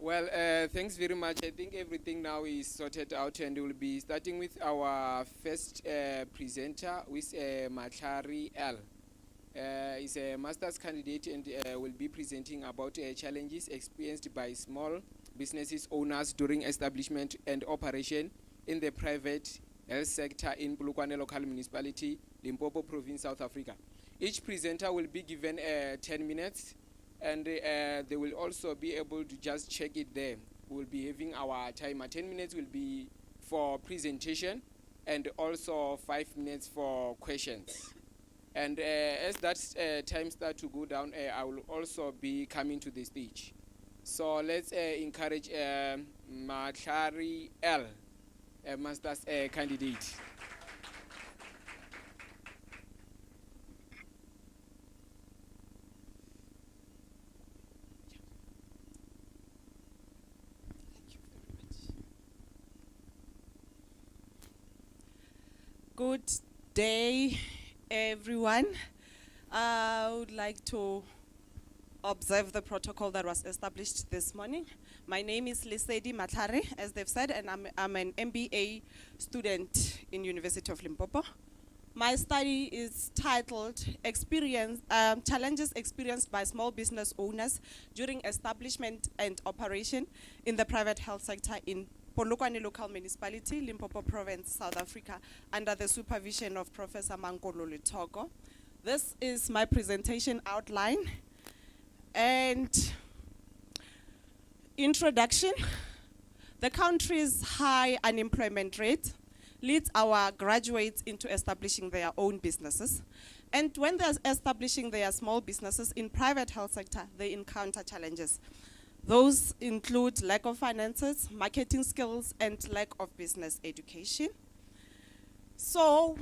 Well, thanks very much. I think everything now is sorted out, and we'll be starting with our first presenter, who is Matlari L. He's a master's candidate and will be presenting about challenges experienced by small businesses owners during establishment and operation in the private health sector in Polokwane Local Municipality, Limpopo Province, South Africa. Each presenter will be given 10 minutes, and they will also be able to just check it there. We'll be having our timer. 10 minutes will be for presentation and also 5 minutes for questions. And as that time starts to go down, I will also be coming to the stage. So let's encourage Matlari L, a master's candidate. Good day, everyone. I would like to observe the protocol that was established this morning. My name is Lesedi Matlari, as they've said, and I'm an MBA student in University of Limpopo. My study is titled Challenges Experienced by Small Business Owners During Establishment and Operation in the Private Health Sector in Polokwane Local Municipality, Limpopo Province, South Africa, under the supervision of Professor Mankolo Letogo. This is my presentation outline. And introduction. The country's high unemployment rate leads our graduates into establishing their own businesses. And when they're establishing their small businesses in private health sector, they encounter challenges. Those include lack of finances, marketing skills, and lack of business education. So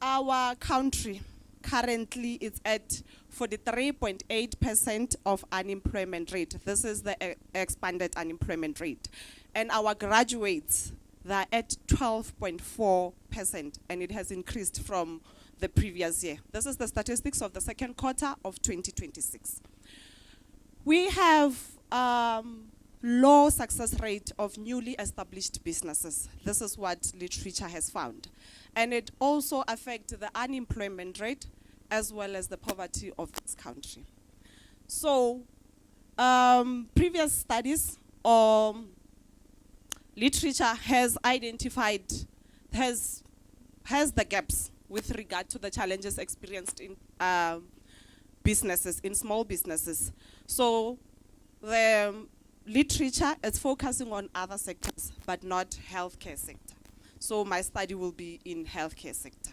our country currently is at 43.8% of unemployment rate. This is the expanded unemployment rate. And our graduates, they're at 12.4%, and it has increased from the previous year. This is the statistics of the second quarter of 2026. We have low success rate of newly established businesses. This is what literature has found. And it also affects the unemployment rate as well as the poverty of this country. So previous studies or literature has identified, has the gaps with regard to the challenges experienced in businesses, in small businesses. So the literature is focusing on other sectors, but not healthcare sector. So my study will be in healthcare sector.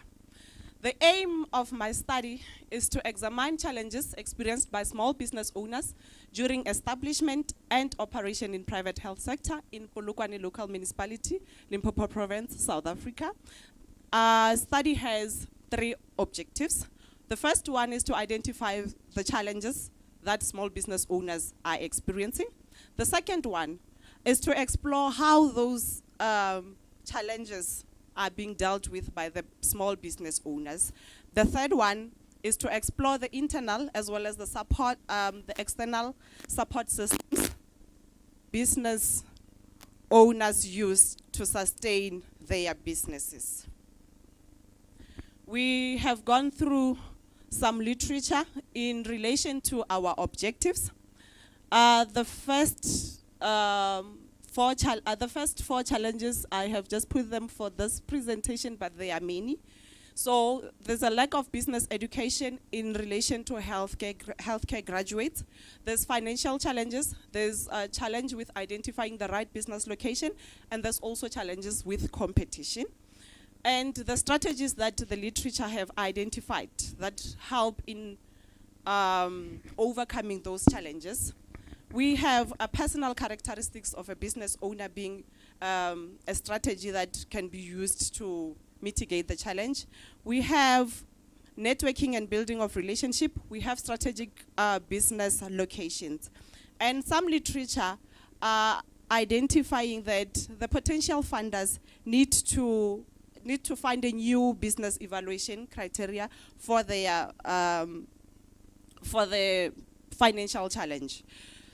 The aim of my study is to examine challenges experienced by small business owners during establishment and operation in private health sector in Polokwane Local Municipality, Limpopo Province, South Africa. Our study has 3 objectives. The first one is to identify the challenges that small business owners are experiencing. The second one is to explore how those challenges are being dealt with by the small business owners. The third one is to explore the internal as well as the support, the external support systems business owners use to sustain their businesses. We have gone through some literature in relation to our objectives. The first 4 challenges, I have just put them for this presentation, but there are many. So there's a lack of business education in relation to healthcare graduates. There's financial challenges. There's a challenge with identifying the right business location, and there's also challenges with competition. And the strategies that the literature have identified that help in overcoming those challenges. We have a personal characteristics of a business owner being a strategy that can be used to mitigate the challenge. We have networking and building of relationship. We have strategic business locations. And some literature identifying that the potential funders need to find a new business evaluation criteria for their for the financial challenge.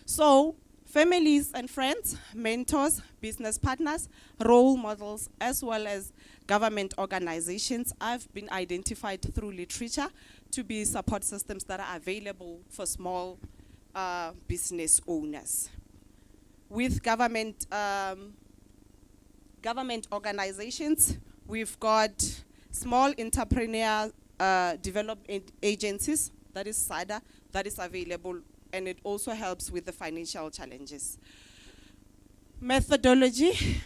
So Families and friends, mentors, business partners, role models, as well as government organizations have been identified through literature to be support systems that are available for small business owners. With government organizations, we've got small entrepreneur development agencies, that is SADA, that is available, and it also helps with the financial challenges. Methodology.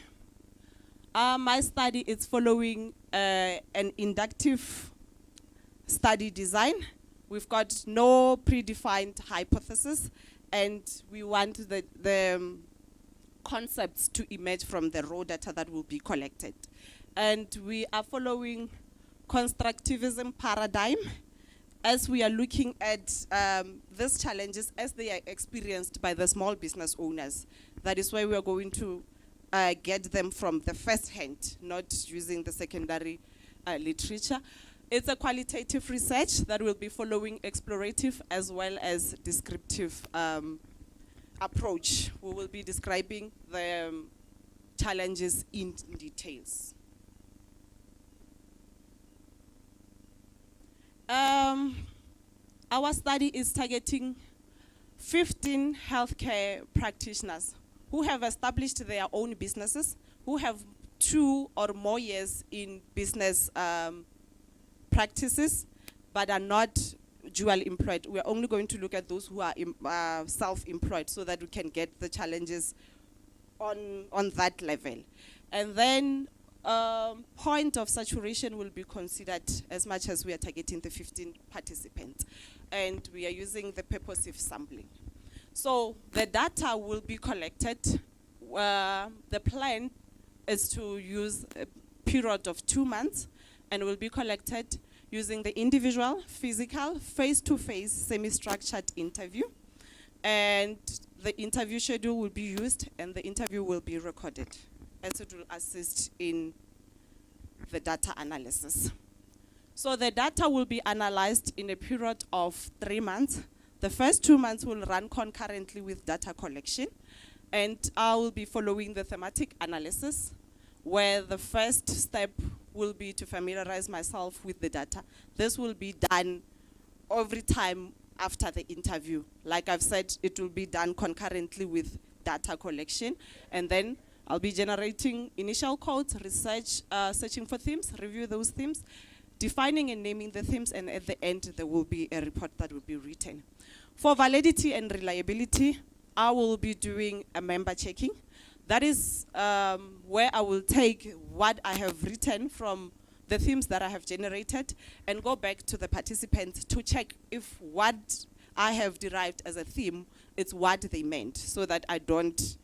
My study is following an inductive study design. We've got no predefined hypothesis, and we want the concepts to emerge from the raw data that will be collected. And we are following constructivism paradigm as we are looking at these challenges as they are experienced by the small business owners. That is why we are going to get them from the first hand, not using the secondary literature. It's a qualitative research that will be following explorative as well as descriptive approach. We will be describing the challenges in details. Our study is targeting 15 healthcare practitioners who have established their own businesses, who have 2 or more years in business practices, but are not dual employed. We're only going to look at those who are self-employed so that we can get the challenges on that level. And then point of saturation will be considered as much as we are targeting the 15 participants. And we are using the purposive sampling. So the data will be collected. The plan is to use a period of 2 months and will be collected using the individual, physical, face-to-face, semi-structured interview. And the interview schedule will be used and the interview will be recorded, as it will assist in the data analysis. So the data will be analyzed in a period of 3 months. The first 2 months will run concurrently with data collection, and I will be following the thematic analysis, where the first step will be to familiarize myself with the data. This will be done every time after the interview. Like I've said, it will be done concurrently with data collection, and then I'll be generating initial codes, research, searching for themes, review those themes, defining and naming the themes, and at the end there will be a report that will be written. For validity and reliability, I will be doing a member checking. That is where I will take what I have written from the themes that I have generated and go back to the participants to check if what I have derived as a theme is what they meant, so that I don't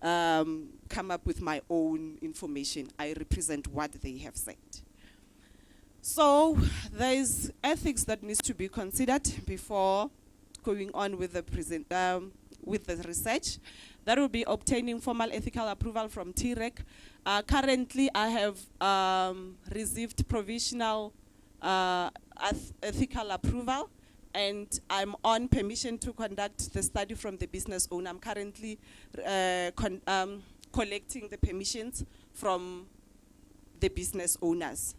come up with my own information. I represent what they have said. So there's ethics that needs to be considered before going on with the research. That will be obtaining formal ethical approval from TREC. Currently, I have received provisional ethical approval, and I'm on permission to conduct the study from the business owner. I'm currently collecting the permissions from the business owners.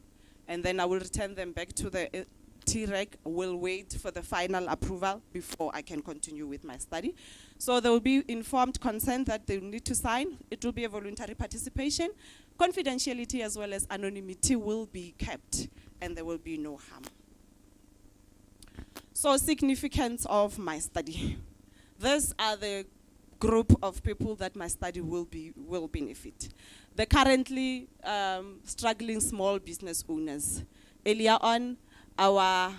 And then I will return them back to the TREC. Will wait for the final approval before I can continue with my study. So there will be informed consent that they will need to sign. It will be a voluntary participation. Confidentiality as well as anonymity will be kept, and there will be no harm. So significance of my study. These are the group of people that my study will benefit. The currently struggling small business owners. Earlier on, our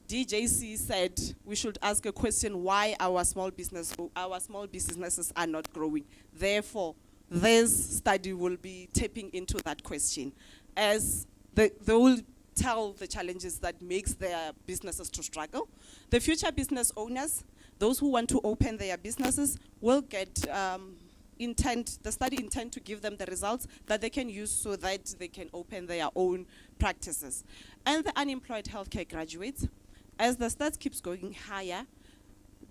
DJC said we should ask a question why our small businesses are not growing. Therefore, this study will be tapping into that question, as they will tell the challenges that makes their businesses to struggle. The future business owners, those who want to open their businesses, will get the study intend to give them the results that they can use so that they can open their own practices. And the unemployed healthcare graduates, as the stats keeps going higher,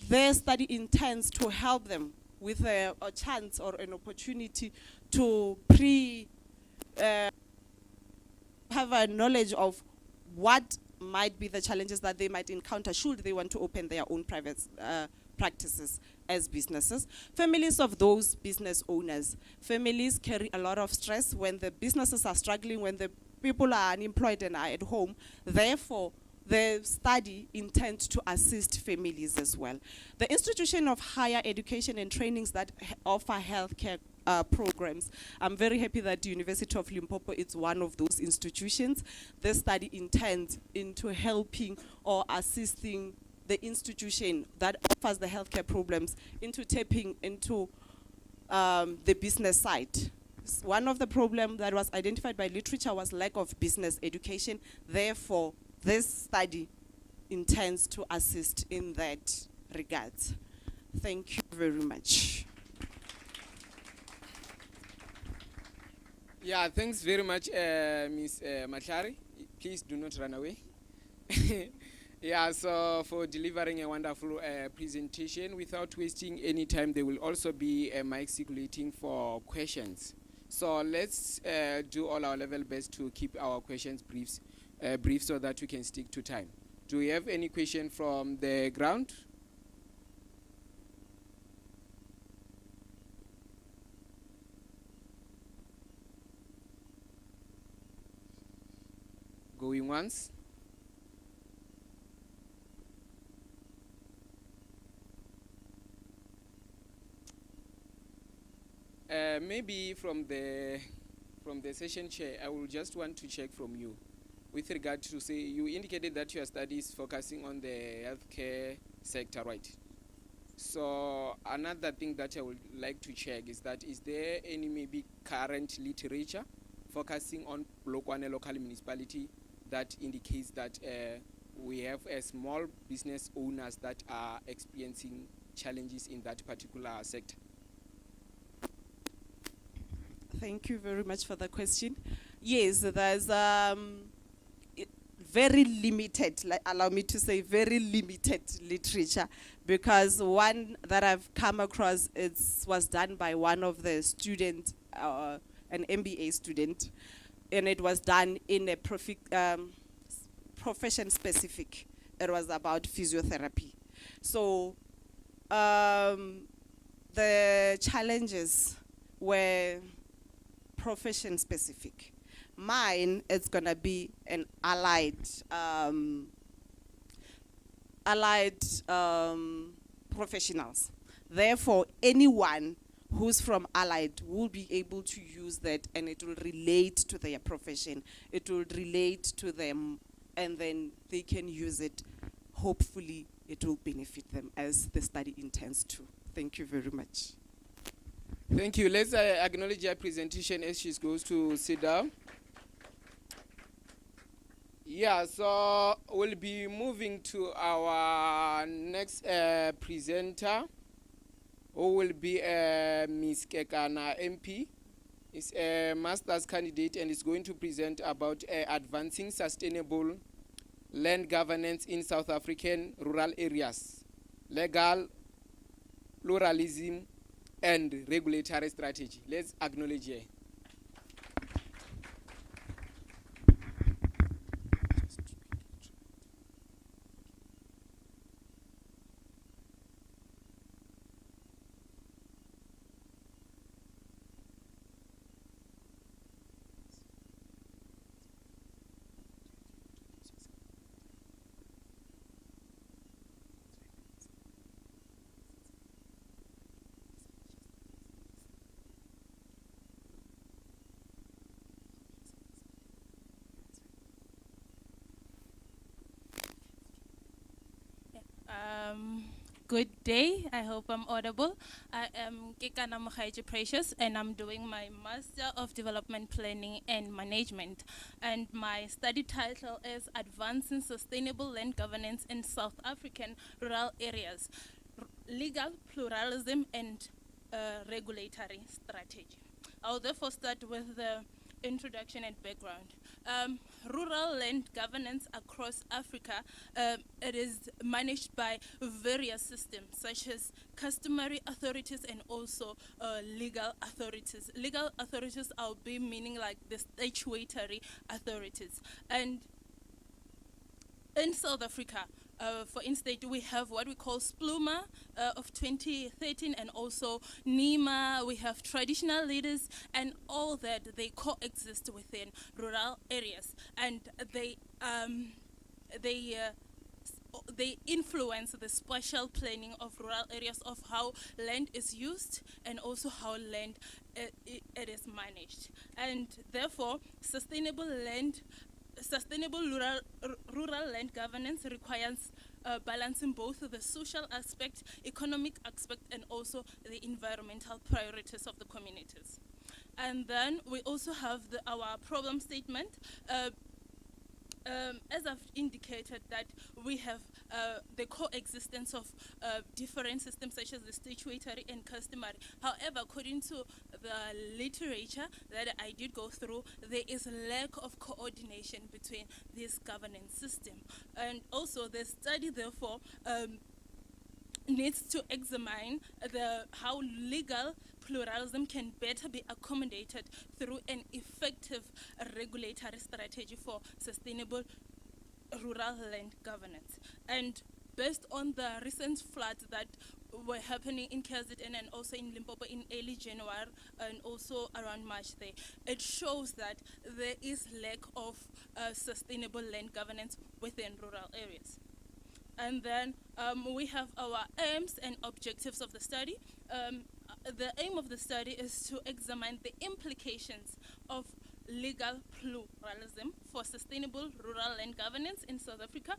their study intends to help them with a chance or an opportunity to have a knowledge of what might be the challenges that they might encounter should they want to open their own private practices as businesses. Families of those business owners, families carry a lot of stress when the businesses are struggling, when the people are unemployed and are at home. Therefore, the study intends to assist families as well. The institution of higher education and trainings that offer healthcare programs. I'm very happy that the University of Limpopo is one of those institutions. This study intends into helping or assisting the institution that offers the healthcare programs into tapping into the business side. One of the problems that was identified by literature was lack of business education. Therefore, this study intends to assist in that regard. Thank you very much. Yeah, thanks very much, Ms. Matlari. Please do not run away. Yeah, so for delivering a wonderful presentation. Without wasting any time, there will also be a mic circulating for questions. So let's do all our level best to keep our questions brief so that we can stick to time. Do we have any question from the ground? Going once? Maybe from the session chair, I will just want to check from you with regard to, say, you indicated that your study is focusing on the healthcare sector, right? So another thing that I would like to check is that, is there any maybe current literature focusing on Polokwane local municipality that indicates that we have small business owners that are experiencing challenges in that particular sector? Thank you very much for the question. Yes, there's very limited, allow me to say very limited literature, because one that I've come across was done by one of the students, an MBA student, and it was done in a profession specific. It was about physiotherapy. So the challenges were profession specific. Mine, it's gonna be an allied professionals. Therefore, anyone who's from allied will be able to use that, and it will relate to their profession. It will relate to them, and then they can use it. Hopefully, it will benefit them as the study intends to. Thank you very much. Thank you. Let's acknowledge your presentation as she goes to sit down. Yeah, so we'll be moving to our next presenter, who will be Ms. Kekana MP. Is a master's candidate and is going to present about advancing sustainable land governance in South African rural areas, legal pluralism, and regulatory strategy. Let's acknowledge her. Good day. I hope I'm audible. I am Kekana Mokhaiji Precious, and I'm doing my Master of Development Planning and Management. And my study title is Advancing Sustainable Land Governance in South African Rural Areas, Legal Pluralism and Regulatory Strategy. I'll therefore start with the introduction and background. rural land governance across Africa, it is managed by various systems such as customary authorities and also legal authorities. Legal authorities I'll be meaning like the statutory authorities. And in South Africa, for instance, we have what we call SPLUMA of 2013 and also NEMA. We have traditional leaders and all that. They coexist within rural areas, and they influence the spatial planning of rural areas, of how land is used and also how land it is managed. And therefore, sustainable rural land governance requires balancing both the social aspect, economic aspect, and also the environmental priorities of the communities. And then we also have our problem statement. As I've indicated, that we have the coexistence of different systems such as the statutory and customary. However, according to the literature that I did go through, there is a lack of coordination between this governance system. And also the study, therefore, needs to examine how legal pluralism can better be accommodated through an effective regulatory strategy for sustainable rural land governance. And based on the recent floods that were happening in KZN and also in Limpopo in early January and also around March there, it shows that there is lack of sustainable land governance within rural areas. And then we have our aims and objectives of the study. The aim of the study is to examine the implications of legal pluralism for sustainable rural land governance in South Africa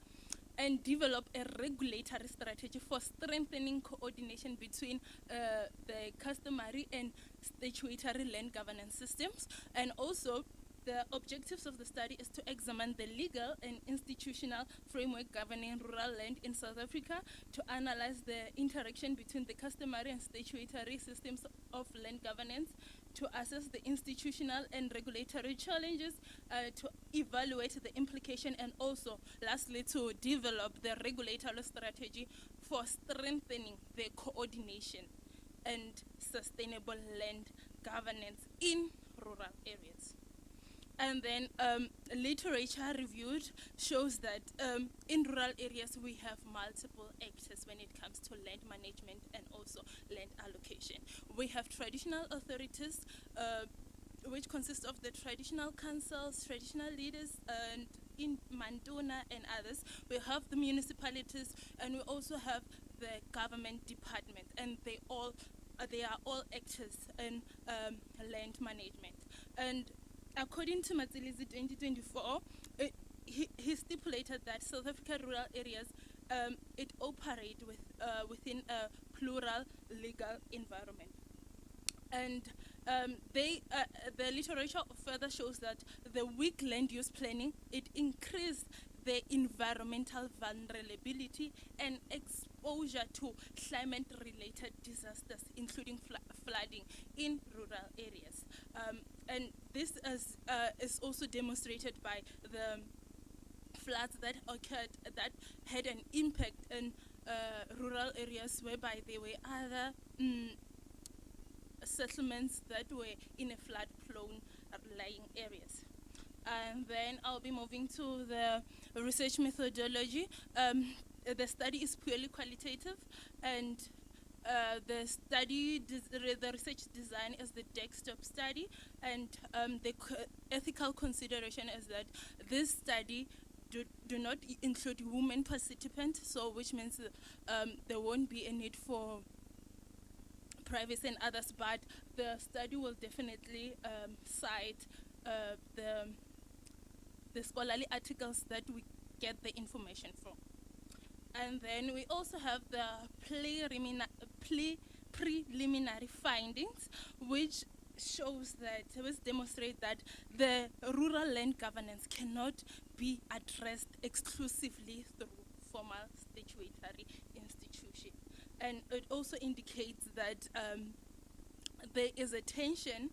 and develop a regulatory strategy for strengthening coordination between the customary and statutory land governance systems. And also, the objectives of the study is to examine the legal and institutional framework governing rural land in South Africa, to analyze the interaction between the customary and statutory systems of land governance, to assess the institutional and regulatory challenges, to evaluate the implication, and also, lastly, to develop the regulatory strategy for strengthening the coordination and sustainable land governance in rural areas. And then literature reviewed shows that in rural areas we have multiple actors when it comes to land management and also land allocation. We have traditional authorities, which consist of the traditional councils, traditional leaders, and in Manduna and others. We have the municipalities, and we also have the government department, and they are all actors in land management. And according to Matsilizi 2024, he stipulated that South Africa rural areas, it operate within a plural legal environment. And the literature further shows that the weak land use planning, it increased the environmental vulnerability and exposure to climate-related disasters, including flooding in rural areas. And this is also demonstrated by the floods that occurred, that had an impact in rural areas, whereby there were other settlements that were in a flood-prone lying areas. And then I'll be moving to the research methodology. The study is purely qualitative, and the research design is the desktop study, and the ethical consideration is that this study do not include women participants, so which means there won't be a need for privacy and others, but the study will definitely cite the scholarly articles that we get the information from. And then we also have the preliminary findings, which demonstrate that the rural land governance cannot be addressed exclusively through formal statutory institution. And it also indicates that there is a tension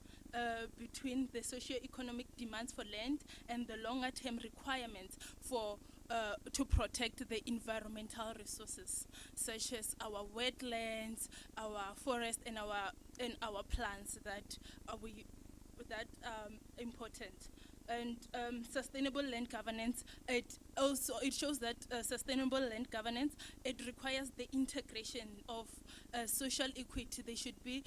between the socio-economic demands for land and the longer-term requirements for to protect the environmental resources, such as our wetlands, our forests, and our plants that important. And sustainable land governance, it shows that sustainable land governance, it requires the integration of social equity. There should be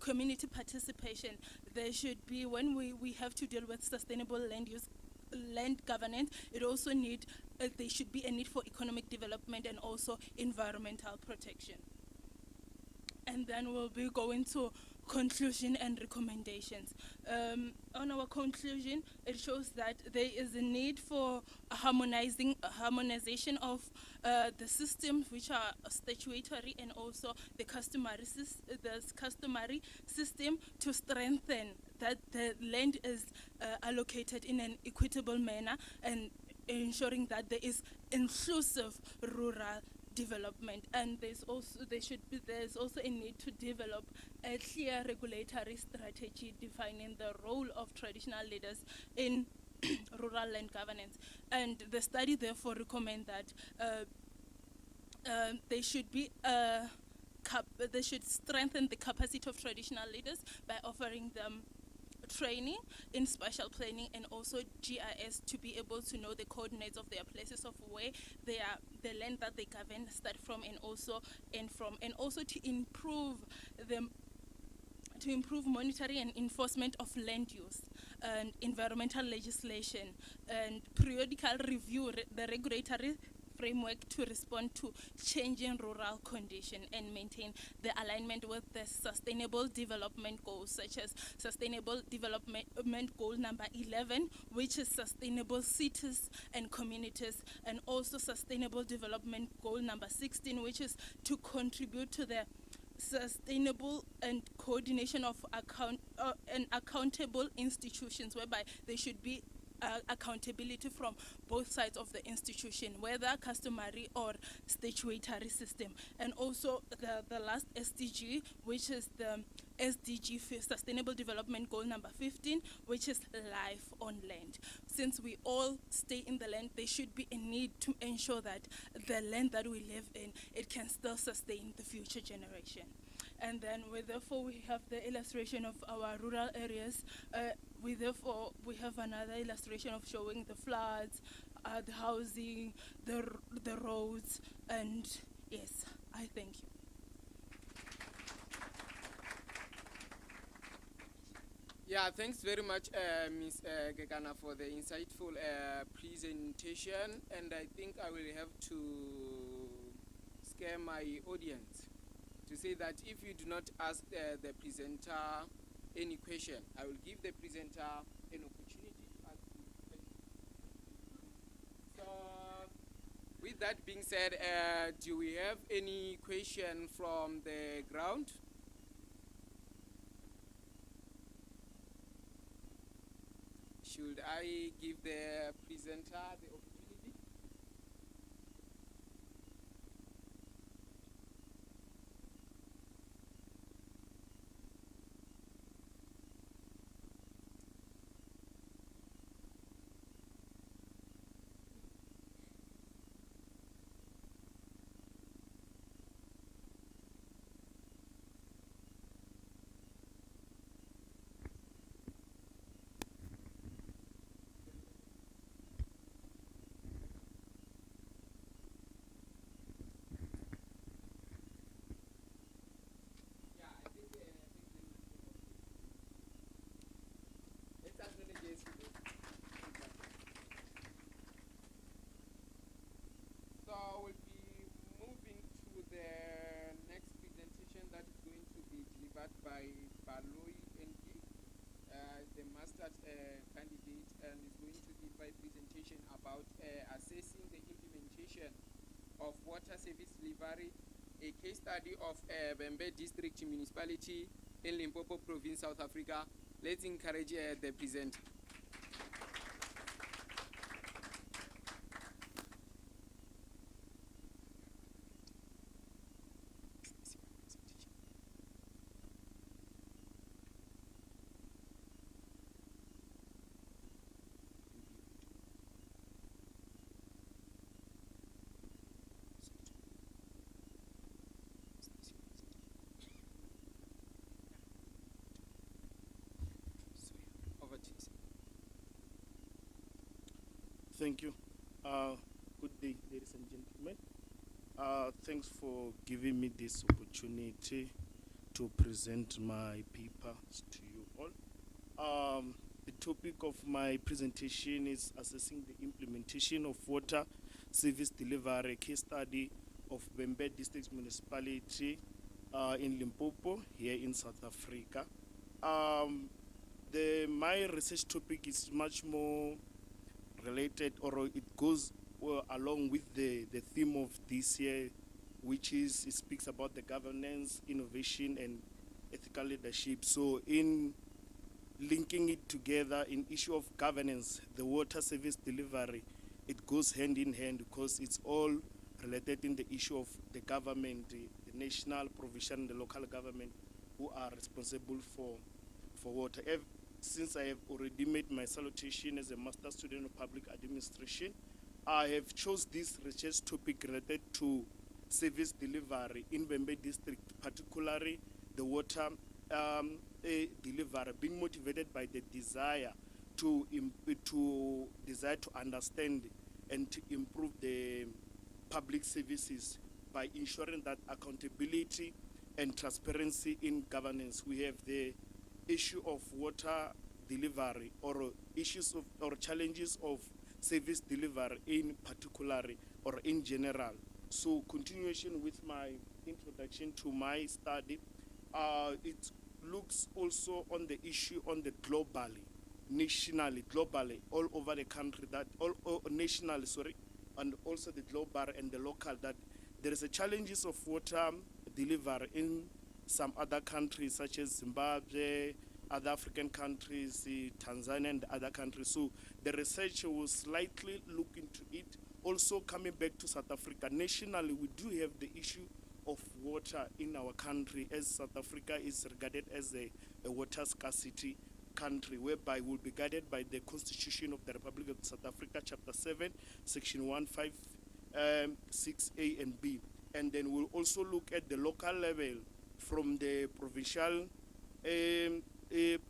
community participation. There should be, when we have to deal with sustainable land governance, it also there should be a need for economic development and also environmental protection. And then we'll be going to conclusion and recommendations. On our conclusion, it shows that there is a need for a harmonization of the systems which are statutory and also the customary system to strengthen that the land is allocated in an equitable manner and ensuring that there is inclusive rural development. And there's also a need to develop a clear regulatory strategy defining the role of traditional leaders in rural land governance. And the study therefore recommend that they should strengthen the capacity of traditional leaders by offering them training in spatial planning and also GIS to be able to know the coordinates of their places of where they are, the land that they govern start from, and also to improve monitoring and enforcement of land use and environmental legislation, and periodical review the regulatory framework to respond to changing rural conditions and maintain the alignment with the sustainable development goals, such as sustainable development goal number 11, which is sustainable cities and communities, and also sustainable development goal number 16, which is to contribute to the sustainable and coordination of accountable institutions, whereby there should be accountability from both sides of the institution, whether customary or statutory system. And also the last SDG, which is the SDG Sustainable Development Goal number 15, which is life on land. Since we all stay in the land, there should be a need to ensure that the land that we live in, it can still sustain the future generation. And then we have the illustration of our rural areas. We have another illustration of showing the floods, the housing, the roads, and yes, I thank you. Yeah, thanks very much, Ms. Gekana, for the insightful presentation. And I think I will have to scare my audience to say that if you do not ask the presenter any question, I will give the presenter an opportunity to ask you questions. So, with that being said, do we have any question from the ground? Should I give the presenter the opportunity? So we'll be moving to the next presentation that is going to be delivered by Baloyi NG, the master's candidate, and is going to give a presentation about assessing the implementation of water service delivery, a case study of Bembe District Municipality in Limpopo Province, South Africa. Let's encourage the presenter. much. Thank you. Good day, ladies and gentlemen. Thanks for giving me this opportunity to present my papers to you all. The topic of my presentation is assessing the implementation of water service delivery case study of Bembe District Municipality in Limpopo, here in South Africa. My research topic is much more related, or it goes along with the theme of this year, which is it speaks about the governance, innovation, and ethical leadership. So in linking it together in issue of governance, the water service delivery, it goes hand in hand because it's all related in the issue of the government, the national, provincial, and the local government who are responsible for water. Since I have already made my salutation as a master student of public administration, I have chose this research topic related to service delivery in Bembe district, particularly the water delivery, being motivated by the desire to understand and to improve the public services by ensuring that accountability and transparency in governance. We have the issue of water delivery, or issues of or challenges of service delivery in particular or in general. So continuation with my introduction to my study, it looks also on the issue on the globally, nationally, globally, all over the country, that nationally, sorry, and also the global and the local, that there is a challenges of water delivery in some other countries such as Zimbabwe, other African countries, Tanzania and other countries. So the research will slightly look into it. Also coming back to South Africa, nationally we do have the issue of water in our country, as South Africa is regarded as a water scarcity country, whereby we'll be guided by the Constitution of the Republic of South Africa, Chapter 7, Section 156A and B. And then we'll also look at the local level from the provincial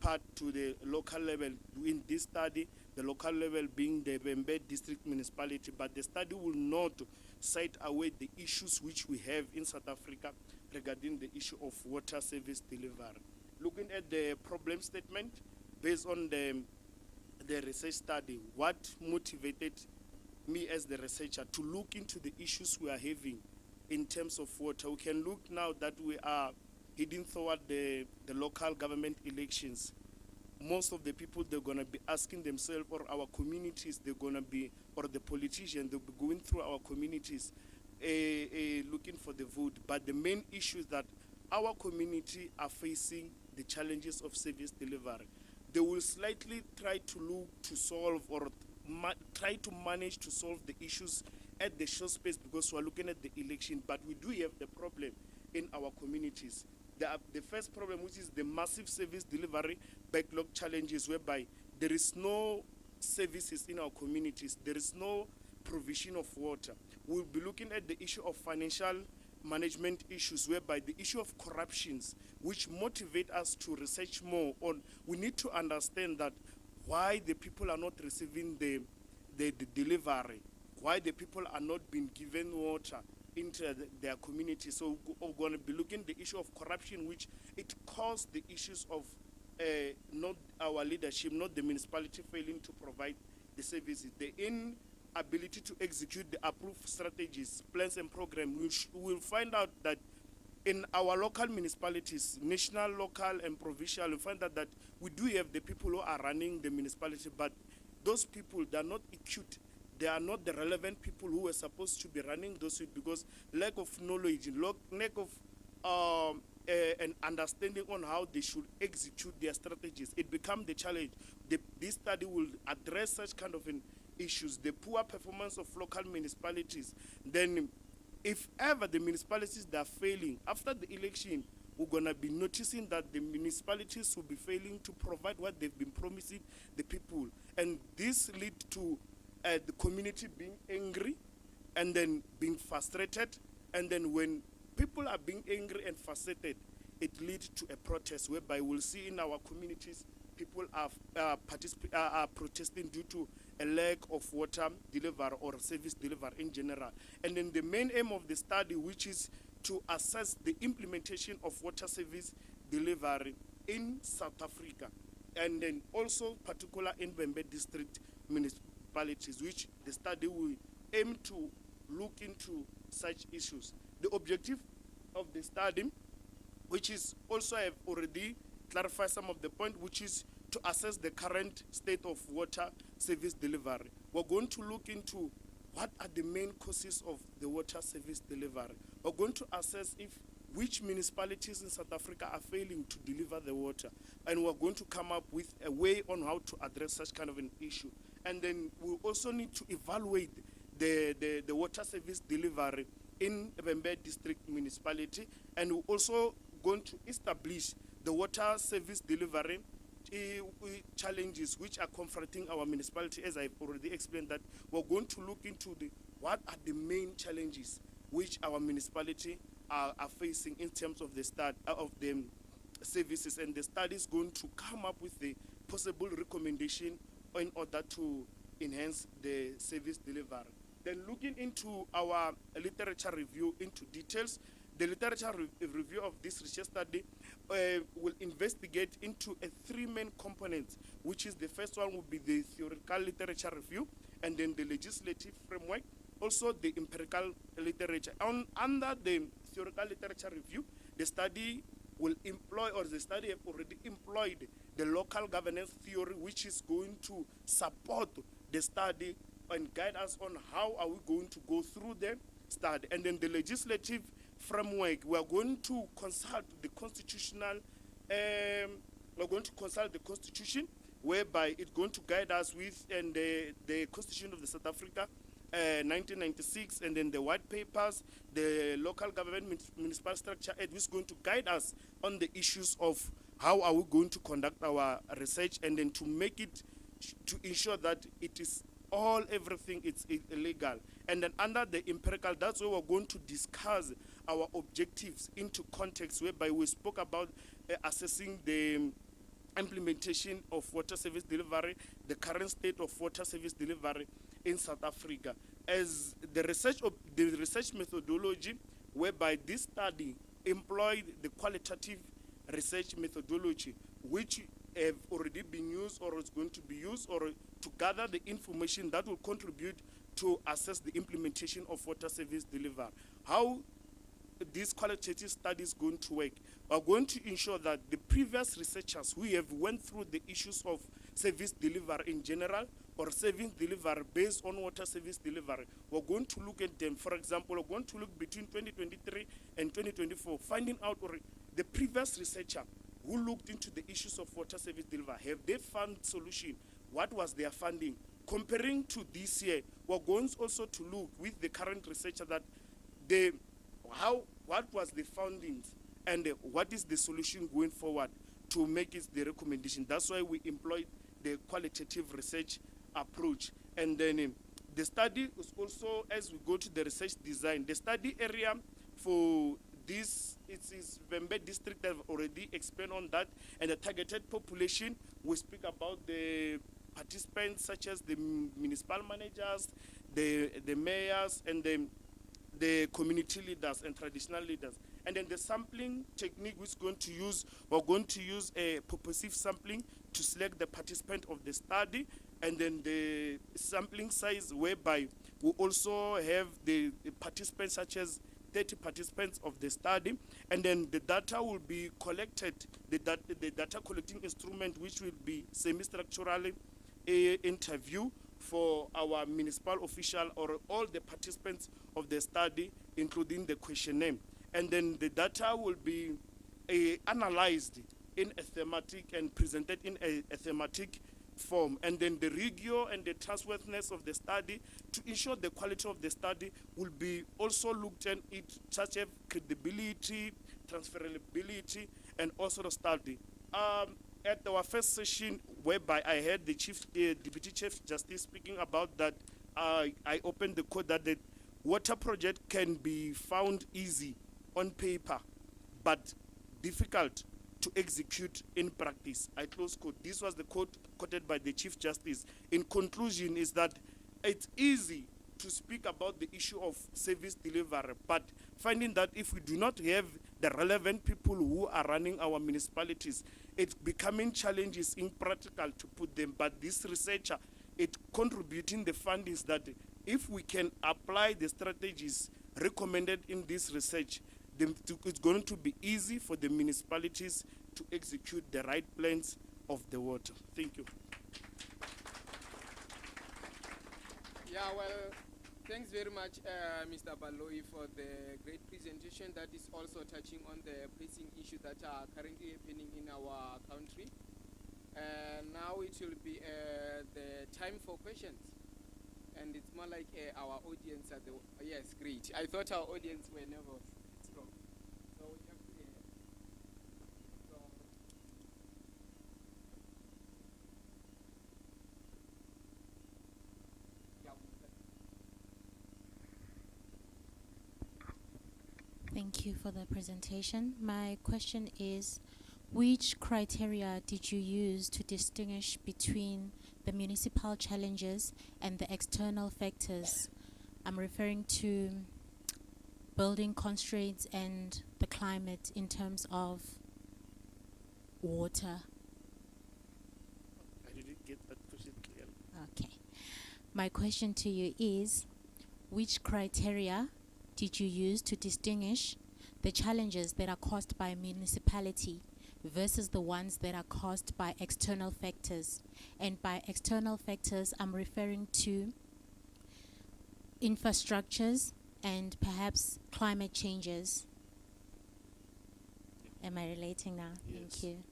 part to the local level in this study, the local level being the Bembe District Municipality, but the study will not cite away the issues which we have in South Africa regarding the issue of water service delivery. Looking at the problem statement, based on the research study, what motivated me as the researcher to look into the issues we are having in terms of water. We can look now that we are heading toward the local government elections. Most of the people, they're going to be asking themselves, or our communities, they're going to be, or the politicians, they'll be going through our communities looking for the vote. But the main issue is that our community are facing the challenges of service delivery. They will slightly try to look to solve, or try to manage to solve the issues at the short space, because we're looking at the election. But we do have the problem in our communities. The first problem, which is the massive service delivery backlog challenges, whereby there is no services in our communities, there is no provision of water. We'll be looking at the issue of financial management issues, whereby the issue of corruptions, which motivate us to research more on. We need to understand that why the people are not receiving the delivery, why the people are not being given water into their community. So we're going to be looking at the issue of corruption, which it caused the issues of not our leadership, not the municipality failing to provide the services, the inability to execute the approved strategies, plans and programs. We will find out that in our local municipalities, national, local and provincial, we find out that we do have the people who are running the municipality, but those people, they are not equipped. They are not the relevant people who were supposed to be running those, because lack of knowledge, lack of an understanding on how they should execute their strategies. It becomes the challenge. This study will address such kind of issues, the poor performance of local municipalities. Then if ever the municipalities that are failing, after the election, we're going to be noticing that the municipalities will be failing to provide what they've been promising the people. And this leads to the community being angry and then being frustrated. And then when people are being angry and frustrated, it lead to a protest whereby we'll see in our communities people are protesting due to a lack of water delivery or service delivery in general. And then the main aim of the study, which is to assess the implementation of water service delivery in South Africa, and then also particular in Bembe district municipalities, which the study will aim to look into such issues. The objective of the study, which is also I have already clarified some of the point, which is to assess the current state of water service delivery. We're going to look into what are the main causes of the water service delivery. We're going to assess which municipalities in South Africa are failing to deliver the water, and we're going to come up with a way on how to address such kind of an issue. And then we also need to evaluate the water service delivery in Bembe district municipality, and we're also going to establish the water service delivery challenges which are confronting our municipality. As I've already explained, that we're going to look into what are the main challenges which our municipality are facing in terms of the services, and the study is going to come up with the possible recommendation in order to enhance the service delivery. Then looking into our literature review into details, the literature review of this research study will investigate into three main components, which is the first one will be the theoretical literature review, and then the legislative framework, also the empirical literature. Under the theoretical literature review, the study will employ, or the study have already employed, the local governance theory, which is going to support the study and guide us on how are we going to go through the study. And then the legislative framework, we are going to consult the constitutional, we're going to consult the constitution, whereby it's going to guide us with and the Constitution of the South Africa 1996, and then the white papers, the local government municipal structure act, which is going to guide us on the issues of how are we going to conduct our research, and then to make it, to ensure that it is everything it's illegal. And then under the empirical, that's where we're going to discuss our objectives into context, whereby we spoke about assessing the implementation of water service delivery, the current state of water service delivery in South Africa, as the research methodology, whereby this study employed the qualitative research methodology, which have already been used or is going to be used, or to gather the information that will contribute to assess the implementation of water service delivery. How this qualitative study is going to work, we are going to ensure that the previous researchers who have went through the issues of service delivery in general, or service delivery based on water service delivery, we're going to look at them. For example, we're going to look between 2023 and 2024, finding out the previous researcher who looked into the issues of water service delivery, have they found solution? What was their funding? Comparing to this year, we're going also to look with the current researcher that what was the findings, and what is the solution going forward to make it the recommendation. That's why we employed the qualitative research approach. And then the study is also, as we go to the research design, the study area for this is Bembe district. I've already explained on that, and the targeted population, we speak about the participants such as the municipal managers, the mayors, and the community leaders and traditional leaders. And then the sampling technique we're going to use a purposive sampling to select the participant of the study, and then the sampling size, whereby we also have the participants such as 30 participants of the study, and then the data will be collected, the data collecting instrument, which will be semi-structurally interview for our municipal official or all the participants of the study, including the questionnaire. And then the data will be analyzed in a thematic and presented in a thematic form. And then the rigor and the trustworthiness of the study, to ensure the quality of the study, will be also looked at, such as credibility, transferability, and also the study. At our first session, whereby I had the Deputy Chief Justice speaking about that, I opened the code that the water project can be found easy on paper, but difficult to execute in practice. I close quote. This was the quote quoted by the Chief Justice. In conclusion, is that it's easy to speak about the issue of service delivery, but finding that if we do not have the relevant people who are running our municipalities, it's becoming challenges in practical to put them. But this researcher, it contributing the findings that if we can apply the strategies recommended in this research, then it's going to be easy for the municipalities to execute the right plans of the water. Thank you. Yeah, well, thanks very much, Mr. Baloi, for the great presentation that is also touching on the pressing issues that are currently happening in our country. Now it will be the time for questions. And it's more like our audience are the... yes, great. I thought our audience were never strong. So we have to... so yeah, Thank you for the presentation. My question is, which criteria did you use to distinguish between the municipal challenges and the external factors? I'm referring to building constraints and the climate in terms of water. I didn't get that question clearly. Okay. My question to you is, which criteria did you use to distinguish the challenges that are caused by a municipality versus the ones that are caused by external factors? And by external factors, I'm referring to infrastructures and perhaps climate changes. Am I relating now? Yes. Thank you.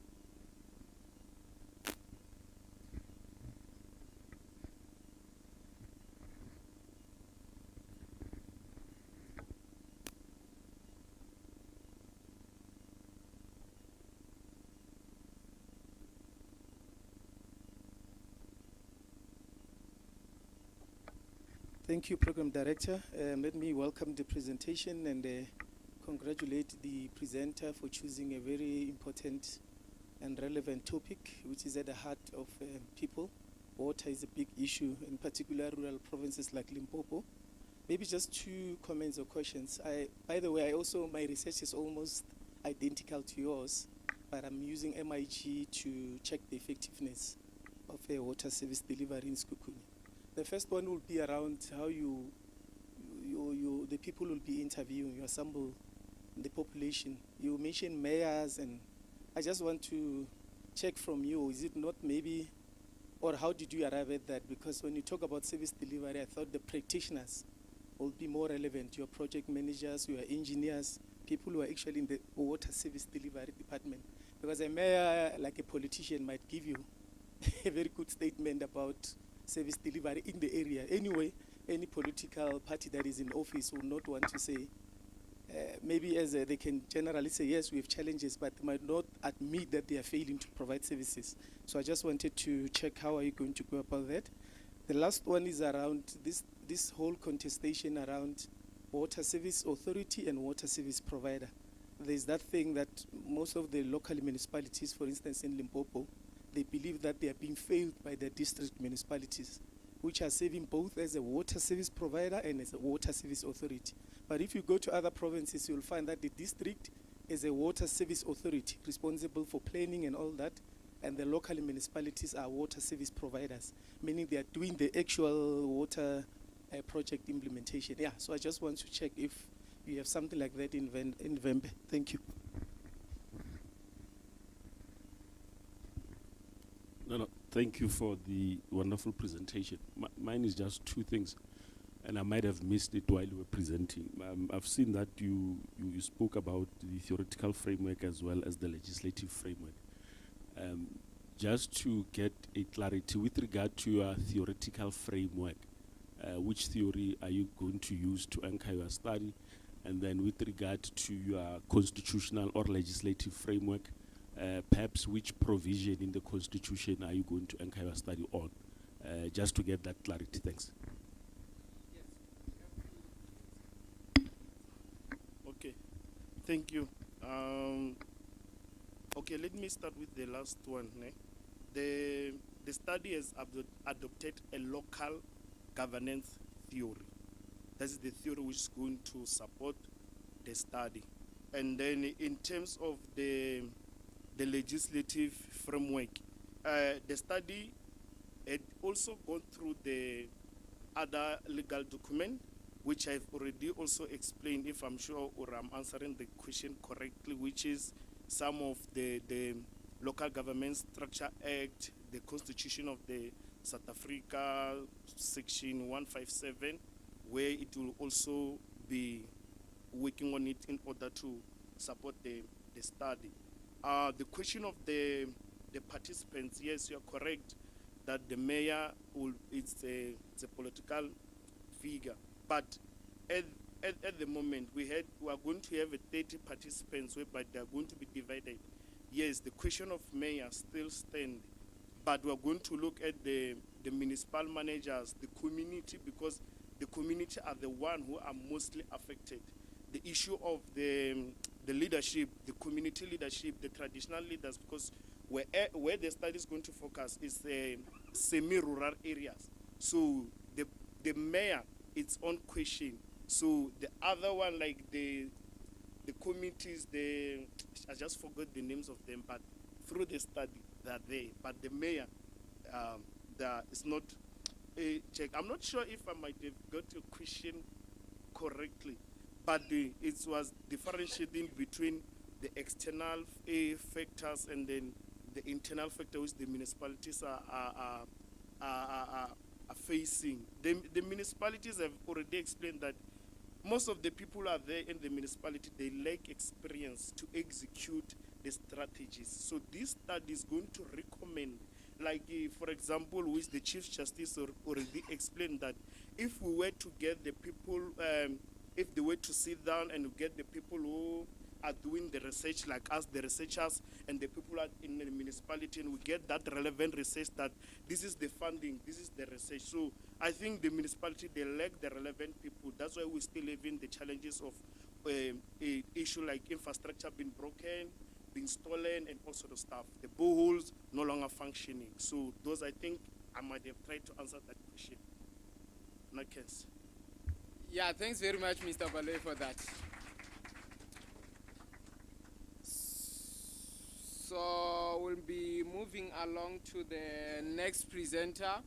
Thank you, Program Director. Let me welcome the presentation and congratulate the presenter for choosing a very important and relevant topic, which is at the heart of people. Water is a big issue, in particular rural provinces like Limpopo. Maybe just 2 comments or questions. By the way, my research is almost identical to yours, but I'm using MIG to check the effectiveness of water service delivery in Sekhukhune. The first one will be around how the people will be interviewing, you assemble the population. You mentioned mayors, and I just want to check from you, is it not maybe, or how did you arrive at that? Because when you talk about service delivery, I thought the practitioners will be more relevant, your project managers, your engineers, people who are actually in the water service delivery department. Because a mayor, like a politician, might give you a very good statement about service delivery in the area. Anyway, any political party that is in office will not want to say, maybe they can generally say, yes, we have challenges, but might not admit that they are failing to provide services. So I just wanted to check how are you going to go about that. The last one is around this whole contestation around water service authority and water service provider. There's that thing that most of the local municipalities, for instance in Limpopo, they believe that they are being failed by their district municipalities, which are serving both as a water service provider and as a water service authority. But if you go to other provinces, you'll find that the district is a water service authority responsible for planning and all that, and the local municipalities are water service providers, meaning they are doing the actual water project implementation. Yeah, so I just want to check if you have something like that in Vembe. Thank you. No, thank you for the wonderful presentation. Mine is just 2 things, and I might have missed it while you were presenting. I've seen that you spoke about the theoretical framework as well as the legislative framework. Just to get a clarity with regard to your theoretical framework, which theory are you going to use to anchor your study? And then with regard to your constitutional or legislative framework, perhaps which provision in the Constitution are you going to anchor your study on? Just to get that clarity. Thanks. Okay, thank you. Okay, let me start with the last one. Ne? The study has adopted a local governance theory. That is the theory which is going to support the study. And then in terms of the legislative framework, the study had also gone through the other legal document, which I've already also explained, if I'm sure or I'm answering the question correctly, which is some of the Local Government Structure Act, the Constitution of the South Africa, Section 157, where it will also be working on it in order to support the study. The question of the participants, yes, you're correct that the mayor it's a political figure, but at the moment we are going to have 30 participants whereby they are going to be divided. Yes, the question of mayor still stands, but we are going to look at the municipal managers, the community, because the community are the one who are mostly affected. The issue of the leadership, the community leadership, the traditional leaders, because where the study is going to focus is semi-rural areas. So the mayor, its own question. So the other one, like the committees, I just forgot the names of them, but through the study, they're there. But the mayor, is not a check. I'm not sure if I might have got your question correctly, but it was differentiating between the external factors and then the internal factors which the municipalities are facing. The municipalities have already explained that most of the people are there in the municipality, they lack experience to execute the strategies. So this study is going to recommend, like for example, which the Chief Justice already explained, that if we were to get the people, if they were to sit down and get the people who are doing the research, like us, the researchers, and the people are in the municipality, and we get that relevant research that this is the funding, this is the research. So I think the municipality, they lack the relevant people. That's why we still live in the challenges of a issue like infrastructure being broken, being stolen, and all sort of stuff. The boreholes no longer functioning. So those, I think, I might have tried to answer that question. Nakens. Yeah, thanks very much, Mr. Balwe, for that. So we'll be moving along to the next presenter,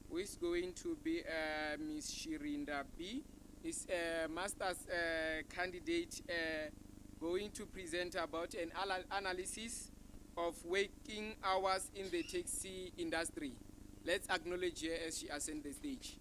who is going to be Ms. Shirinda B. Is a master's candidate going to present about an analysis of working hours in the taxi industry. Let's acknowledge her as she ascends the stage.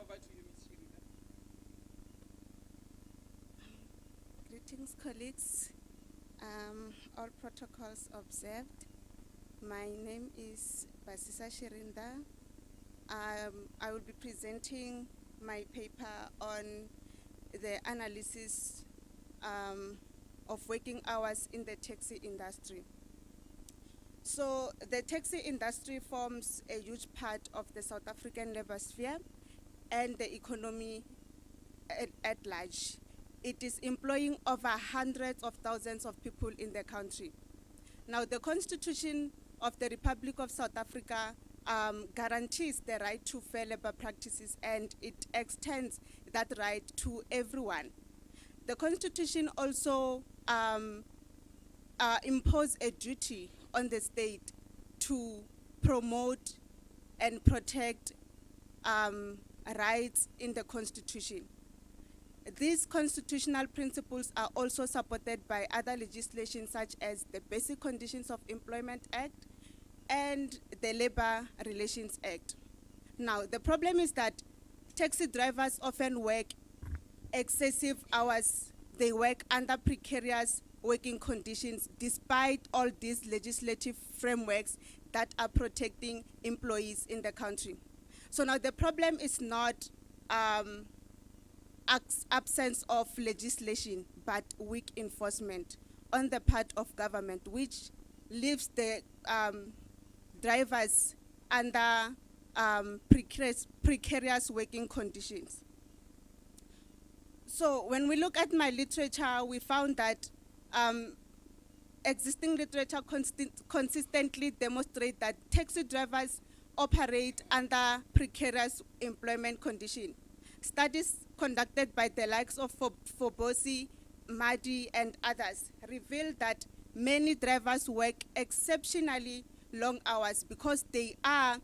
Over to you, Ms. Shirina. Greetings, colleagues. All protocols observed. My name is Basisa Shirinda. I will be presenting my paper on the analysis of working hours in the taxi industry. So the taxi industry forms a huge part of the South African labor sphere and the economy at large. It is employing over hundreds of thousands of people in the country. Now, the Constitution of the Republic of South Africa guarantees the right to fair labor practices, and it extends that right to everyone. The Constitution also imposes a duty on the state to promote and protect rights in the Constitution. These constitutional principles are also supported by other legislation such as the Basic Conditions of Employment Act and the Labor Relations Act. Now, the problem is that taxi drivers often work excessive hours. They work under precarious working conditions despite all these legislative frameworks that are protecting employees in the country. So now the problem is not absence of legislation, but weak enforcement on the part of government, which leaves the drivers under precarious working conditions. So when we look at my literature, we found that existing literature consistently demonstrate that taxi drivers operate under precarious employment conditions. Studies conducted by the likes of Fobosi, Madi, and others reveal that many drivers work exceptionally long hours because they are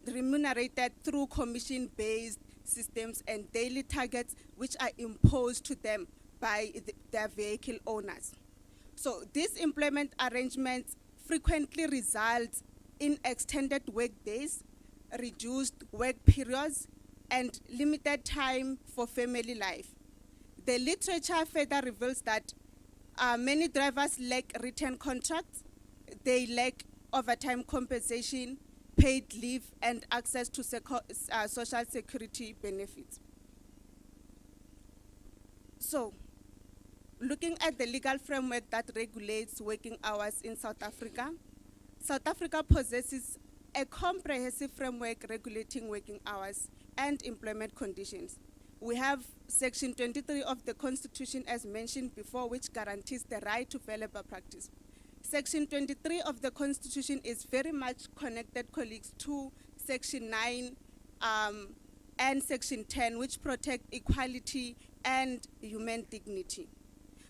remunerated through commission-based systems and daily targets which are imposed to them by their vehicle owners. So these employment arrangements frequently result in extended work days, reduced work periods, and limited time for family life. The literature further reveals that many drivers lack written contracts, they lack overtime compensation, paid leave, and access to social security benefits. So, looking at the legal framework that regulates working hours in South Africa possesses a comprehensive framework regulating working hours and employment conditions. We have Section 23 of the Constitution, as mentioned before, which guarantees the right to fair labor practice. Section 23 of the Constitution is very much connected, colleagues, to Section 9 and Section 10, which protect equality and human dignity.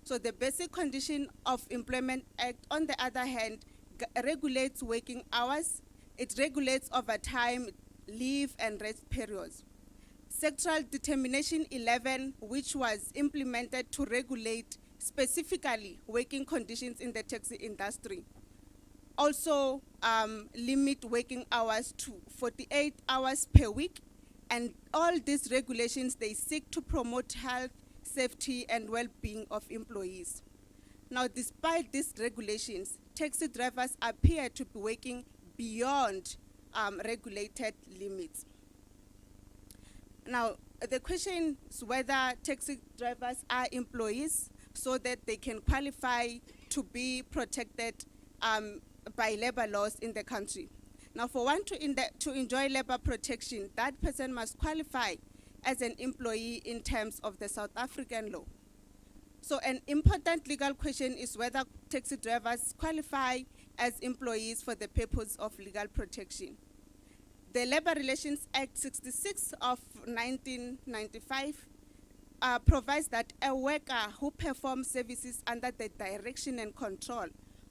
So the Basic Condition of Employment Act, on the other hand, regulates working hours. It regulates overtime, leave, and rest periods. Sectoral Determination 11, which was implemented to regulate specifically working conditions in the taxi industry, also limit working hours to 48 hours per week. And all these regulations, they seek to promote health, safety, and well-being of employees. Now, despite these regulations, taxi drivers appear to be working beyond regulated limits. Now, the question is whether taxi drivers are employees so that they can qualify to be protected by labor laws in the country. Now, for one to enjoy labor protection, that person must qualify as an employee in terms of the South African law. So an important legal question is whether taxi drivers qualify as employees for the purpose of legal protection. The Labor Relations Act 66 of 1995 provides that a worker who performs services under the direction and control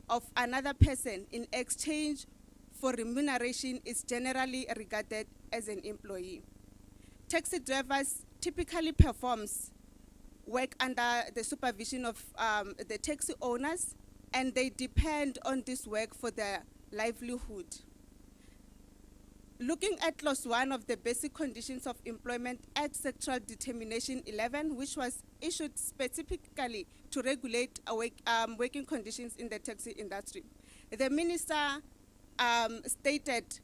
of another person in exchange for remuneration is generally regarded as an employee. Taxi drivers typically performs work under the supervision of the taxi owners, and they depend on this work for their livelihood. Looking at Clause 1 of the Basic Conditions of Employment Act, Sectoral Determination 11, which was issued specifically to regulate working conditions in the taxi industry, the minister stated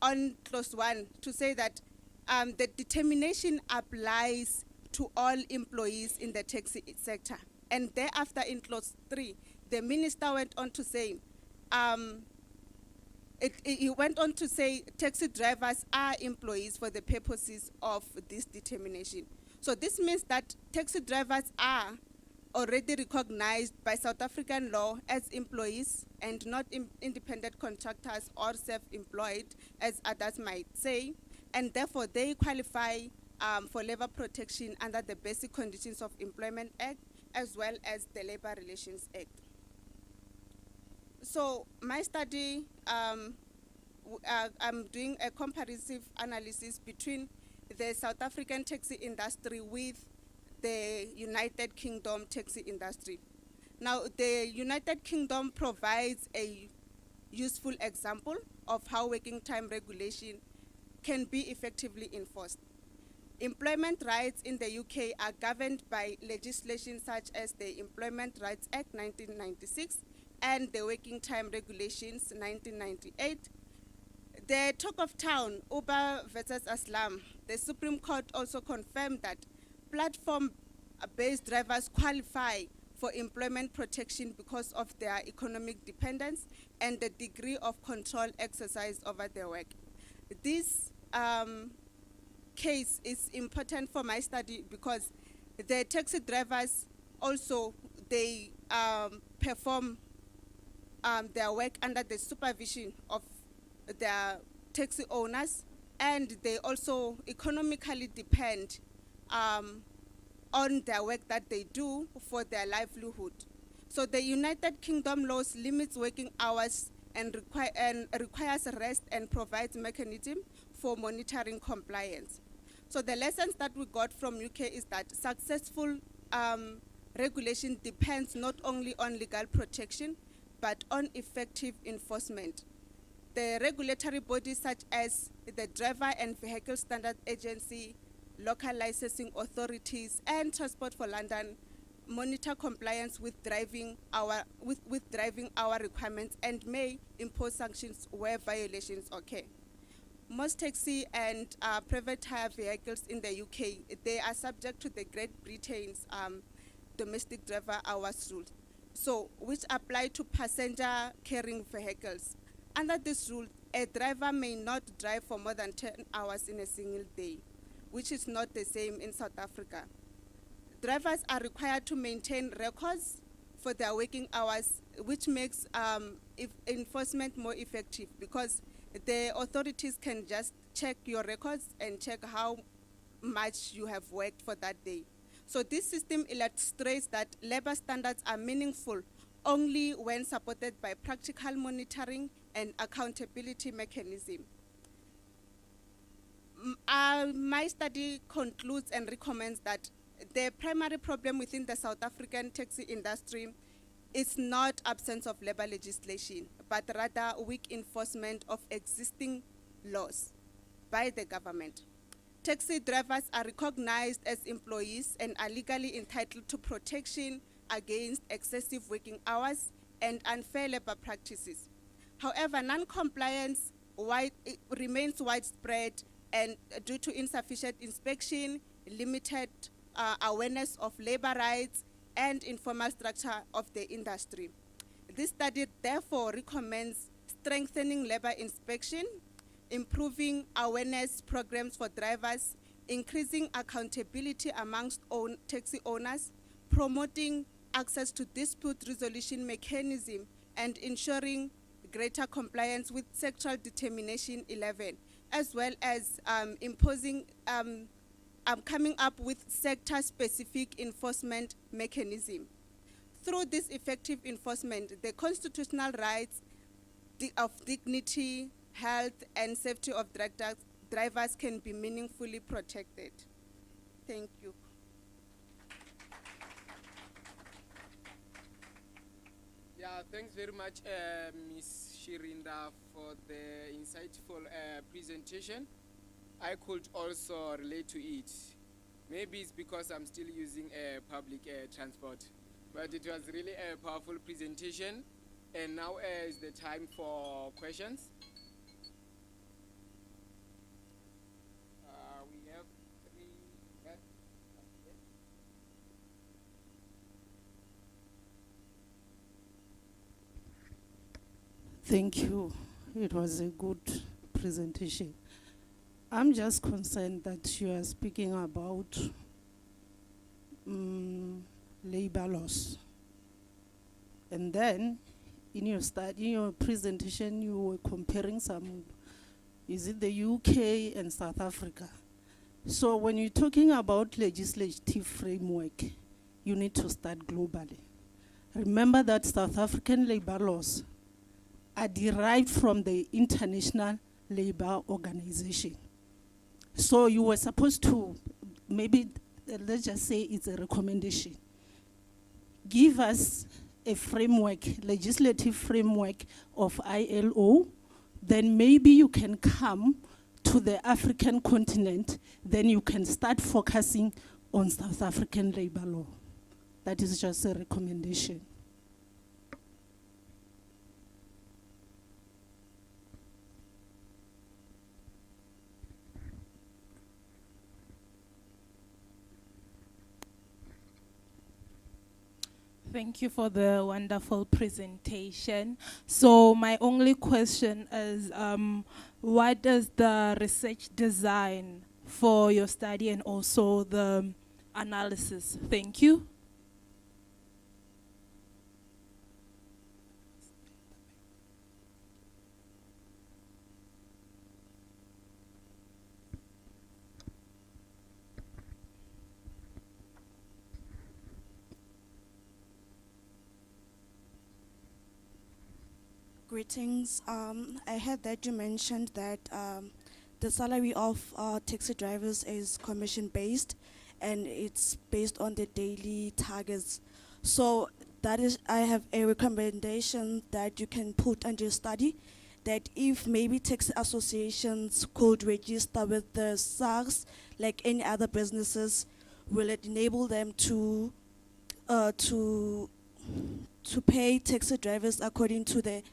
on Clause 1 to say that the determination applies to all employees in the taxi sector. And thereafter in Clause 3, the minister went on to say, he went on to say taxi drivers are employees for the purposes of this determination. So this means that taxi drivers are already recognized by South African law as employees and not independent contractors or self-employed, as others might say, and therefore they qualify for labor protection under the Basic Conditions of Employment Act as well as the Labor Relations Act. So my study, I'm doing a comparative analysis between the South African taxi industry with the United Kingdom taxi industry. Now, the United Kingdom provides a useful example of how working time regulation can be effectively enforced. Employment rights in the UK are governed by legislation such as the Employment Rights Act 1996 and the Working Time Regulations 1998. The talk of town, Uber versus Aslam, the Supreme Court also confirmed that platform-based drivers qualify for employment protection because of their economic dependence and the degree of control exercised over their work. This case is important for my study because the taxi drivers also, they perform their work under the supervision of their taxi owners, and they also economically depend on their work that they do for their livelihood. So the United Kingdom laws limits working hours and requires rest and provides mechanism for monitoring compliance. So the lessons that we got from UK is that successful regulation depends not only on legal protection, but on effective enforcement. The regulatory bodies such as the Driver and Vehicle Standards Agency, local licensing authorities, and Transport for London monitor compliance with driving hour requirements and may impose sanctions where violations occur. Most taxi and private hire vehicles in the UK, they are subject to the Great Britain's domestic driver hours rule, so which apply to passenger carrying vehicles. Under this rule, a driver may not drive for more than 10 hours in a single day, which is not the same in South Africa. Drivers are required to maintain records for their working hours, which makes enforcement more effective because the authorities can just check your records and check how much you have worked for that day. So this system illustrates that labor standards are meaningful only when supported by practical monitoring and accountability mechanism. My study concludes and recommends that the primary problem within the South African taxi industry is not absence of labor legislation, but rather weak enforcement of existing laws by the government. Taxi drivers are recognized as employees and are legally entitled to protection against excessive working hours and unfair labor practices. However, non-compliance remains widespread and due to insufficient inspection, limited awareness of labor rights, and informal structure of the industry. This study therefore recommends strengthening labor inspection, improving awareness programs for drivers, increasing accountability amongst taxi owners, promoting access to dispute resolution mechanism, and ensuring greater compliance with Sectoral Determination 11, as well as coming up with sector-specific enforcement mechanism. Through this effective enforcement, the constitutional rights of dignity, health, and safety of drivers can be meaningfully protected. Thank you. Yeah, thanks very much, Ms. Shirinda, for the insightful presentation. I could also relate to it. Maybe it's because I'm still using public transport, but it was really a powerful presentation. And now is the time for questions. We have 3 hands up here. Thank you. It was a good presentation. I'm just concerned that you are speaking about labor laws. And then in your presentation, you were comparing is it the UK and South Africa? So when you're talking about legislative framework, you need to start globally. Remember that South African labor laws are derived from the International Labor Organization. So you were supposed to, maybe let's just say it's a recommendation. Give us a framework, legislative framework of ILO, then maybe you can come to the African continent, then you can start focusing on South African labor law. That is just a recommendation. Thank you for the wonderful presentation. So my only question is, what is the research design for your study and also the analysis? Thank you. Greetings. I heard that you mentioned that the salary of taxi drivers is commission-based, and it's based on the daily targets. So that is, I have a recommendation that you can put under your study, that if maybe taxi associations could register with the SARS like any other businesses, will it enable them to pay taxi drivers according to the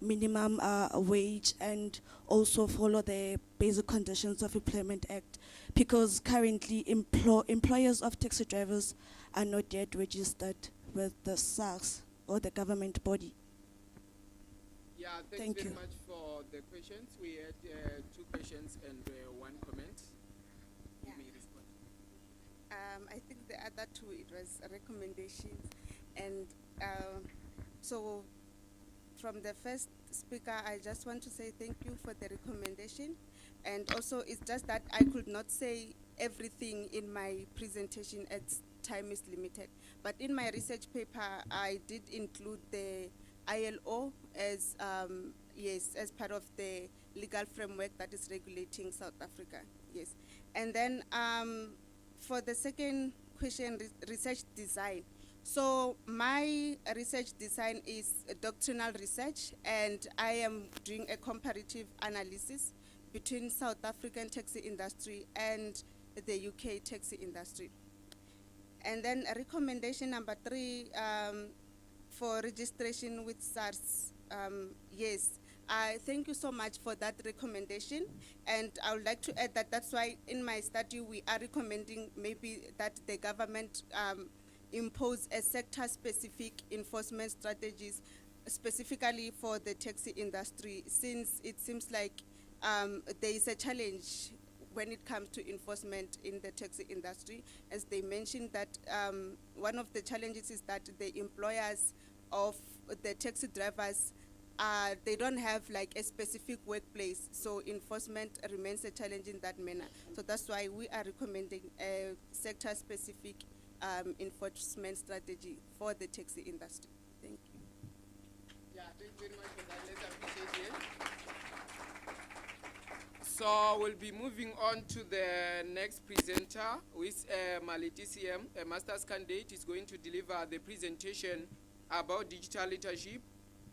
minimum wage and also follow the basic conditions of Employment Act, because currently employers of taxi drivers are not yet registered with the SARS or the government body. Yeah, thanks Thank very you. much for the questions. We had 2 questions and 1 comment. Yeah. You may respond. I think the other 2, it was recommendations. And so from the first speaker, I just want to say thank you for the recommendation. And also, it's just that I could not say everything in my presentation as time is limited. But in my research paper, I did include the ILO as, yes, as part of the legal framework that is regulating South Africa, yes. And then for the second question, research design. So my research design is a doctrinal research, and I am doing a comparative analysis between South African taxi industry and the UK taxi industry. And then recommendation number 3, for registration with SARS. Yes, I thank you so much for that recommendation. And I would like to add that that's why in my study we are recommending maybe that the government impose a sector-specific enforcement strategies specifically for the taxi industry, since it seems like there is a challenge when it comes to enforcement in the taxi industry. As they mentioned that one of the challenges is that the employers of the taxi drivers, they don't have like a specific workplace, so enforcement remains a challenge in that manner. So that's why we are recommending a sector-specific enforcement strategy for the taxi industry. Thank you. Yeah, thank you very much for that. Let's appreciate it. So we'll be moving on to the next presenter, with Maliti CM, a master's candidate, is going to deliver the presentation about digital leadership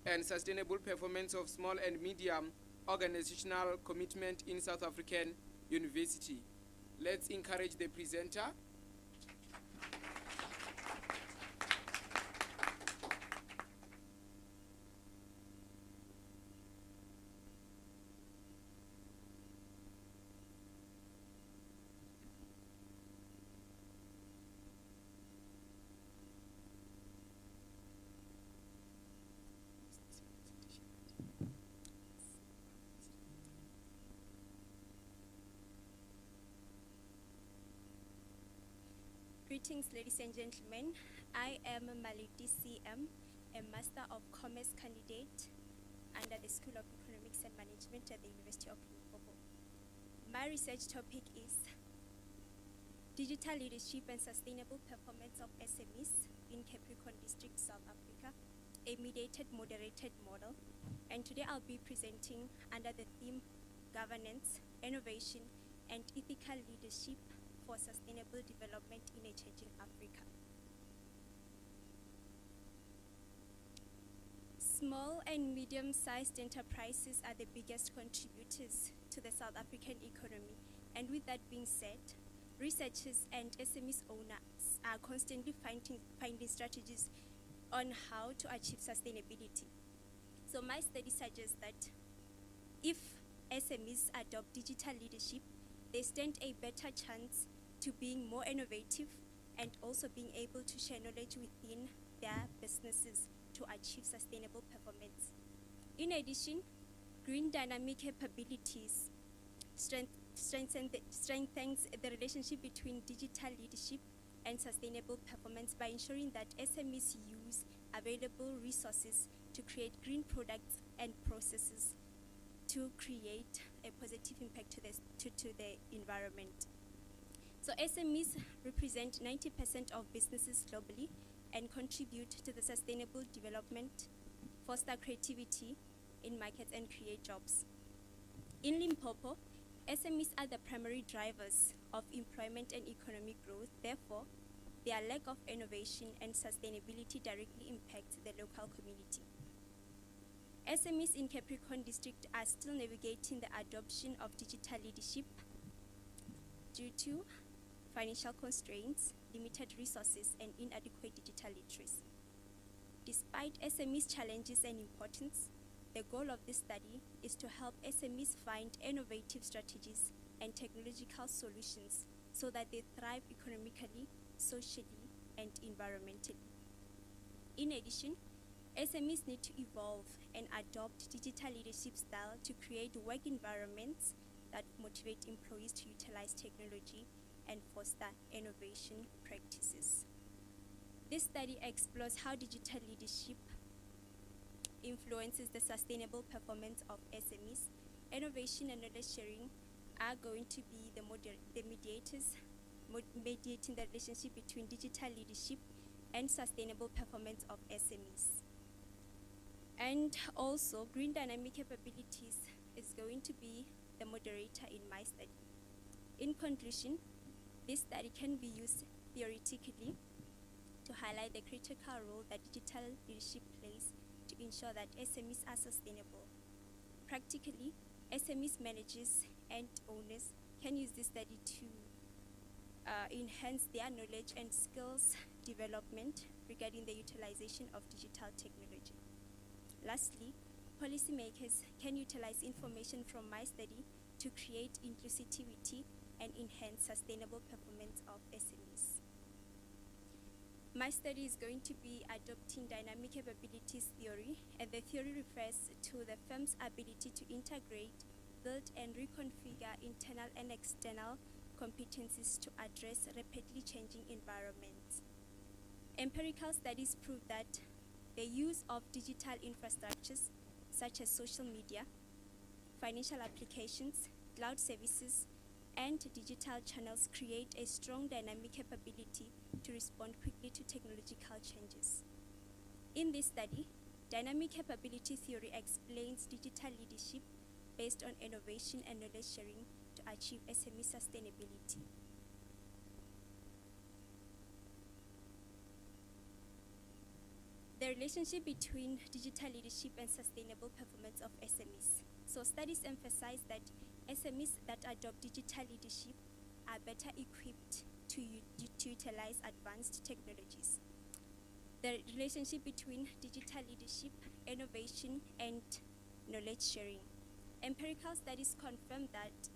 and sustainable performance of small and medium organizational commitment in South African University. Let's encourage the presenter. Greetings, ladies and gentlemen. I am Maliti CM, a Master of Commerce candidate under the School of Economics and Management at the University of Limpopo. My research topic is digital leadership and sustainable performance of SMEs in Capricorn District, South Africa, a mediated moderated model. And today I'll be presenting under the theme governance, innovation, and ethical leadership for sustainable development in a changing Africa. Small and medium-sized enterprises are the biggest contributors to the South African economy. And with that being said, researchers and SMEs owners are constantly finding strategies on how to achieve sustainability. So my study suggests that if SMEs adopt digital leadership, they stand a better chance to being more innovative and also being able to share knowledge within their businesses to achieve sustainable performance. In addition, green dynamic capabilities strengthens the relationship between digital leadership and sustainable performance by ensuring that SMEs use available resources to create green products and processes to create a positive impact to the environment. So SMEs represent 90% of businesses globally and contribute to the sustainable development, foster creativity in markets, and create jobs. In Limpopo, SMEs are the primary drivers of employment and economic growth. Therefore, their lack of innovation and sustainability directly impact the local community. SMEs in Capricorn District are still navigating the adoption of digital leadership due to financial constraints, limited resources, and inadequate digital literacy. Despite SMEs' challenges and importance, the goal of this study is to help SMEs find innovative strategies and technological solutions so that they thrive economically, socially, and environmentally. In addition, SMEs need to evolve and adopt digital leadership style to create work environments that motivate employees to utilize technology and foster innovation practices. This study explores how digital leadership influences the sustainable performance of SMEs. Innovation and knowledge sharing are going to be the mediators mediating the relationship between digital leadership and sustainable performance of SMEs. And also, green dynamic capabilities is going to be the moderator in my study. In conclusion, this study can be used theoretically to highlight the critical role that digital leadership plays to ensure that SMEs are sustainable. Practically, SMEs managers and owners can use this study to enhance their knowledge and skills development regarding the utilization of digital technology. Lastly, policymakers can utilize information from my study to create inclusivity and enhance sustainable performance of SMEs. My study is going to be adopting dynamic capabilities theory, and the theory refers to the firm's ability to integrate, build, and reconfigure internal and external competencies to address rapidly changing environments. Empirical studies prove that the use of digital infrastructures such as social media, financial applications, cloud services, and digital channels create a strong dynamic capability to respond quickly to technological changes. In this study, dynamic capability theory explains digital leadership based on innovation and knowledge sharing to achieve SME sustainability. The relationship between digital leadership and sustainable performance of SMEs. So studies emphasize that SMEs that adopt digital leadership are better equipped to utilize advanced technologies. The relationship between digital leadership, innovation, and knowledge sharing. Empirical studies confirm that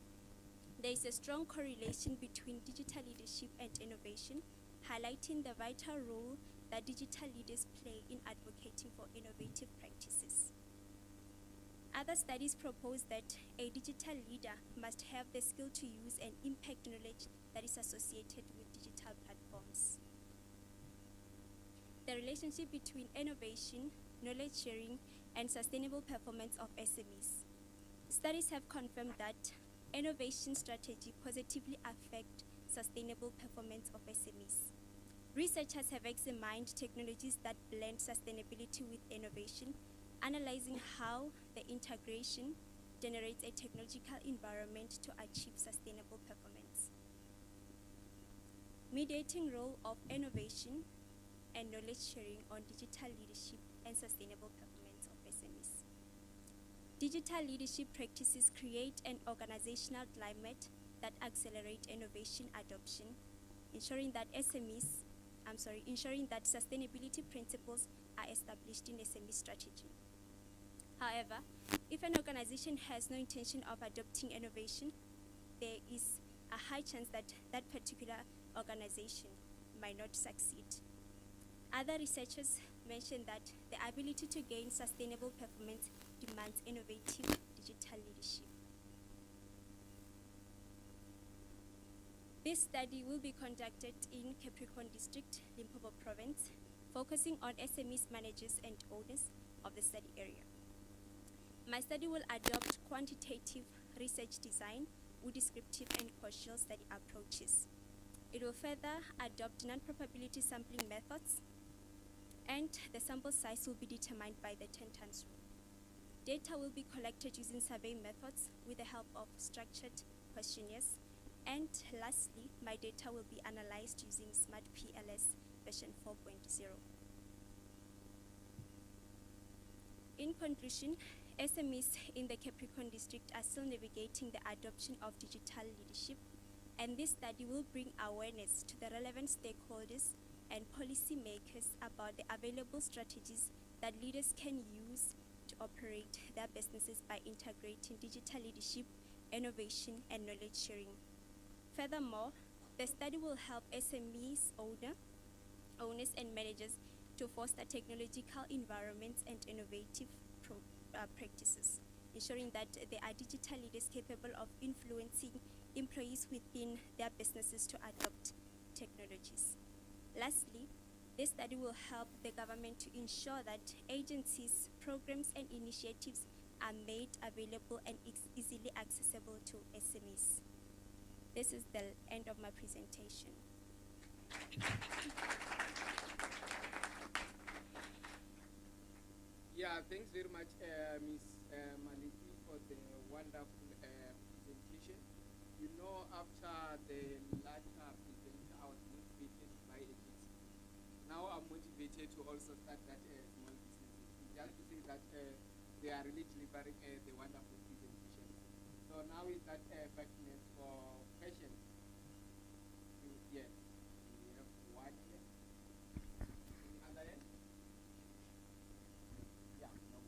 there is a strong correlation between digital leadership and innovation, highlighting the vital role that digital leaders play in advocating for innovative practices. Other studies propose that a digital leader must have the skill to use and impact knowledge that is associated with digital platforms. The relationship between innovation, knowledge sharing, and sustainable performance of SMEs. Studies have confirmed that innovation strategy positively affect sustainable performance of SMEs. Researchers have examined technologies that blend sustainability with innovation, analyzing how the integration generates a technological environment to achieve sustainable performance. mediating role of innovation and knowledge sharing on digital leadership and sustainable performance of SMEs. Digital leadership practices create an organizational climate that accelerate innovation adoption, ensuring that sustainability principles are established in SME strategy. However, if an organization has no intention of adopting innovation, there is a high chance that that particular organization might not succeed. Other researchers mention that the ability to gain sustainable performance demands innovative digital leadership. This study will be conducted in Capricorn District, Limpopo Province, focusing on SMEs, managers, and owners of the study area. My study will adopt quantitative research design with descriptive and causal study approaches. It will further adopt non-probability sampling methods, and the sample size will be determined by the 10 times rule. Data will be collected using survey methods with the help of structured questionnaires. And lastly, my data will be analyzed using Smart PLS version 4.0. In conclusion, SMEs in the Capricorn District are still navigating the adoption of digital leadership, and this study will bring awareness to the relevant stakeholders and policymakers about the available strategies that leaders can use to operate their businesses by integrating digital leadership, innovation, and knowledge sharing. Furthermore, the study will help SMEs owners and managers to foster technological environments and innovative practices, ensuring that they are digital leaders capable of influencing employees within their businesses to adopt technologies. Lastly, this study will help the government to ensure that agencies, programs, and initiatives are made available and easily accessible to SMEs. This is the end of my presentation. Yeah, thanks very much, Ms. Maliki, for the wonderful presentation. You know, after the latter presenter, I was motivated by a bit. Now I'm motivated to also start that small businesses, just to say that they are really delivering the wonderful presentation. So now we start 5 minutes for questions. Yes, we have one here. On the other end? Yeah, no.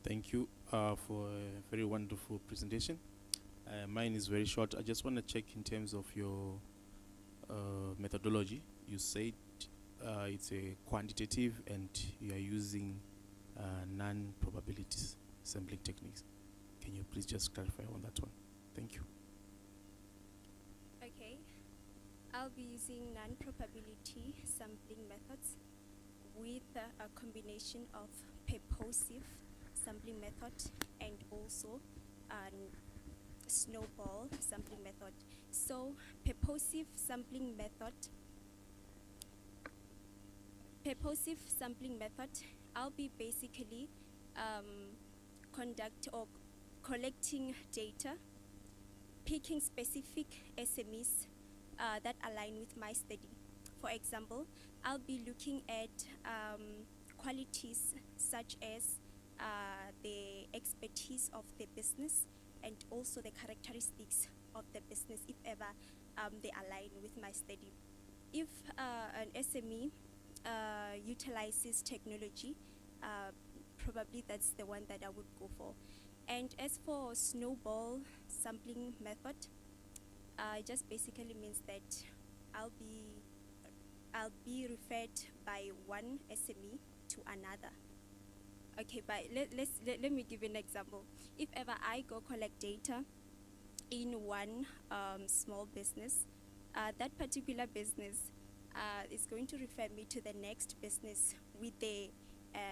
Thank you for a very wonderful presentation. Mine is very short. I just want to check in terms of your methodology. You said it's a quantitative and you are using non-probability sampling techniques. Can you please just clarify on that one? Thank you. Okay, I'll be using non-probability sampling methods with a combination of purposive sampling method and also snowball sampling method. So purposive sampling method, I'll be basically collecting data, picking specific SMEs that align with my study. For example, I'll be looking at qualities such as the expertise of the business and also the characteristics of the business, if ever they align with my study. If an SME utilizes technology, probably that's the one that I would go for. And as for snowball sampling method, it just basically means that I'll be referred by one SME to another. Okay, but let me give you an example. If ever I go collect data in one small business, that particular business is going to refer me to the next business with the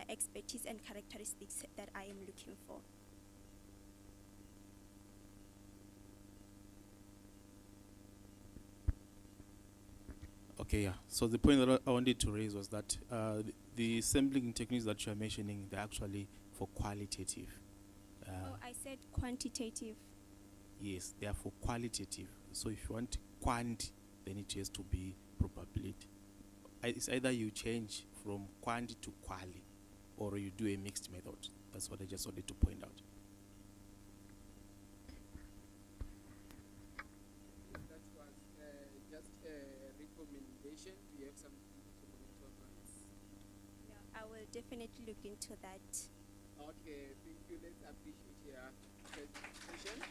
expertise and characteristics that I am looking for. Okay, yeah. So the point that I wanted to raise was that the sampling techniques that you are mentioning, they're actually for qualitative. Oh, I said quantitative. Yes, they are for qualitative. So if you want quant, then it has to be probability. It's either you change from quant to quali, or you do a mixed method. That's what I just wanted to point out. That was just a recommendation. Do you have something to comment on this? No, I will definitely look into that. Okay, thank you. Let's appreciate your presentation.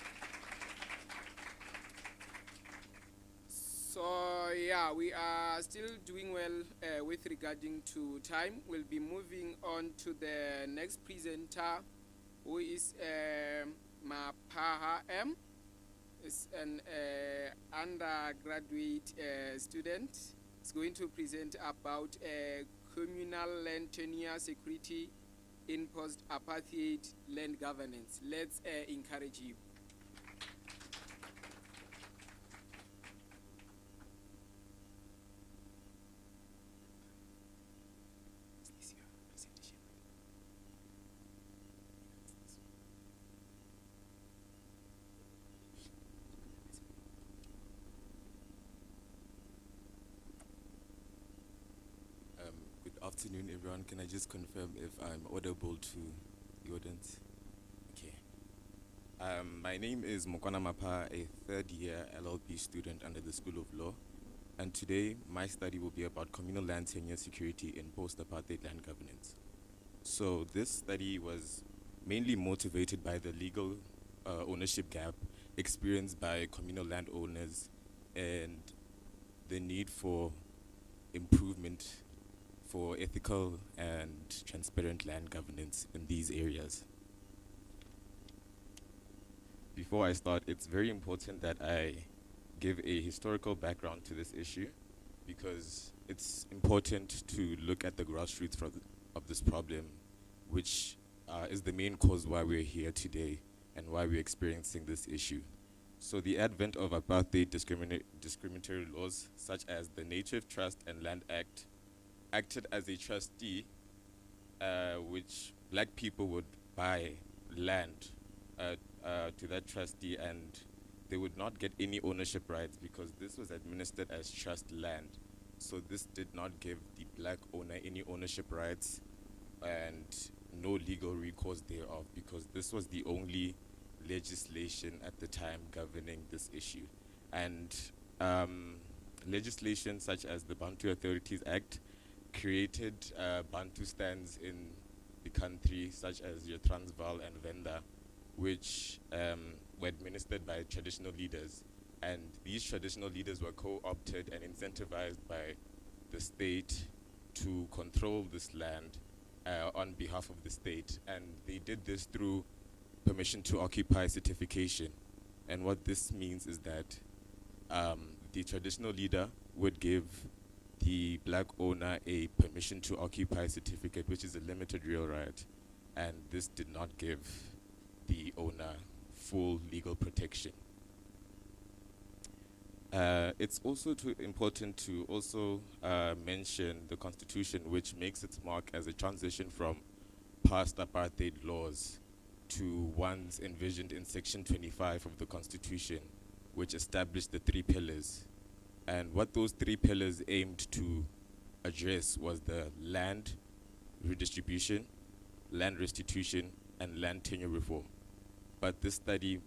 So yeah, we are still doing well with regarding to time. We'll be moving on to the next presenter, who is Mapaha M. Is an undergraduate student. Is going to present about communal land tenure security in post-apartheid land governance. Let's encourage you. Good afternoon, everyone. Can I just confirm if I'm audible to the audience? Okay. My name is Mokwana Mapa, a third-year LLB student under the School of Law, and today my study will be about communal land tenure security in post-apartheid land governance. So this study was mainly motivated by the legal ownership gap experienced by communal landowners and the need for improvement for ethical and transparent land governance in these areas. Before I start, it's very important that I give a historical background to this issue, because it's important to look at the grassroots of this problem, which is the main cause why we're here today and why we're experiencing this issue. So the advent of apartheid discriminatory laws, such as the Native Trust and Land Act, acted as a trustee, which black people would buy land to that trustee, and they would not get any ownership rights because this was administered as trust land. So this did not give the black owner any ownership rights and no legal recourse thereof, because this was the only legislation at the time governing this issue. And legislation such as the Bantu Authorities Act created Bantustans in the country, such as your Transvaal and Venda, which were administered by traditional leaders. And these traditional leaders were co-opted and incentivized by the state to control this land on behalf of the state. And they did this through permission to occupy certification. And what this means is that the traditional leader would give the black owner a permission to occupy certificate, which is a limited real right, and this did not give the owner full legal protection. It's also important to also mention the Constitution, which makes its mark as a transition from past apartheid laws to ones envisioned in Section 25 of the Constitution, which established the 3 pillars. And what those 3 pillars aimed to address was the land redistribution, land restitution, and land tenure reform. But this study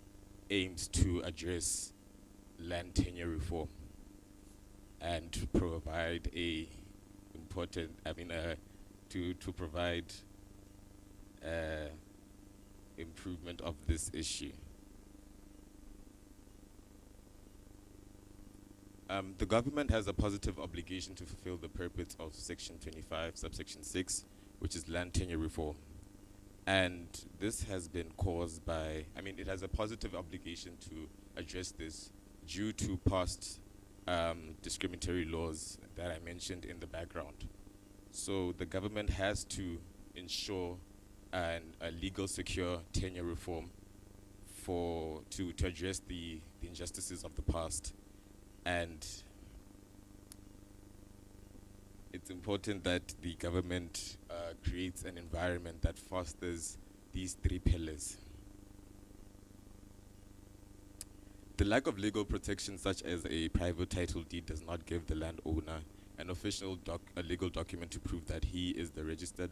aims to address land tenure reform and to provide to provide improvement of this issue. The government has a positive obligation to fulfill the purpose of Section 25, subsection 6, which is land tenure reform. And this has been caused by, it has a positive obligation to address this due to past discriminatory laws that I mentioned in the background. So the government has to ensure a legal, secure tenure reform to address the injustices of the past. And it's important that the government creates an environment that fosters these three pillars. The lack of legal protection, such as a private title deed, does not give the landowner an official a legal document to prove that he is the registered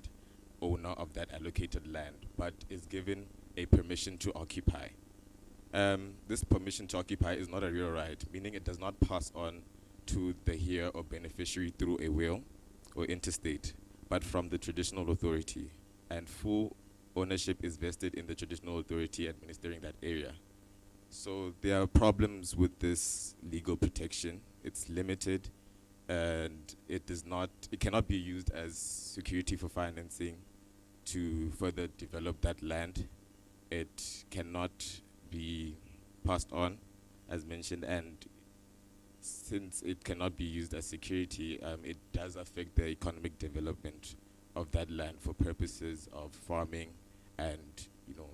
owner of that allocated land, but is given a permission to occupy. This permission to occupy is not a real right, meaning it does not pass on to the heir or beneficiary through a will or interstate, but from the traditional authority, and full ownership is vested in the traditional authority administering that area. So there are problems with this legal protection. It's limited, and it cannot be used as security for financing to further develop that land. It cannot be passed on, as mentioned, and since it cannot be used as security, it does affect the economic development of that land for purposes of farming and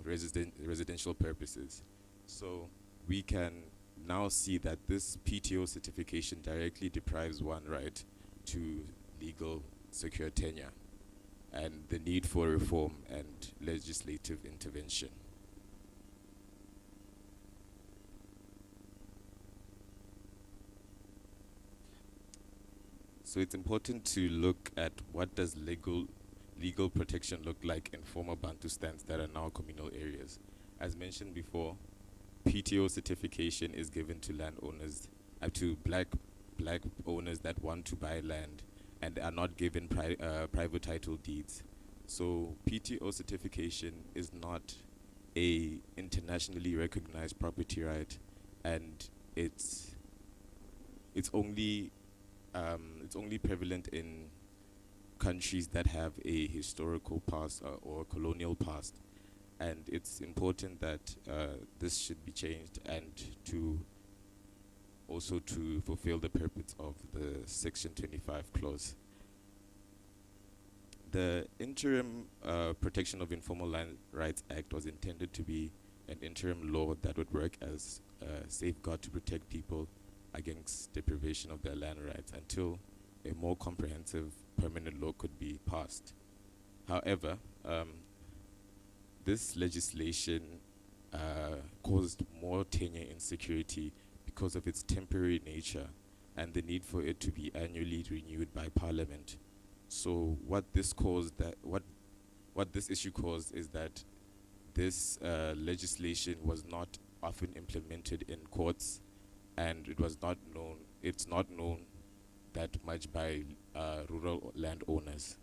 residential purposes. So we can now see that this PTO certification directly deprives one right to legal secure tenure, and the need for reform and legislative intervention. So it's important to look at what does legal protection look like in former Bantustans that are now communal areas. As mentioned before, PTO certification is given to landowners, to black owners that want to buy land and are not given private title deeds. So PTO certification is not a internationally recognized property right, and it's only prevalent in countries that have a historical past or colonial past. And it's important that this should be changed, and to fulfill the purpose of the Section 25 clause. The Interim Protection of Informal Land Rights Act was intended to be an interim law that would work as a safeguard to protect people against deprivation of their land rights until a more comprehensive permanent law could be passed. However, this legislation caused more tenure insecurity because of its temporary nature and the need for it to be annually renewed by Parliament. So what this issue caused is that this legislation was not often implemented in courts, and it's not known that much by rural landowners.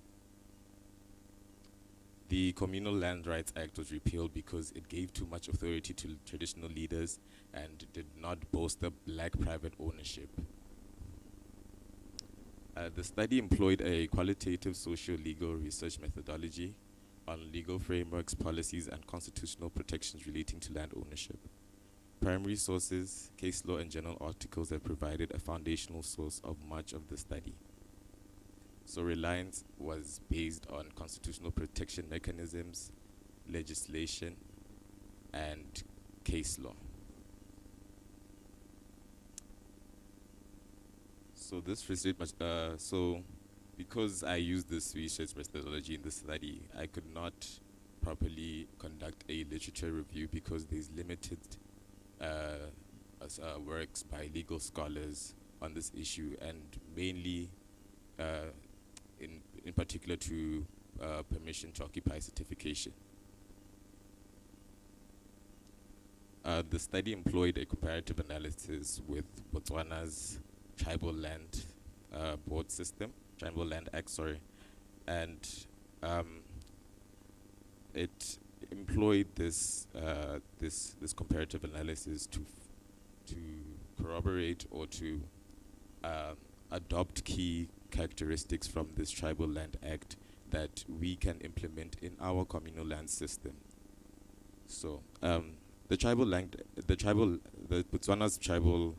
The Communal Land Rights Act was repealed because it gave too much authority to traditional leaders and did not bolster black private ownership. The study employed a qualitative socio-legal research methodology on legal frameworks, policies, and constitutional protections relating to land ownership. Primary sources, case law, and journal articles have provided a foundational source of much of the study. So reliance was based on constitutional protection mechanisms, legislation, and case law. So this research, because I used this research methodology in this study, I could not properly conduct a literature review because there's limited works by legal scholars on this issue, and mainly in particular to permission to occupy certification. The study employed a comparative analysis with Botswana's Tribal Land Board System, Tribal Land Act, sorry, and it employed this comparative analysis to corroborate or to adopt key characteristics from this Tribal Land Act that we can implement in our communal land system. So the Botswana's Tribal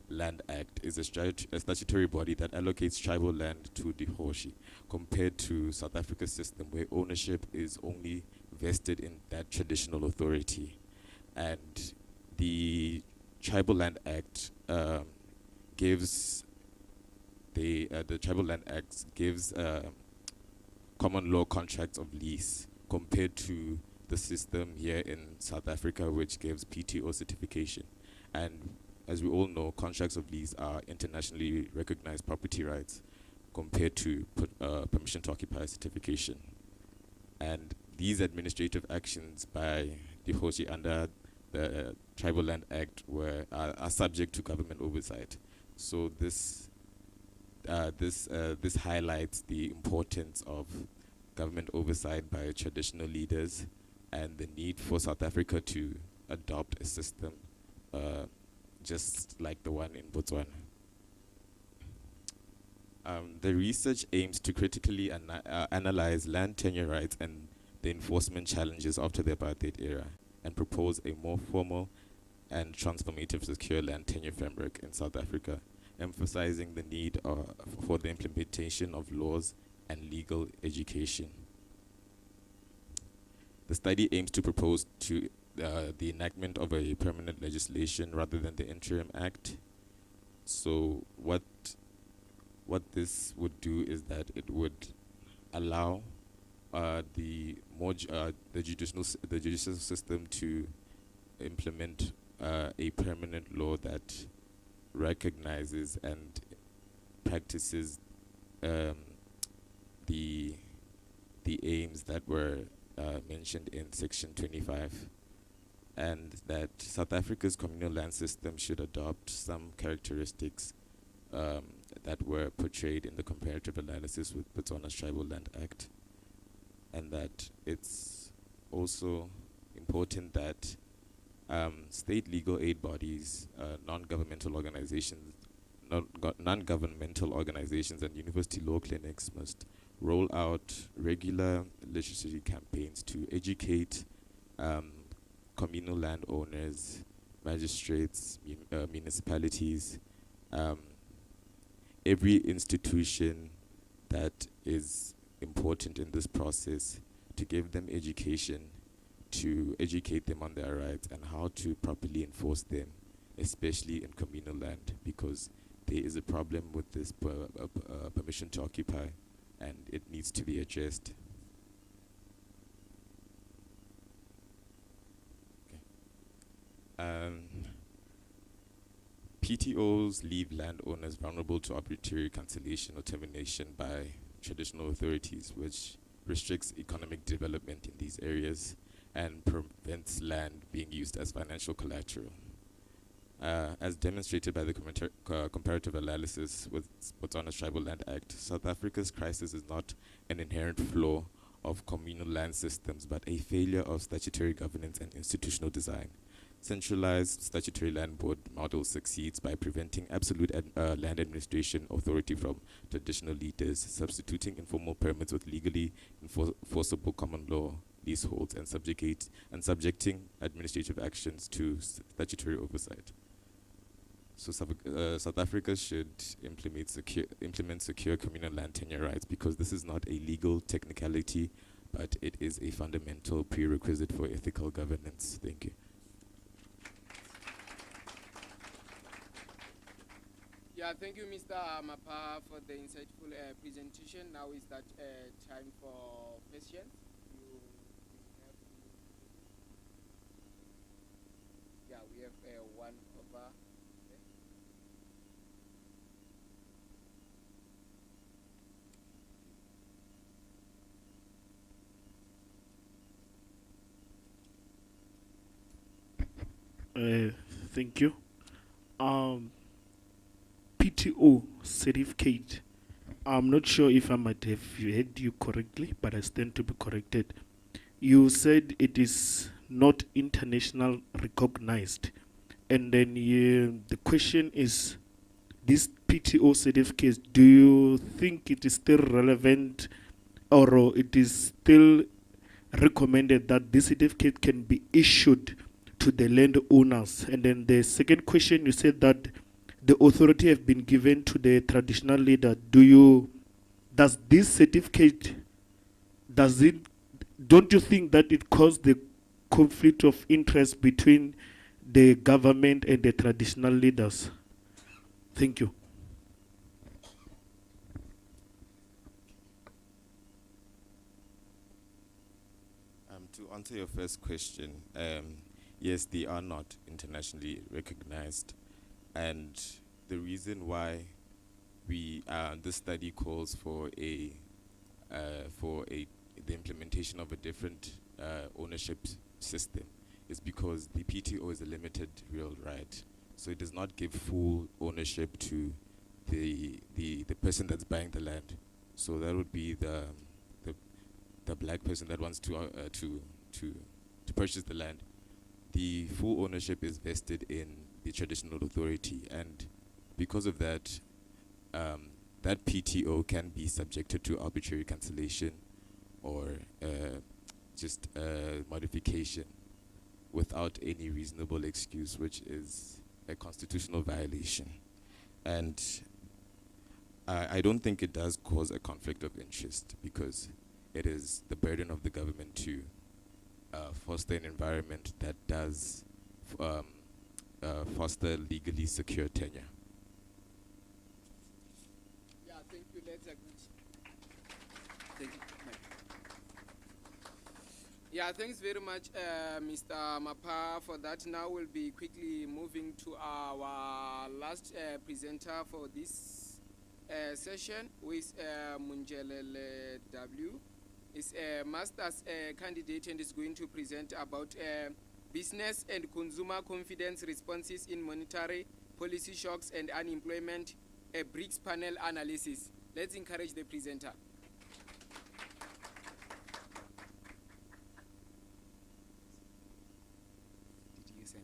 Land Act is a statutory body that allocates tribal land to the Hoshi, compared to South Africa's system where ownership is only vested in that traditional authority. And the Tribal Land Act gives the Tribal Land Act gives common law contracts of lease compared to the system here in South Africa, which gives PTO certification. And as we all know, contracts of lease are internationally recognized property rights compared to permission to occupy certification. And these administrative actions by the Hoshi under the Tribal Land Act are subject to government oversight. So this highlights the importance of government oversight by traditional leaders and the need for South Africa to adopt a system just like the one in Botswana. The research aims to critically analyze land tenure rights and the enforcement challenges after the apartheid era and propose a more formal and transformative secure land tenure framework in South Africa, emphasizing the need for the implementation of laws and legal education. The study aims to propose to the enactment of a permanent legislation rather than the interim act. So what this would do is that it would allow the judicial system to implement a permanent law that recognizes and practices the aims that were mentioned in Section 25, and that South Africa's communal land system should adopt some characteristics that were portrayed in the comparative analysis with Botswana's Tribal Land Act, and that it's also important that state legal aid bodies, non-governmental organizations, and university law clinics must roll out regular literacy campaigns to educate communal landowners, magistrates, municipalities, every institution that is important in this process, to give them education, to educate them on their rights and how to properly enforce them, especially in communal land, because there is a problem with this permission to occupy, and it needs to be addressed. PTOs leave landowners vulnerable to arbitrary cancellation or termination by traditional authorities, which restricts economic development in these areas and prevents land being used as financial collateral. As demonstrated by the comparative analysis with Botswana's Tribal Land Act, South Africa's crisis is not an inherent flaw of communal land systems, but a failure of statutory governance and institutional design. Centralized statutory land board model succeeds by preventing absolute land administration authority from traditional leaders, substituting informal permits with legally enforceable common law leaseholds, and subjecting administrative actions to statutory oversight. So South Africa should implement secure communal land tenure rights, because this is not a legal technicality, but it is a fundamental prerequisite for ethical governance. Thank you. Yeah, thank you, Mr. Mapa, for the insightful presentation. Now is that time for questions. We have one over there. Thank you. PTO certificate. I'm not sure if I might have heard you correctly, but I stand to be corrected. You said it is not international recognized, and then the question is, this PTO certificate, do you think it is still relevant, or it is still recommended that this certificate can be issued to the landowners? And then the second question, you said that the authority have been given to the traditional leader. Does this certificate, don't you think that it caused the conflict of interest between the government and the traditional leaders? Thank you. answer your first question, yes, they are not internationally recognized, and the reason why this study calls for the implementation of a different ownership system is because the PTO is a limited real right, so it does not give full ownership to the person that's buying the land. So that would be the black person that wants to purchase the land. The full ownership is vested in the traditional authority, and because of that, that PTO can be subjected to arbitrary cancellation or just modification without any reasonable excuse, which is a constitutional violation. And I don't think it does cause a conflict of interest, because it is the burden of the government to foster an environment that does foster legally secure tenure. Yeah, thank you. Let's agree. Thank you. Yeah, thanks very much, Mr. Mapa, for that. Now we'll be quickly moving to our last presenter for this session, with Munjelele W. Is a master's candidate and is going to present about business and consumer confidence responses in monetary policy shocks and unemployment, a BRICS panel analysis. Let's encourage the presenter. Did you send?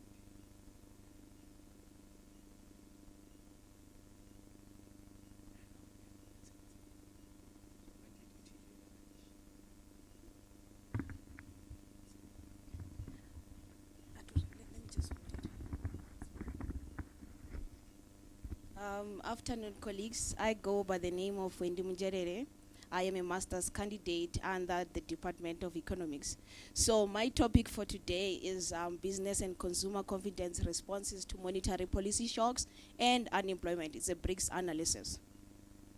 Afternoon, colleagues. I go by the name of Wendy Munjerere. I am a master's candidate under the Department of Economics. So my topic for today is business and consumer confidence responses to monetary policy shocks and unemployment. It's a BRICS analysis.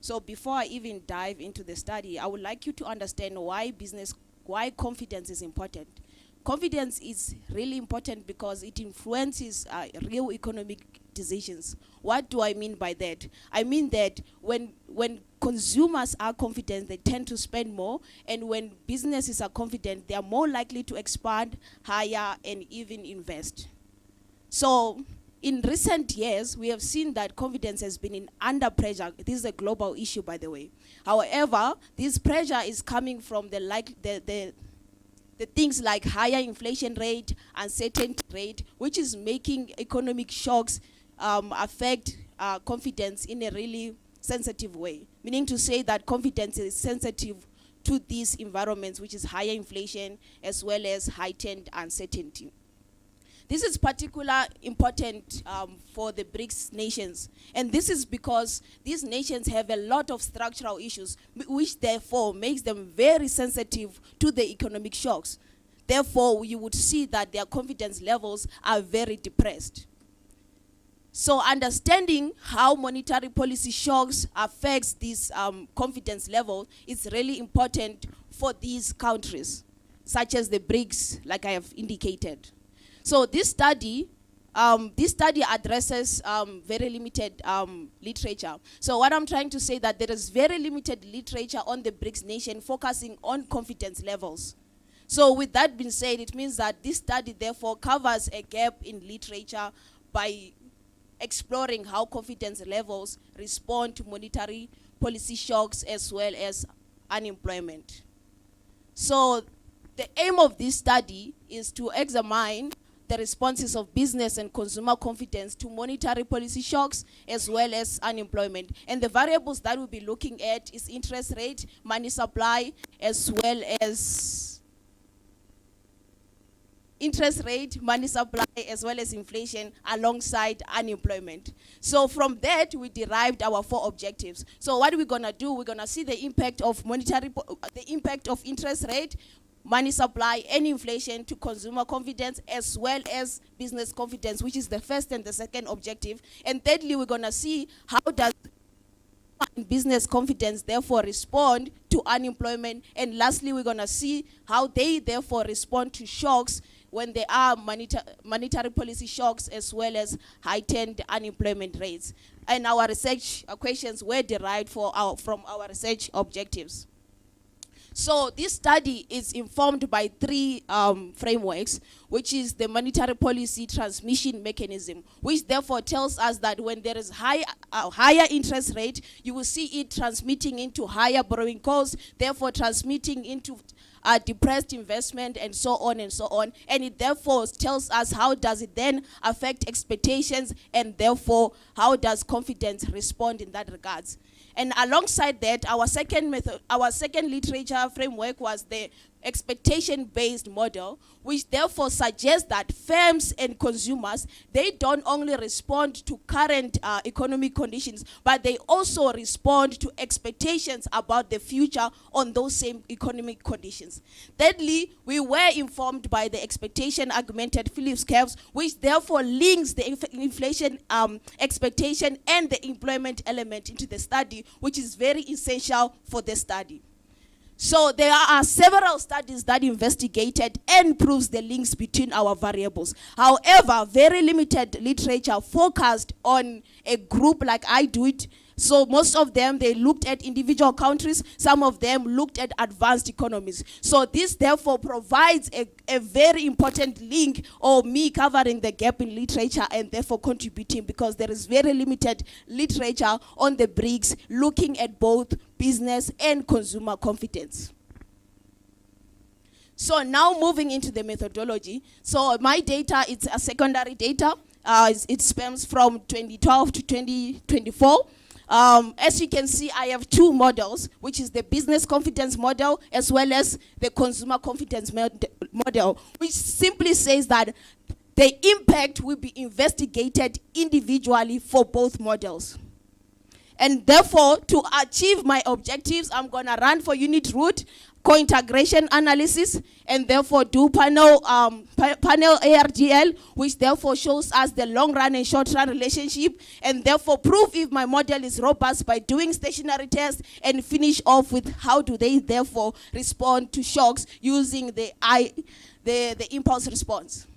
So before I even dive into the study, I would like you to understand why confidence is important. Confidence is really important because it influences real economic decisions. What do I mean by that? I mean that when consumers are confident, they tend to spend more, and when businesses are confident, they are more likely to expand, hire, and even invest. So in recent years, we have seen that confidence has been under pressure. This is a global issue, by the way. However, this pressure is coming from the things like higher inflation rate, uncertainty rate, which is making economic shocks affect confidence in a really sensitive way. Meaning to say that confidence is sensitive to these environments, which is higher inflation as well as heightened uncertainty. This is particularly important for the BRICS nations. And this is because these nations have a lot of structural issues, which therefore makes them very sensitive to the economic shocks. Therefore, you would see that their confidence levels are very depressed. So understanding how monetary policy shocks affects this confidence level is really important for these countries, such as the BRICS, like I have indicated. So this study addresses very limited literature. So what I'm trying to say that there is very limited literature on the BRICS nation focusing on confidence levels. So with that being said, it means that this study therefore covers a gap in literature by exploring how confidence levels respond to monetary policy shocks as well as unemployment. So the aim of this study is to examine the responses of business and consumer confidence to monetary policy shocks as well as unemployment. And the variables that we'll be looking at is interest rate, money supply, as well as inflation alongside unemployment. So from that, we derived our 4 objectives. So what we're gonna do, we're gonna see the impact of the impact of interest rate, money supply, and inflation to consumer confidence as well as business confidence, which is the first and the second objective. And thirdly, we're gonna see how does business confidence therefore respond to unemployment, and lastly, we're gonna see how they therefore respond to shocks when there are monetary policy shocks as well as heightened unemployment rates. And our research questions were derived from our research objectives. So this study is informed by three frameworks, which is the monetary policy transmission mechanism, which therefore tells us that when there is higher interest rate, you will see it transmitting into higher borrowing costs, therefore transmitting into depressed investment and so on and so on. And it therefore tells us how does it then affect expectations, and therefore how does confidence respond in that regards. And alongside that, our second literature framework was the expectation-based model, which therefore suggests that firms and consumers, they don't only respond to current economic conditions, but they also respond to expectations about the future on those same economic conditions. Thirdly, we were informed by the expectation augmented Phillips curves, which therefore links the inflation expectation and the employment element into the study, which is very essential for the study. So there are several studies that investigated and proves the links between our variables. However, very limited literature focused on a group like I do it. So most of them, they looked at individual countries. Some of them looked at advanced economies. So this therefore provides a very important link, or me covering the gap in literature and therefore contributing, because there is very limited literature on the BRICS looking at both business and consumer confidence. So now moving into the methodology. So my data, it's a secondary data. It spans from 2012 to 2024. As you can see, I have two models, which is the business confidence model as well as the consumer confidence model, which simply says that the impact will be investigated individually for both models. And therefore, to achieve my objectives, I'm going to run for unit root, co-integration analysis, and therefore do panel ARGL, which therefore shows us the long run and short run relationship, and therefore prove if my model is robust by doing stationary tests, and finish off with how do they therefore respond to shocks using the impulse response.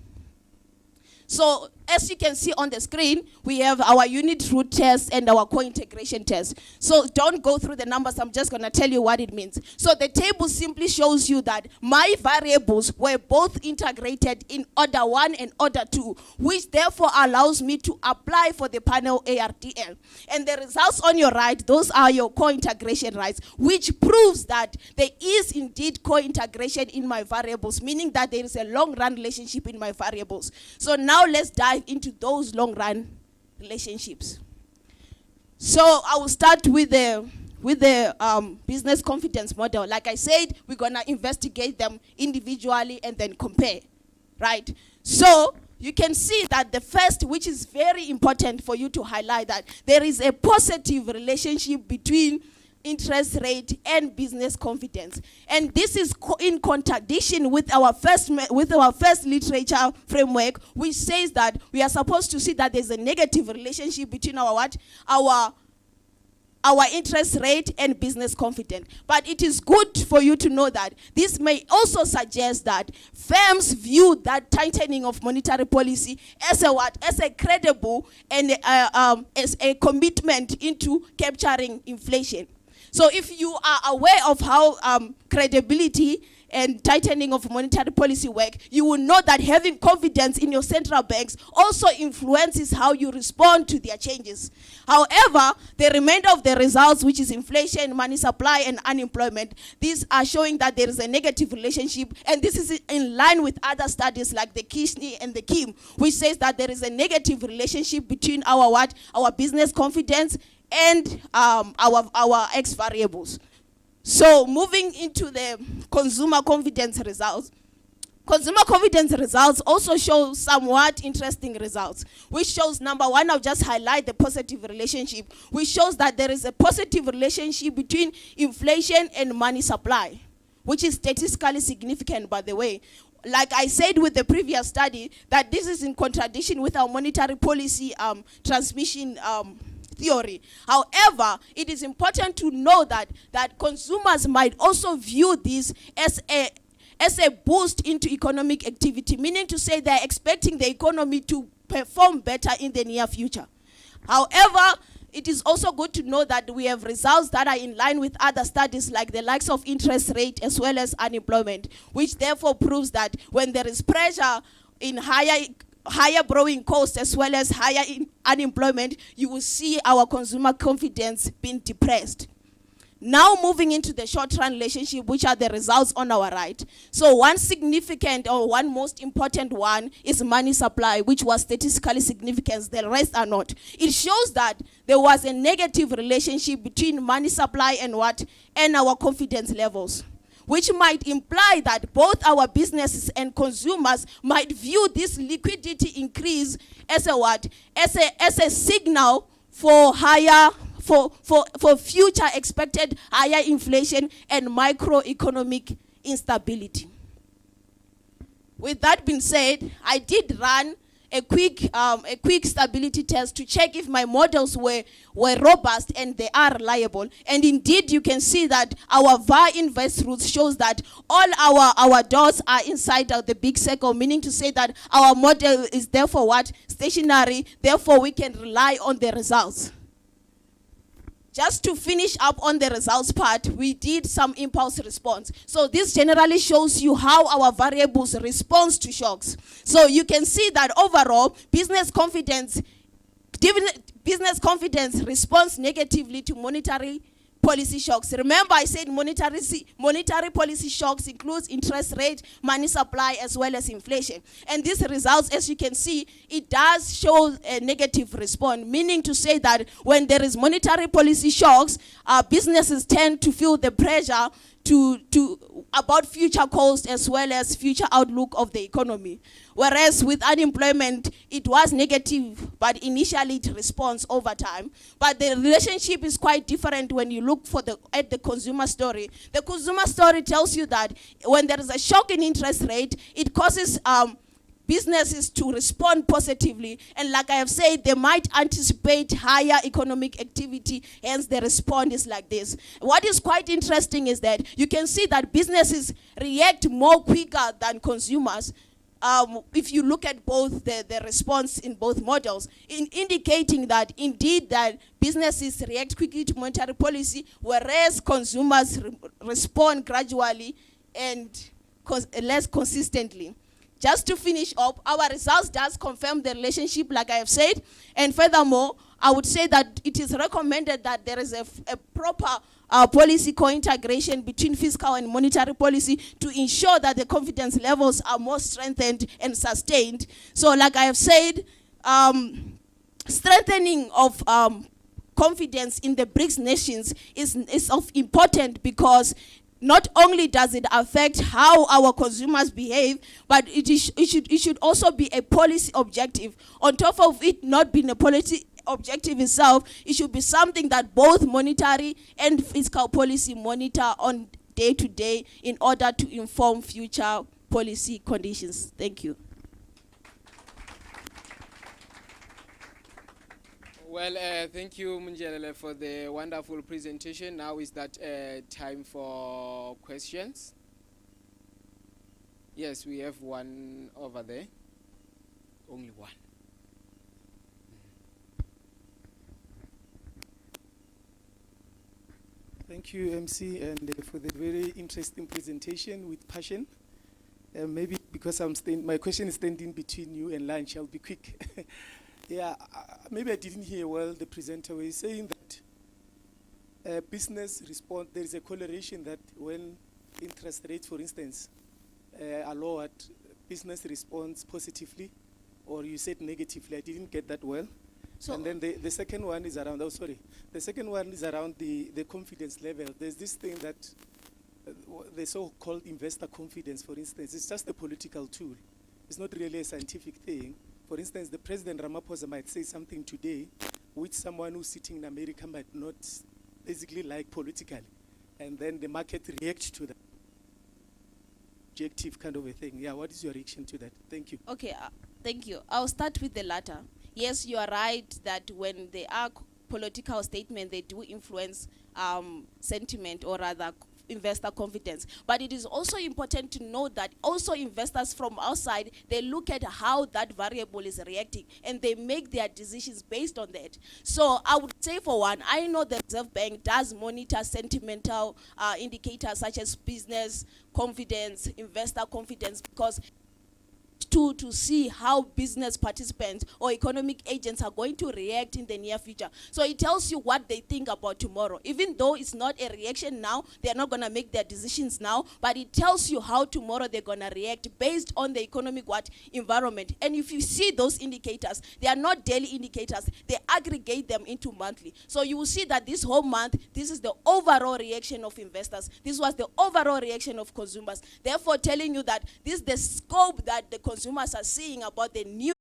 So as you can see on the screen, we have our unit root test and our co-integration test. So don't go through the numbers, I'm just going to tell you what it means. So the table simply shows you that my variables were both integrated in order 1 and order 2, which therefore allows me to apply for the panel ARDL. And the results on your right, those are your co-integration rights, which proves that there is indeed co-integration in my variables, meaning that there is a long-run relationship in my variables. So now let's dive into those long-run relationships. So I will start with the business confidence model. Like I said, we're gonna investigate them individually and then compare, right? So you can see that the first, which is very important for you to highlight, that there is a positive relationship between interest rate and business confidence, and this is in contradiction with our first literature framework, which says that we are supposed to see that there's a negative relationship between our interest rate and business confidence. But it is good for you to know that this may also suggest that firms view that tightening of monetary policy as a credible and as a commitment into capturing inflation. So if you are aware of how credibility and tightening of monetary policy work, you will know that having confidence in your central banks also influences how you respond to their changes. However, the remainder of the results, which is inflation, money supply, and unemployment, these are showing that there is a negative relationship, and this is in line with other studies like the Kishney and the Kim, which says that there is a negative relationship between our business confidence and our X variables. So moving into the consumer confidence results. Consumer confidence results also show somewhat interesting results, which shows, number one, I'll just highlight the positive relationship, which shows that there is a positive relationship between inflation and money supply, which is statistically significant, by the way. Like I said with the previous study, that this is in contradiction with our monetary policy transmission theory. However, it is important to know that consumers might also view this as a boost into economic activity, meaning to say they're expecting the economy to perform better in the near future. However, it is also good to know that we have results that are in line with other studies like the likes of interest rate as well as unemployment, which therefore proves that when there is pressure in higher borrowing costs as well as higher unemployment, you will see our consumer confidence being depressed. Now moving into the short-run relationship, which are the results on our right. So one significant or one most important one is money supply, which was statistically significant. The rest are not. It shows that there was a negative relationship between money supply and our confidence levels, which might imply that both our businesses and consumers might view this liquidity increase as a signal for for future expected higher inflation and microeconomic instability. With that being said, I did run a quick stability test to check if my models were robust and they are reliable. And indeed, you can see that our VAR inverse roots shows that all our dots are inside of the big circle, meaning to say that our model is therefore stationary, therefore we can rely on the results. Just to finish up on the results part, we did some impulse response. So this generally shows you how our variables respond to shocks. So you can see that overall, business confidence responds negatively to monetary policy shocks. Remember, I said monetary policy shocks includes interest rate, money supply, as well as inflation. And these results, as you can see, it does show a negative response, meaning to say that when there is monetary policy shocks, businesses tend to feel the pressure about future costs as well as future outlook of the economy. Whereas with unemployment, it was negative, but initially it responds over time. But the relationship is quite different when you look at the consumer story. The consumer story tells you that when there is a shock in interest rate, it causes businesses to respond positively, and like I have said, they might anticipate higher economic activity, hence the response is like this. What is quite interesting is that you can see that businesses react more quicker than consumers. If you look at both the response in both models, indicating that indeed that businesses react quickly to monetary policy, whereas consumers respond gradually and less consistently. Just to finish up, our results does confirm the relationship, like I have said. And furthermore, I would say that it is recommended that there is a proper policy co-integration between fiscal and monetary policy to ensure that the confidence levels are more strengthened and sustained. So like I have said, strengthening of confidence in the BRICS nations is of important because not only does it affect how our consumers behave, but it should also be a policy objective. On top of it not being a policy objective itself, it should be something that both monetary and fiscal policy monitor on day to day in order to inform future policy conditions. Thank you. Well, thank you, Munjelele, for the wonderful presentation. Now is that time for questions. Yes, we have one over there. Only one. Thank you, MC, and for the very interesting presentation with passion. Maybe because my question is standing between you and lunch, I'll be quick. Yeah, maybe I didn't hear well the presenter was saying that business response, there is a correlation that when interest rates, for instance, are lowered, business responds positively, or you said negatively. I didn't get that well. So and then the second one is around, the second one is around the confidence level. There's this thing that the so-called investor confidence, for instance, it's just a political tool. It's not really a scientific thing. For instance, the President Ramaphosa might say something today which someone who's sitting in America might not basically like politically. And then the market reacts to that objective kind of a thing. Yeah, what is your reaction to that? Thank you. Okay, thank you. I'll start with the latter. Yes, you are right that when there are political statement, they do influence sentiment, or rather investor confidence. But it is also important to note that also investors from outside, they look at how that variable is reacting and they make their decisions based on that. So I would say, for one, I know the Reserve Bank does monitor sentimental indicators such as business confidence, investor confidence, because to see how business participants or economic agents are going to react in the near future. So it tells you what they think about tomorrow. Even though it's not a reaction now, they're not going to make their decisions now, but it tells you how tomorrow they're going to react based on the economic environment. And if you see those indicators, they are not daily indicators, they aggregate them into monthly. So you will see that this whole month, this is the overall reaction of investors. This was the overall reaction of consumers. Therefore, telling you that this is the scope that the consumers are seeing about the new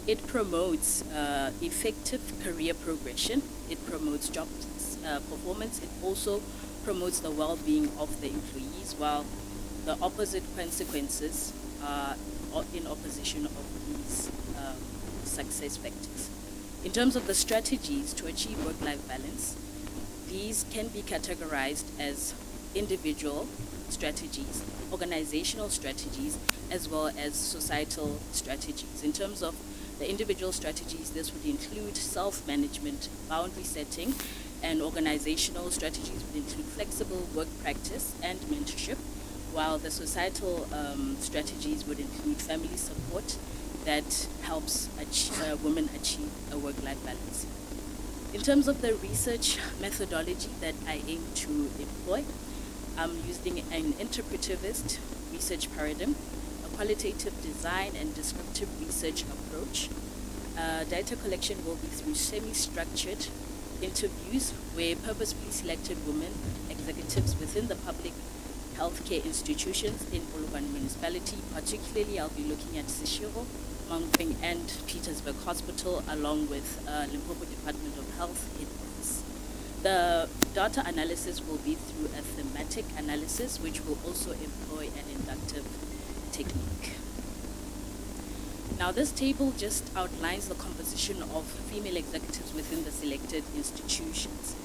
It promotes effective career progression. It promotes job performance. It also promotes the well-being of the employees, while the opposite consequences are in opposition of these success factors. In terms of the strategies to achieve work-life balance, these can be categorized as individual strategies, organizational strategies, as well as societal strategies. In terms of the individual strategies, this would include self-management, boundary setting, and organizational strategies would include flexible work practice and mentorship, while the societal strategies would include family support that helps women achieve a work-life balance. In terms of the research methodology that I aim to employ, I'm using an interpretivist research paradigm, a qualitative design and descriptive research approach. Data collection will be through semi-structured interviews where purposefully selected women executives within the public healthcare institutions in Polokwane municipality. Particularly, I'll be looking at Seshego, Mangpeng, and Petersburg Hospital, along with Limpopo Department of Health in office. The data analysis will be through a thematic analysis, which will also employ an inductive technique. Now, this table just outlines the composition of female executives within the selected institutions.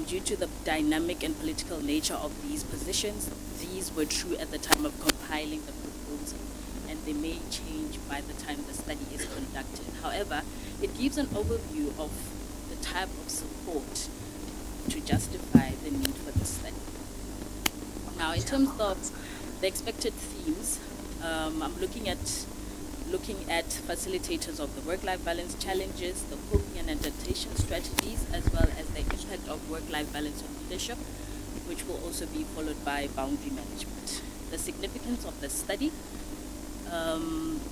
Due to the dynamic and political nature of these positions, these were true at the time of compiling the proposal, and they may change by the time the study is conducted. However, it gives an overview of the type of support to justify the need for the study. Now, in terms of the expected themes, I'm looking at facilitators of the work-life balance challenges, the coping and adaptation strategies, as well as the impact of work-life balance on leadership, which will also be followed by boundary management. The significance of the study,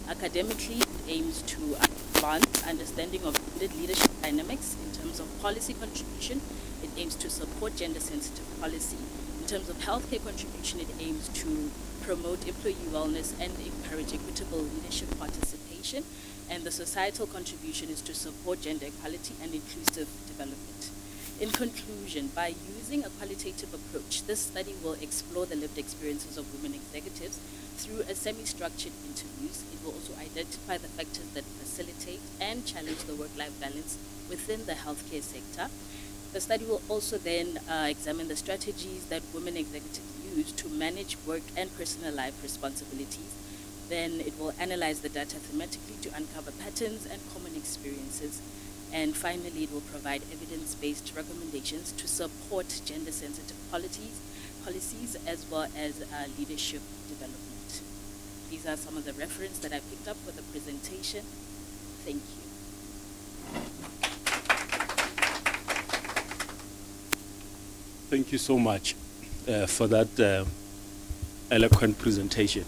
academically, it aims to advance understanding of leadership dynamics. In terms of policy contribution, it aims to support gender-sensitive policy. In terms of healthcare contribution, it aims to promote employee wellness and encourage equitable leadership participation. And the societal contribution is to support gender equality and inclusive development. In conclusion, by using a qualitative approach, this study will explore the lived experiences of women executives through a semi-structured interviews. It will also identify the factors that facilitate and challenge the work-life balance within the healthcare sector. The study will also then examine the strategies that women executives use to manage work and personal life responsibilities. Then it will analyze the data thematically to uncover patterns and common experiences. And finally, it will provide evidence-based recommendations to support gender-sensitive policies as well as leadership development. These are some of the reference that I picked up for the presentation. Thank you. Thank you so much for that eloquent presentation.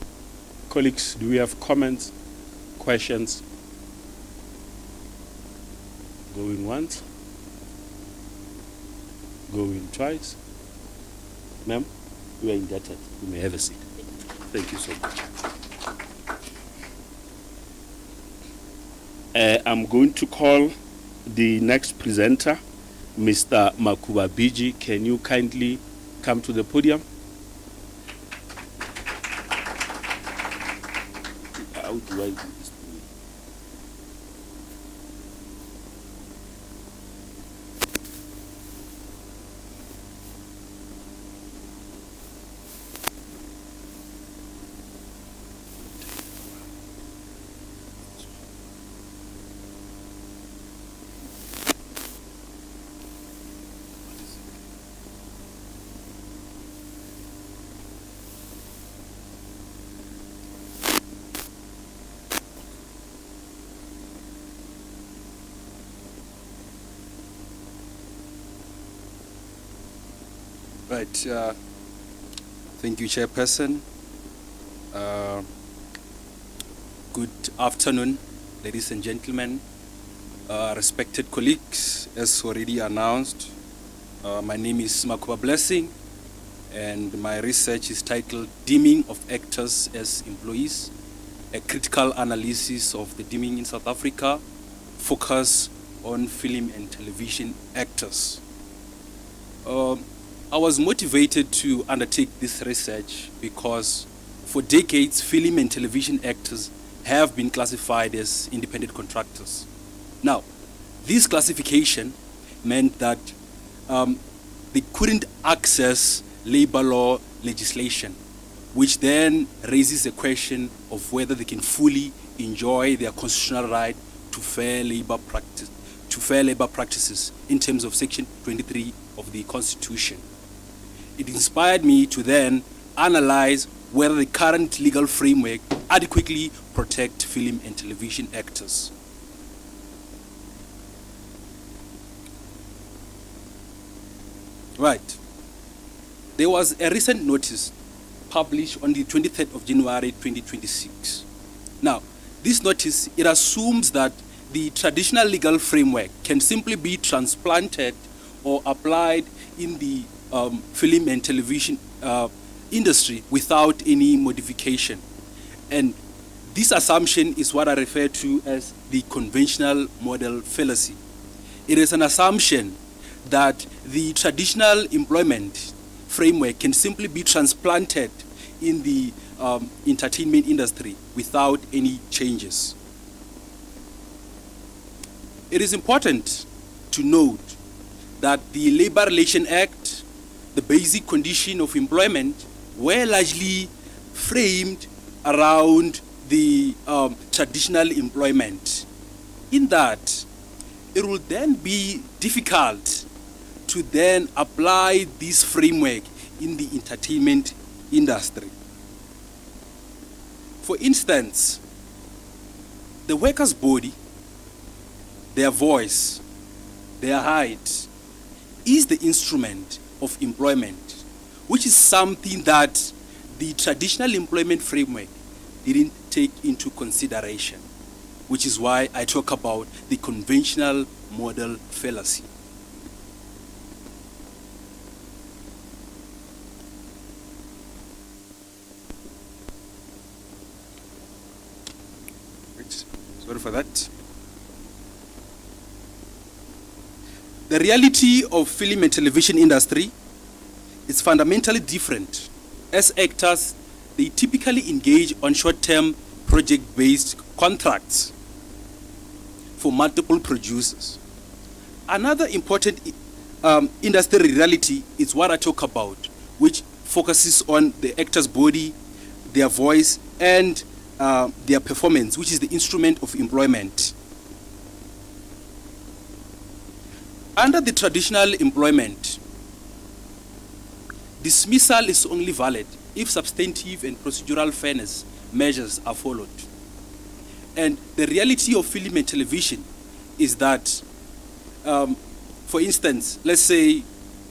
Colleagues, do we have comments, questions? Going once, going twice. Ma'am, you are indebted. You may have a seat. Thank you so much. I'm going to call the next presenter, Mr. Makuba Biji. Can you kindly come to the podium? How do I do this? Right. Thank you, Chairperson. Good afternoon, ladies and gentlemen, respected colleagues. As already announced, my name is Makuba Blessing, and my research is titled Deeming of Actors as Employees, a critical analysis of the deeming in South Africa, focus on film and television actors. I was motivated to undertake this research because for decades, film and television actors have been classified as independent contractors. Now, this classification meant that they couldn't access labor law legislation, which then raises the question of whether they can fully enjoy their constitutional right to fair labor practices in terms of Section 23 of the Constitution. It inspired me to then analyze whether the current legal framework adequately protect film and television actors. Right. There was a recent notice published on the 23rd of January 2026. Now, this notice, it assumes that the traditional legal framework can simply be transplanted or applied in the film and television industry without any modification. And this assumption is what I refer to as the conventional model fallacy. It is an assumption that the traditional employment framework can simply be transplanted in the entertainment industry without any changes. It is important to note that the Labor Relations Act, the basic condition of employment, were largely framed around the traditional employment. In that, it will then be difficult to then apply this framework in the entertainment industry. For instance, the workers' body, their voice, their height, is the instrument of employment, which is something that the traditional employment framework didn't take into consideration, which is why I talk about the conventional model fallacy. Sorry for that. The reality of film and television industry is fundamentally different. As actors, they typically engage on short-term project-based contracts for multiple producers. Another important industry reality is what I talk about, which focuses on the actor's body, their voice, and their performance, which is the instrument of employment. Under the traditional employment, dismissal is only valid if substantive and procedural fairness measures are followed. And the reality of film and television is that, for instance, let's say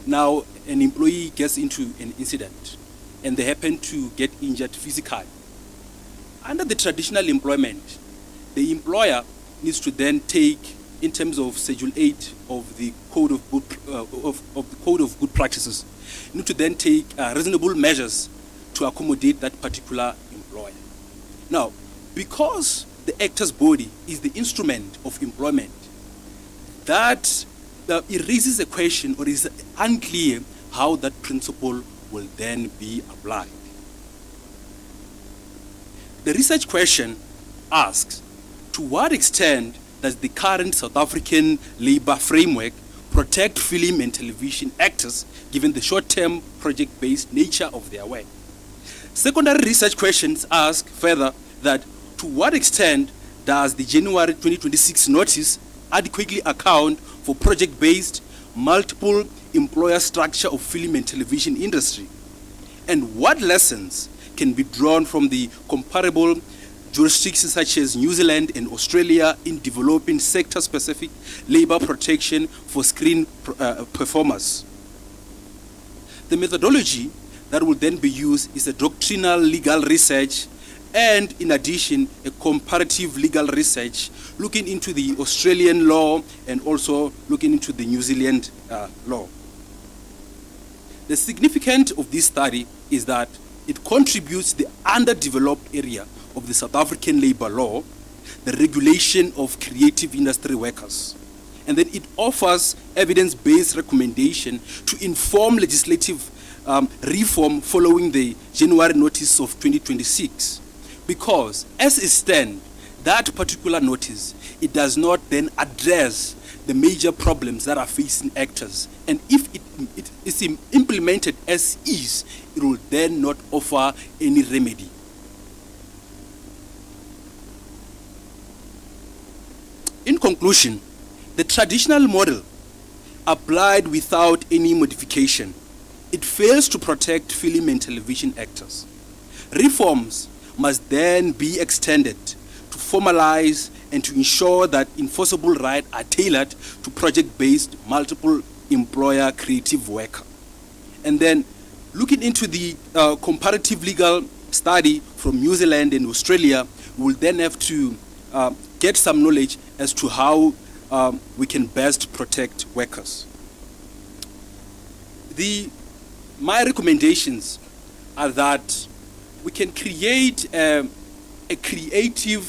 now an employee gets into an incident and they happen to get injured physically. Under the traditional employment, the employer needs to then take, in terms of Schedule 8 of the Code of Good Practices, need to then take reasonable measures to accommodate that particular employer. Now, because the actor's body is the instrument of employment, that it raises a question, or is unclear how that principle will then be applied. The research question asks, to what extent does the current South African labor framework protect film and television actors given the short-term project-based nature of their work? Secondary research questions ask further that to what extent does the January 2026 notice adequately account for project-based multiple employer structure of film and television industry? And what lessons can be drawn from the comparable jurisdictions such as New Zealand and Australia in developing sector-specific labor protection for screen performers? The methodology that will then be used is a doctrinal legal research and, in addition, a comparative legal research looking into the Australian law and also looking into the New Zealand law. The significance of this study is that it contributes to the underdeveloped area of the South African labor law, the regulation of creative industry workers. And then it offers evidence-based recommendation to inform legislative reform following the January notice of 2026. Because as it stands, that particular notice, it does not then address the major problems that are facing actors. And if it is implemented as is, it will then not offer any remedy. In conclusion, the traditional model applied without any modification, it fails to protect film and television actors. Reforms must then be extended to formalize and to ensure that enforceable rights are tailored to project-based multiple employer creative work. And then looking into the comparative legal study from New Zealand and Australia, we'll then have to get some knowledge as to how we can best protect workers. My recommendations are that we can create a creative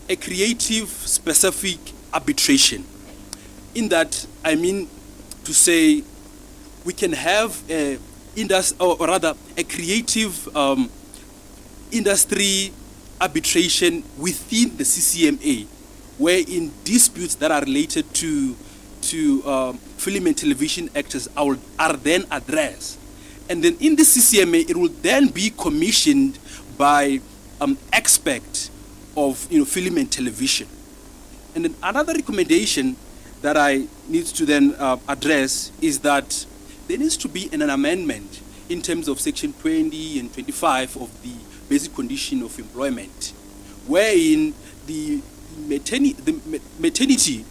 specific arbitration. In that, I mean to say we can have a creative industry arbitration within the CCMA, where in disputes that are related to film and television actors are then addressed. And then in the CCMA, it will then be commissioned by experts of film and television. And then another recommendation that I need to then address is that there needs to be an amendment in terms of section 20 and 25 of the basic condition of employment, wherein the maternity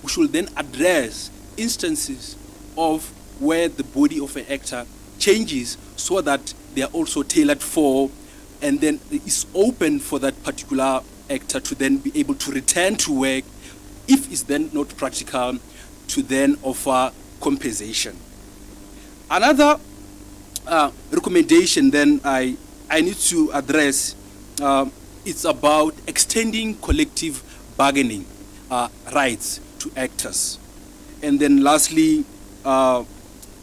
should then address instances of where the body of an actor changes so that they are also tailored for, and then it's open for that particular actor to then be able to return to work if it's then not practical, to then offer compensation. Another recommendation then I need to address, it's about extending collective bargaining rights to actors. And then lastly,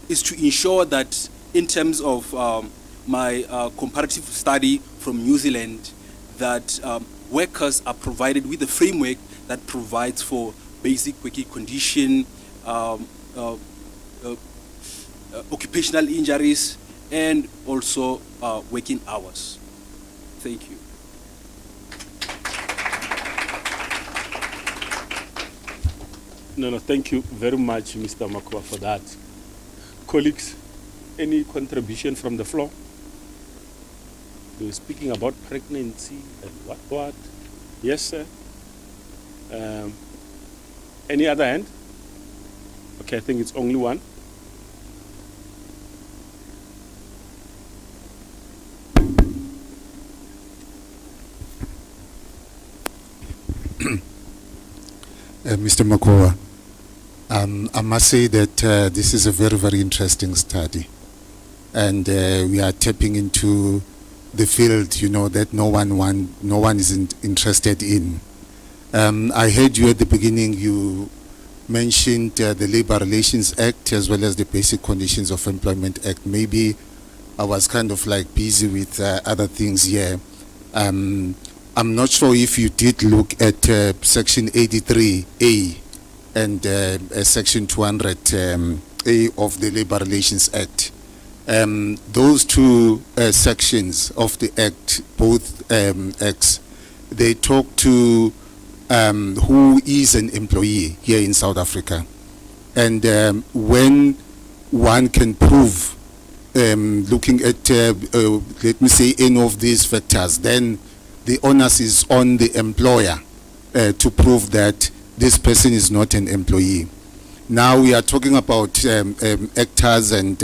is to ensure that in terms of my comparative study from New Zealand, that workers are provided with a framework that provides for basic working condition, occupational injuries, and also working hours. Thank you. No, thank you very much, Mr. Makwa, for that. Colleagues, any contribution from the floor? We were speaking about pregnancy and what? Yes, sir. Any other hand? Okay, I think it's only one. Mr. Makowa, I must say that this is a very, very interesting study. And we are tapping into the field, that no one is interested in. I heard you at the beginning, you mentioned the Labor Relations Act as well as the Basic Conditions of Employment Act. Maybe I was kind of like busy with other things here. I'm not sure if you did look at Section 83A and Section 200A of the Labor Relations Act. Those two sections of the Act, both acts, they talk to who is an employee here in South Africa. And when one can prove, looking at, let me say, any of these factors, then the onus is on the employer to prove that this person is not an employee. Now we are talking about actors and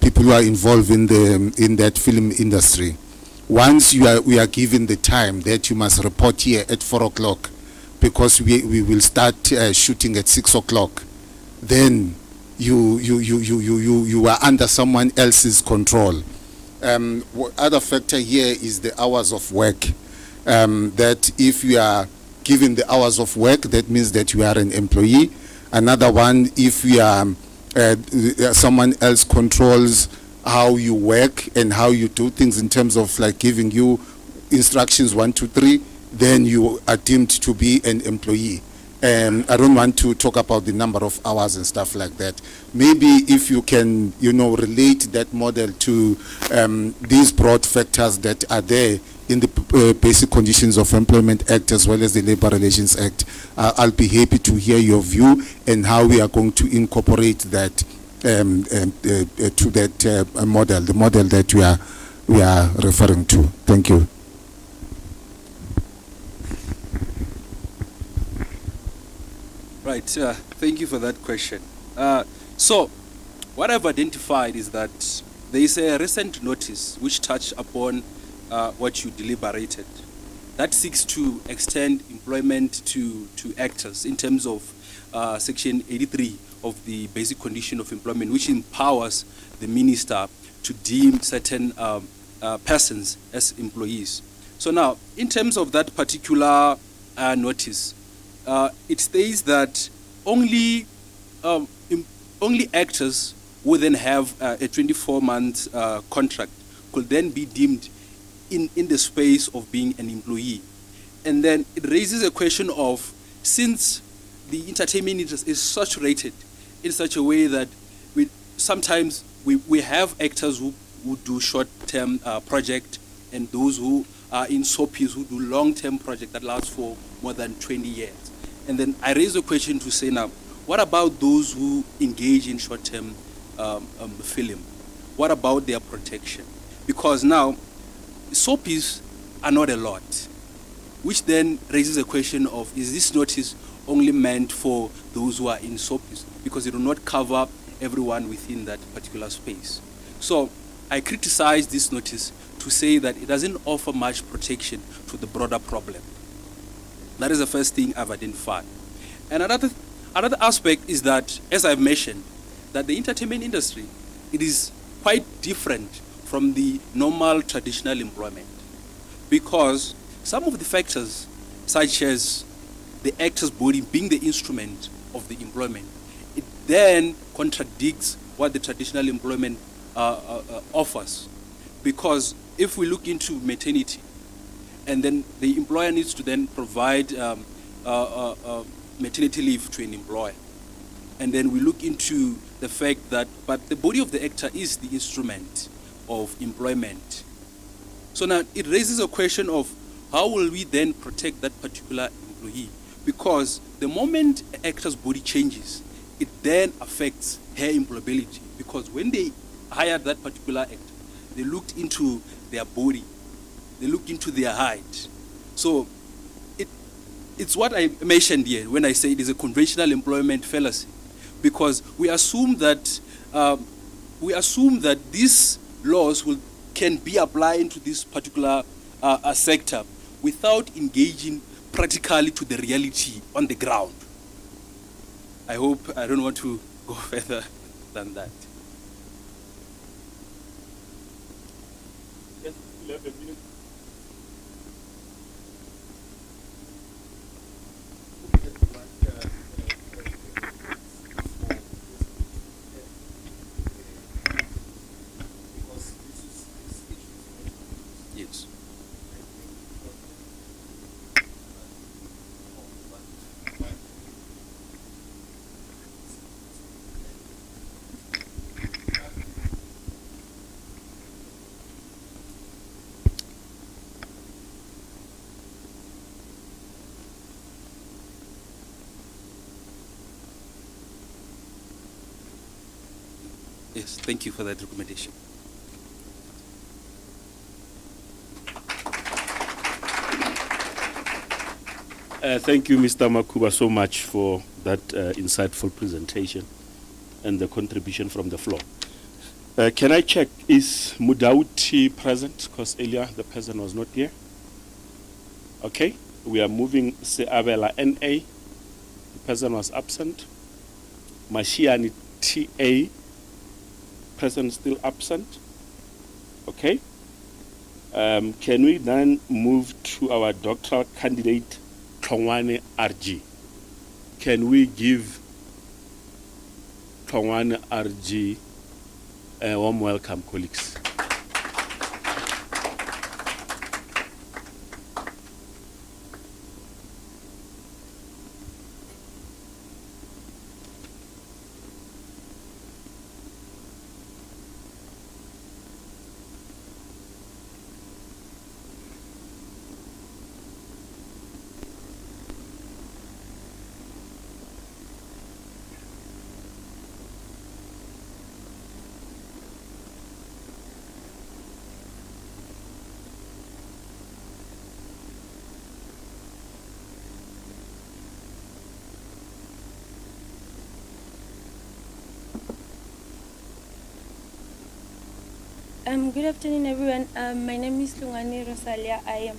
people who are involved in that film industry. Once we are given the time that you must report here at 4 o'clock, because we will start shooting at 6 o'clock, then you are under someone else's control. Other factor here is the hours of work. That if you are given the hours of work, that means that you are an employee. Another one, if you are someone else controls how you work and how you do things in terms of like giving you instructions 1, 2, 3, then you are deemed to be an employee. I don't want to talk about the number of hours and stuff like that. Maybe if you can, relate that model to these broad factors that are there in the Basic Conditions of Employment Act as well as the Labor Relations Act, I'll be happy to hear your view and how we are going to incorporate that to that model, the model that we are referring to. Thank you. Right, thank you for that question. So, what I've identified is that there is a recent notice which touched upon what you deliberated that seeks to extend employment to actors in terms of Section 83 of the Basic Condition of Employment, which empowers the minister to deem certain persons as employees. So now, in terms of that particular notice, it states that only actors who then have a 24-month contract could then be deemed in the space of being an employee. And then it raises a question of, since the entertainment industry is saturated in such a way that sometimes we have actors who do short-term project and those who are in soapies who do long-term project that lasts for more than 20 years. And then I raise a question to say now, what about those who engage in short-term film? What about their protection? Because now, soapies are not a lot, which then raises a question of, is this notice only meant for those who are in soapies? Because it will not cover everyone within that particular space. So I criticize this notice to say that it doesn't offer much protection to the broader problem. That is the first thing I've identified. And another aspect is that, as I've mentioned, that the entertainment industry, it is quite different from the normal traditional employment, because some of the factors, such as the actor's body being the instrument of the employment, it then contradicts what the traditional employment offers. Because if we look into maternity, and then the employer needs to then provide maternity leave to an employer. And then we look into the fact that, but the body of the actor is the instrument of employment. So now it raises a question of, how will we then protect that particular employee? Because the moment an actor's body changes, it then affects her employability. Because when they hired that particular actor, they looked into their body, they looked into their height. So it's what I mentioned here when I say it is a conventional employment fallacy, because we assume that these laws can be applied into this particular sector without engaging practically to the reality on the ground. I hope I don't want to go further than that. Yes, 11 minutes. Yes. Yes, thank you for that recommendation. Thank you, Mr. Makuba, so much for that insightful presentation and the contribution from the floor. Can I check, is Mudauti present? Because earlier the person was not here. Okay, we are moving Seabela NA. The person was absent. Mashiani TA, person still absent. Okay. Can we then move to our doctoral candidate, Tlongwane RG? Can we give Tlongwane RG a warm welcome, colleagues? Good afternoon, everyone. My name is Lungani Rosalia. I am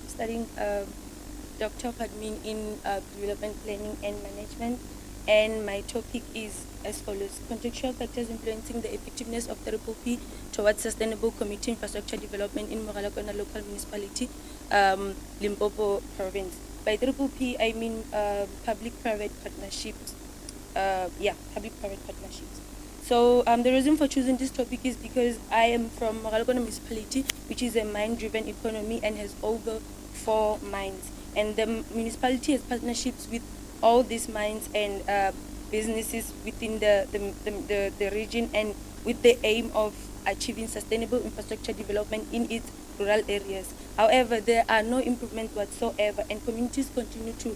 studying Doctor of Admin in Development Planning and Management, and my topic is as follows: contextual factors influencing the effectiveness of the P towards sustainable community infrastructure development in Mogalakwena local municipality, Limpopo province. By P, I mean public-private partnerships. Public-private partnerships. So the reason for choosing this topic is because I am from Mogalakwena municipality, which is a mine-driven economy and has over 4 mines. And the municipality has partnerships with all these mines and businesses within the region, and with the aim of achieving sustainable infrastructure development in its rural areas. However, there are no improvements whatsoever, and communities continue to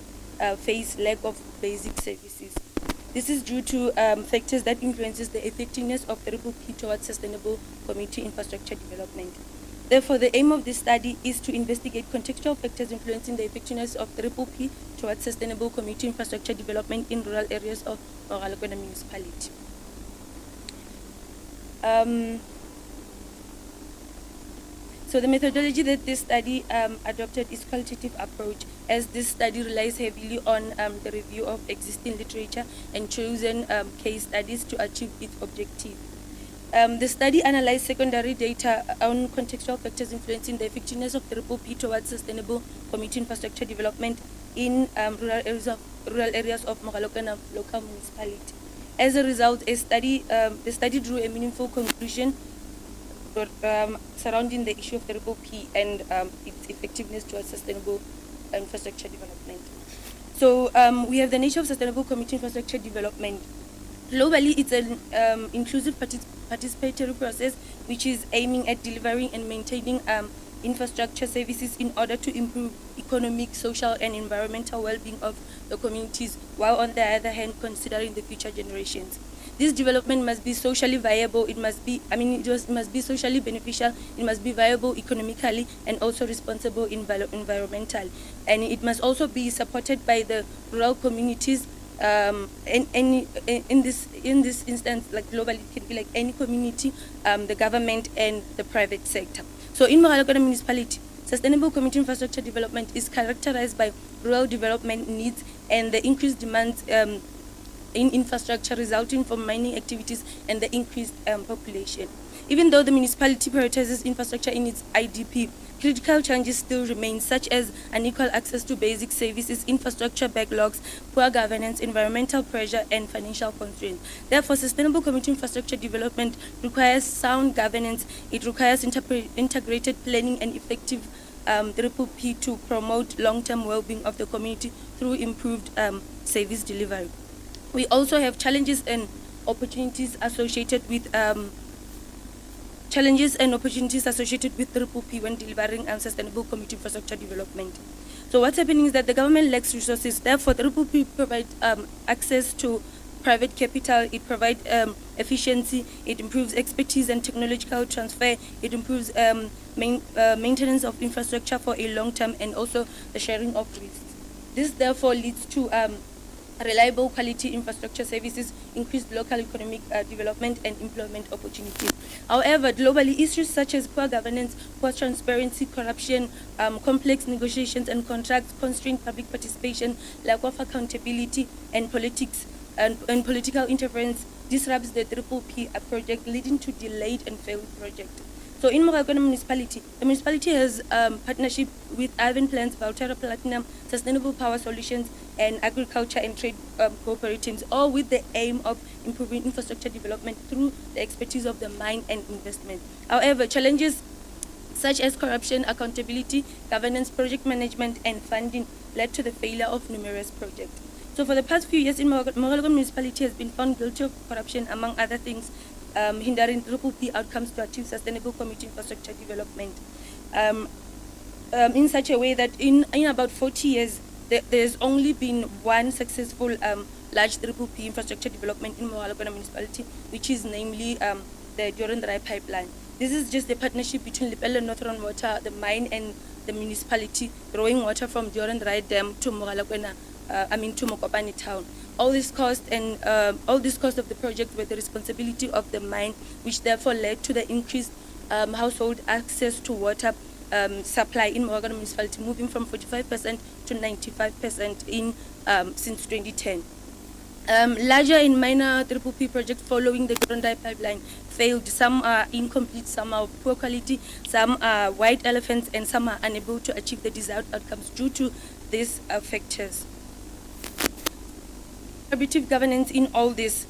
face lack of basic services. This is due to factors that influences the effectiveness of the P towards sustainable community infrastructure development. Therefore, the aim of this study is to investigate contextual factors influencing the effectiveness of the P towards sustainable community infrastructure development in rural areas of Mogalakwena municipality. So the methodology that this study adopted is qualitative approach, as this study relies heavily on the review of existing literature and chosen case studies to achieve its objective. The study analyzed secondary data on contextual factors influencing the effectiveness of the P towards sustainable community infrastructure development in rural areas of Mogalakwena local municipality. As a result, the study drew a meaningful conclusion surrounding the issue of the P and its effectiveness towards sustainable infrastructure development. So we have the nature of sustainable community infrastructure development. Globally, it's an inclusive participatory process which is aiming at delivering and maintaining infrastructure services in order to improve economic, social, and environmental well-being of the communities, while on the other hand considering the future generations. This development must be socially viable, it must be socially beneficial, it must be viable economically, and also responsible environmentally. And it must also be supported by the rural communities. In this instance, like globally, it can be like any community, the government, and the private sector. So in Mogalakwena municipality, sustainable community infrastructure development is characterized by rural development needs and the increased demands in infrastructure resulting from mining activities and the increased population. Even though the municipality prioritizes infrastructure in its IDP, critical challenges still remain, such as unequal access to basic services, infrastructure backlogs, poor governance, environmental pressure, and financial constraints. Therefore, sustainable community infrastructure development requires sound governance. It requires integrated planning and effective P to promote long-term well-being of the community through improved service delivery. We also have challenges and opportunities associated with P when delivering sustainable community infrastructure development. So what's happening is that the government lacks resources. Therefore, the P provides access to private capital. It provides efficiency. It improves expertise and technological transfer. It improves maintenance of infrastructure for a long term, and also the sharing of risks. This therefore leads to reliable quality infrastructure services, increased local economic development, and employment opportunities. However, globally, issues such as poor governance, poor transparency, corruption, complex negotiations and contracts, constrained public participation, lack of accountability, and political interference disrupts the P project, leading to delayed and failed projects. So in Moragona municipality, the municipality has partnership with Ivan Plants, Valterra Platinum, Sustainable Power Solutions, and Agriculture and Trade cooperatives, all with the aim of improving infrastructure development through the expertise of the mine and investment. However, challenges such as corruption, accountability, governance, project management, and funding led to the failure of numerous projects. So for the past few years, Moragona municipality has been found guilty of corruption, among other things, hindering P outcomes to achieve sustainable community infrastructure development. In such a way that in about 40 years, there's only been one successful large P infrastructure development in Moragona municipality, which is namely the Durand-Rai pipeline. This is just a partnership between Lepelle Northern Water, the mine, and the municipality, drawing water from Durand-Rai Dam to to Mokopane town. All this cost of the project were the responsibility of the mine, which therefore led to the increased household access to water supply in Moragona municipality, moving from 45% to 95% in since 2010. Larger and minor P projects following the Durand-Rai pipeline failed. Some are incomplete, some are of poor quality, some are white elephants, and some are unable to achieve the desired outcomes due to these factors. Collaborative governance in all this.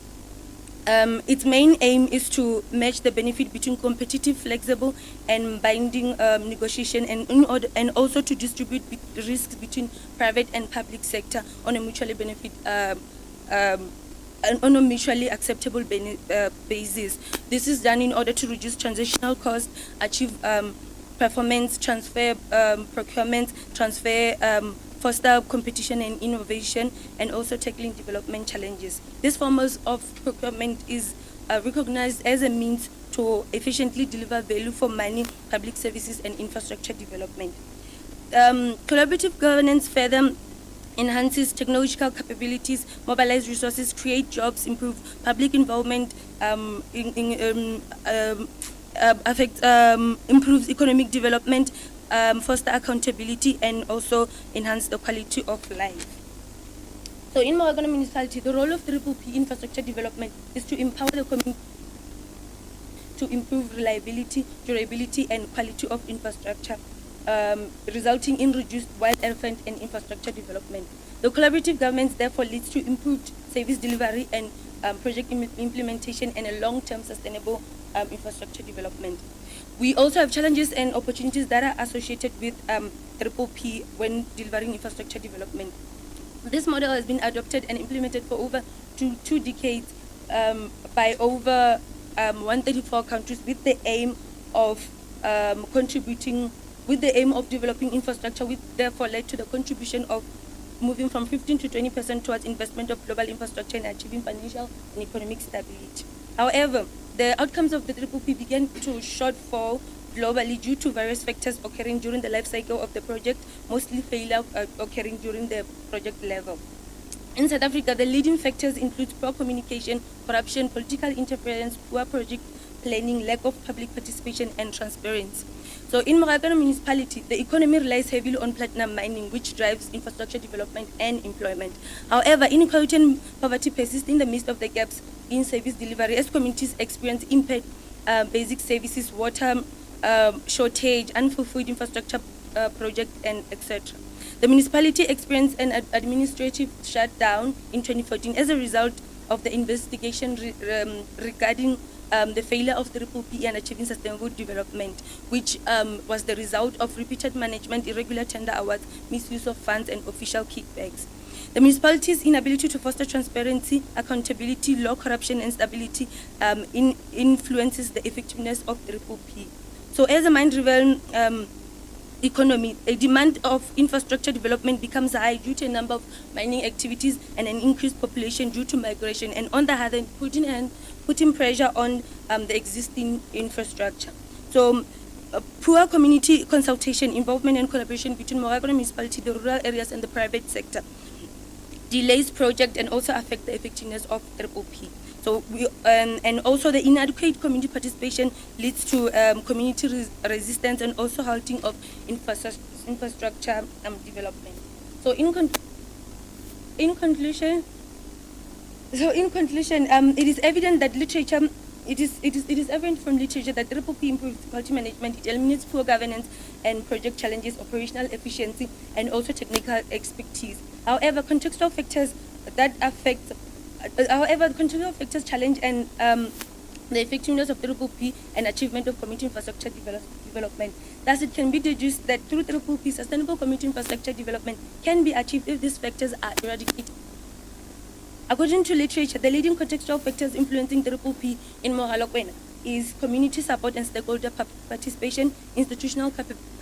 Its main aim is to match the benefit between competitive, flexible, and binding negotiation, and also to distribute risks between private and public sector on a mutually on a mutually acceptable basis. This is done in order to reduce transitional costs, achieve performance, transfer procurement, transfer foster competition and innovation, and also tackling development challenges. This form of procurement is recognized as a means to efficiently deliver value for money, public services, and infrastructure development. Collaborative governance further enhances technological capabilities, mobilize resources, create jobs, improve public involvement, improves economic development, foster accountability, and also enhance the quality of life. So in Moragona municipality, the role of the P infrastructure development is to empower the community to improve reliability, durability, and quality of infrastructure, resulting in reduced wild elephant and infrastructure development. The collaborative governance therefore leads to improved service delivery and project implementation and a long-term sustainable infrastructure development. We also have challenges and opportunities that are associated with P when delivering infrastructure development. This model has been adopted and implemented for over two decades by over 134 countries with the aim of developing infrastructure, which therefore led to the contribution of moving from 15 to 20% towards investment of global infrastructure and achieving financial and economic stability. However, the outcomes of the P began to shortfall globally due to various factors occurring during the life cycle of the project, mostly failure occurring during the project level. In South Africa, the leading factors include poor communication, corruption, political interference, poor project planning, lack of public participation, and transparency. So in Moragona municipality, the economy relies heavily on platinum mining, which drives infrastructure development and employment. However, inequality and poverty persist in the midst of the gaps in service delivery as communities experience impact, basic services, water shortage, unfulfilled infrastructure project, and etc. The municipality experienced an administrative shutdown in 2014 as a result of the investigation regarding the failure of the P and achieving sustainable development, which was the result of repeated management, irregular tender awards, misuse of funds, and official kickbacks. The municipality's inability to foster transparency, accountability, low corruption, and stability influences the effectiveness of the P. So as a mine-driven economy, a demand of infrastructure development becomes high due to a number of mining activities and an increased population due to migration, and on the other hand, putting pressure on the existing infrastructure. So poor community consultation, involvement, and collaboration between Moragona municipality, the rural areas, and the private sector delays project and also affect the effectiveness of P. So and also the inadequate community participation leads to community resistance and also halting of infrastructure development. So in conclusion, it is evident that literature it is evident from literature that Triple P improves quality management, it eliminates poor governance and project challenges, operational efficiency, and also technical expertise. However, contextual factors challenge and the effectiveness of Triple P and achievement of community infrastructure development. Thus, it can be deduced that through Triple P, sustainable community infrastructure development can be achieved if these factors are eradicated. According to literature, the leading contextual factors influencing Triple P in Mogalakwena is community support and stakeholder participation, institutional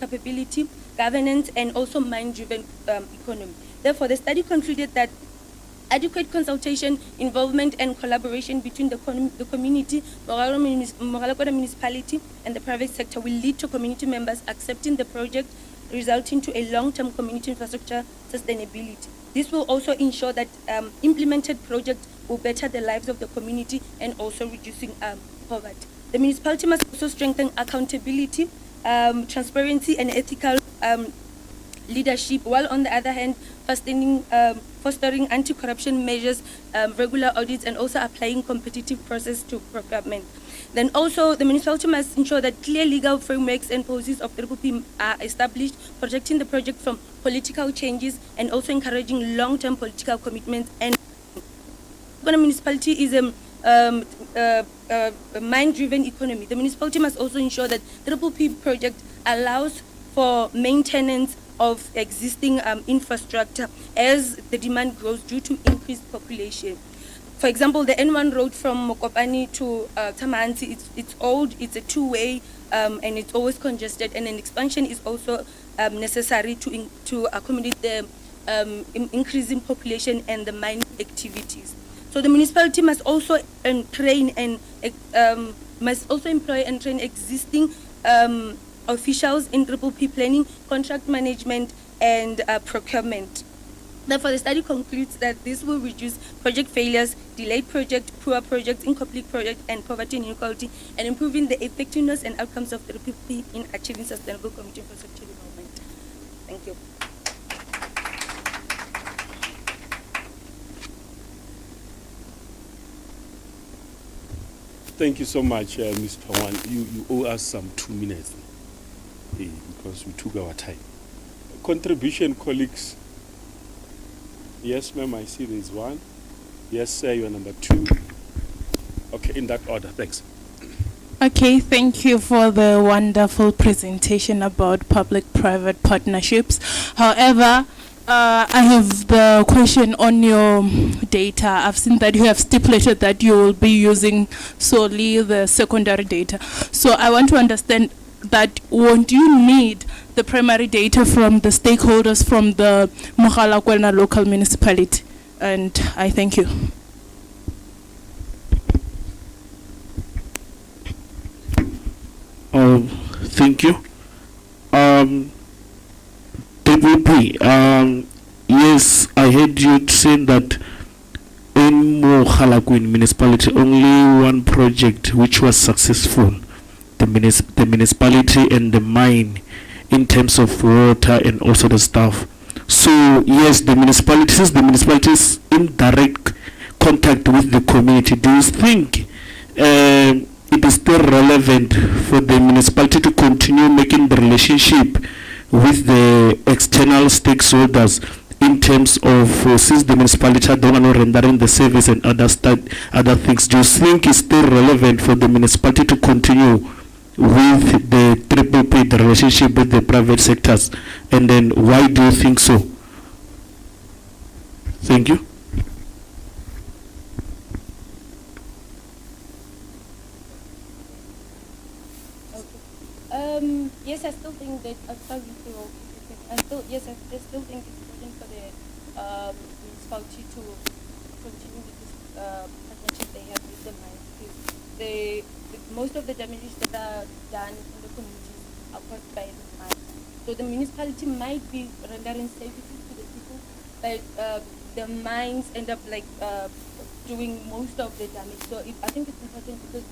capability, governance, and also mind-driven economy. Therefore, the study concluded that adequate consultation, involvement, and collaboration between the community, Mogalakwena municipality, and the private sector will lead to community members accepting the project, resulting to a long-term community infrastructure sustainability. This will also ensure that implemented projects will better the lives of the community and also reducing poverty. The municipality must also strengthen accountability, transparency, and ethical leadership, while on the other hand, fostering anti-corruption measures, regular audits, and also applying competitive process to procurement. Then also, the municipality must ensure that clear legal frameworks and policies of Triple P are established, protecting the project from political changes and also encouraging long-term political commitments. And the municipality is a mind-driven economy. The municipality must also ensure that Triple P project allows for maintenance of existing infrastructure as the demand grows due to increased population. For example, the N1 road from Mokopane to Tamansi, it's old, it's a two-way, and it's always congested, and an expansion is also necessary to accommodate the increasing population and the mining activities. So the municipality must also train and must also employ and train existing officials in Triple P planning, contract management, and procurement. Therefore, the study concludes that this will reduce project failures, delayed project, poor projects, incomplete project, and poverty and inequality, and improving the effectiveness and outcomes of Triple P in achieving sustainable community infrastructure development. Thank you. Thank you so much, Mr. Wan. You owe us some 2 minutes because we took our time. Contribution, colleagues. Yes, ma'am, I see there's one. Yes, sir, you are number 2. Okay, in that order, thanks. Okay, thank you for the wonderful presentation about public-private partnerships. However, I have the question on your data. I've seen that you have stipulated that you will be using solely the secondary data. So I want to understand that won't you need the primary data from the stakeholders from the Mogalakwena local municipality? And I thank you. Thank you. DVP, yes, I heard you saying that in Mogalakwena municipality only one project which was successful, the municipality and the mine, in terms of water and also the stuff. So yes, the municipalities in direct contact with the community, do you think it is still relevant for the municipality to continue making the relationship with the external stakeholders in terms of since the municipality are the one rendering the service and other things? Do you think it's still relevant for the municipality to continue with the Triple P, the relationship with the private sectors? And then why do you think so? Thank you. Yes, I still think that I still think it's important for the municipality to continue with this partnership they have with the mines, because most of the damages that are done in the communities are caused by the mines. So the municipality might be rendering services to the people, but the mines end up doing most of the damage. So I think it's important because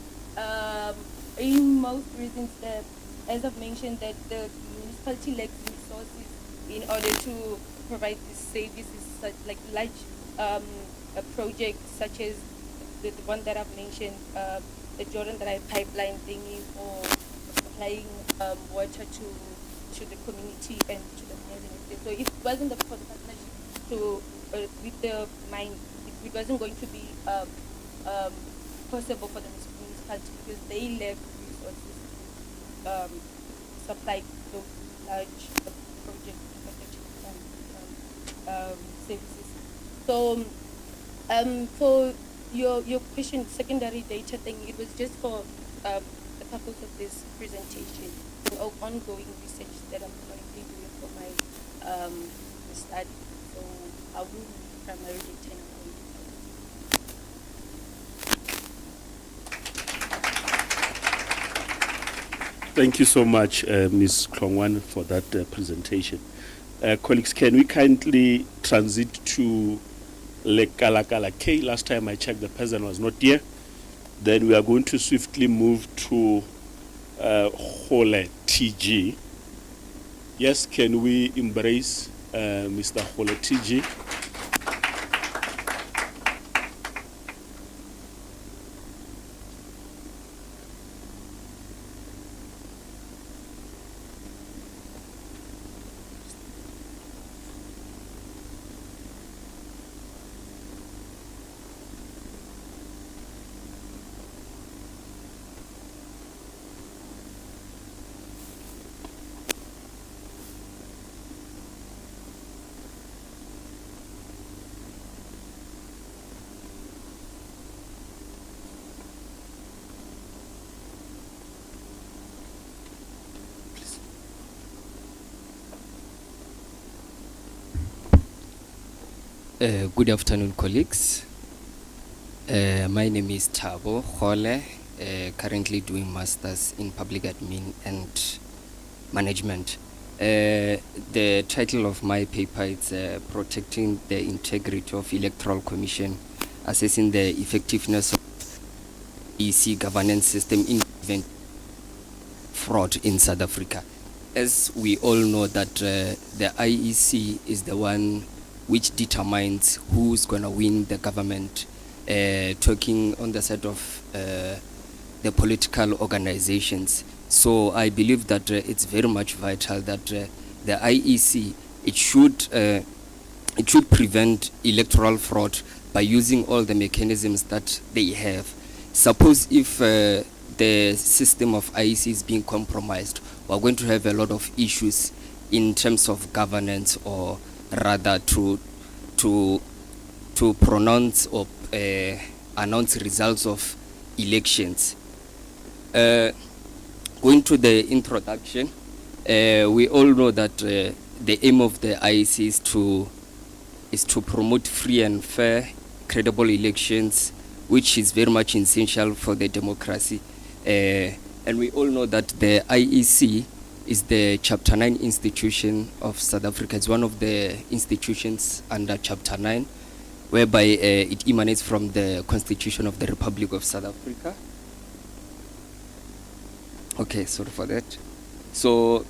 in most regions, as I've mentioned, that the municipality lacks resources in order to provide these services, such like large projects such as the one that I've mentioned, the Jordan Drive pipeline thingy or supplying water to the community and to the housing estate. So if it wasn't for the partnership to with the mine, it wasn't going to be possible for the municipality because they lack resources supply those large project services. So for your question, secondary data thing, it was just for the purpose of this presentation, of ongoing research that I'm currently doing for my study. So I will primarily tend Thank you so much, Ms. Klongwan, for that presentation. Colleagues, can we kindly transit to Lekalakala K? Last time I checked, the person was not here. Then we are going to swiftly move to Hole TG. Yes, can we embrace Mr. Hole TG? Good afternoon, colleagues. My name is Thabo Khole, currently doing Masters in Public Admin and Management. The title of my paper is Protecting the Integrity of Electoral Commission, Assessing the Effectiveness of EC Governance System in Event Fraud in South Africa. As we all know that the IEC is the one which determines who's going to win the government, talking on the side of the political organizations. So I believe that it's very much vital that the IEC, it should prevent electoral fraud by using all the mechanisms that they have. Suppose if the system of IEC is being compromised, we're going to have a lot of issues in terms of governance, or rather to pronounce or announce results of elections. Going to the introduction, we all know that the aim of the IEC is to promote free and fair, credible elections, which is very much essential for the democracy. And we all know that the IEC is the Chapter 9 institution of South Africa. It's one of the institutions under Chapter 9, whereby it emanates from the Constitution of the Republic of South Africa. Okay, sorry for that. So,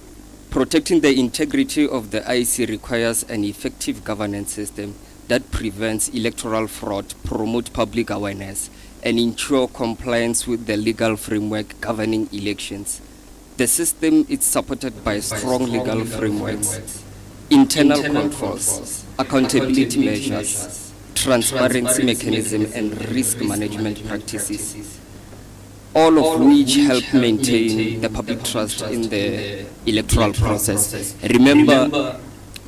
protecting the integrity of the IEC requires an effective governance system that prevents electoral fraud, promote public awareness, and ensure compliance with the legal framework governing elections. The system is supported by strong legal frameworks, internal controls, accountability measures, transparency mechanism, and risk management practices, all of which help maintain the public trust in the electoral process. Remember,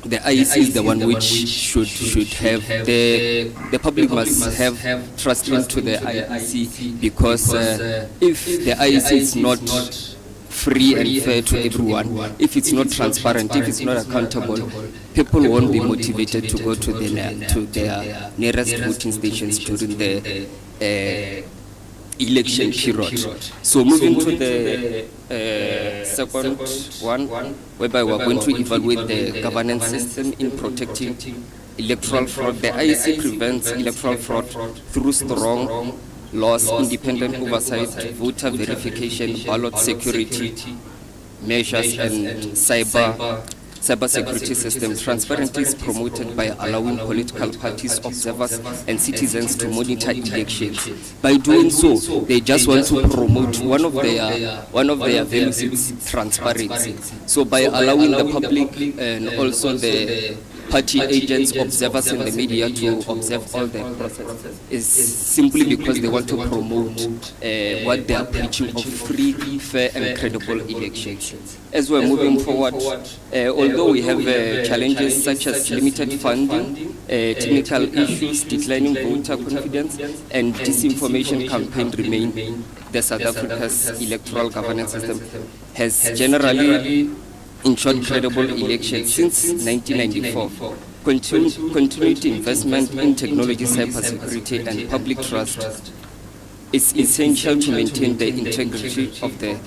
the IEC is the one which should have the public must have trust into the IEC, because if the IEC is not free and fair to everyone, if it's not transparent, if it's not accountable, people won't be motivated to go to their nearest voting stations during the election period. So moving to the second one, whereby we're going to evaluate the governance system in protecting electoral fraud. The IEC prevents electoral fraud through strong laws, independent oversight, voter verification, ballot security measures, and cyber cybersecurity system. Transparency is promoted by allowing political parties, observers, and citizens to monitor elections. By doing so, they just want to promote one of their values is transparency. So by allowing the public and also the party agents, observers in the media to observe all the process is simply because they want to promote what they are preaching of free, fair and credible elections. As we're moving forward, although we have challenges such as limited funding, technical issues, declining voter confidence and disinformation campaign remain, the South Africa's electoral governance system has generally ensured credible elections since 1994. Continued investment in technology, cybersecurity, and public trust is essential to maintain the integrity of the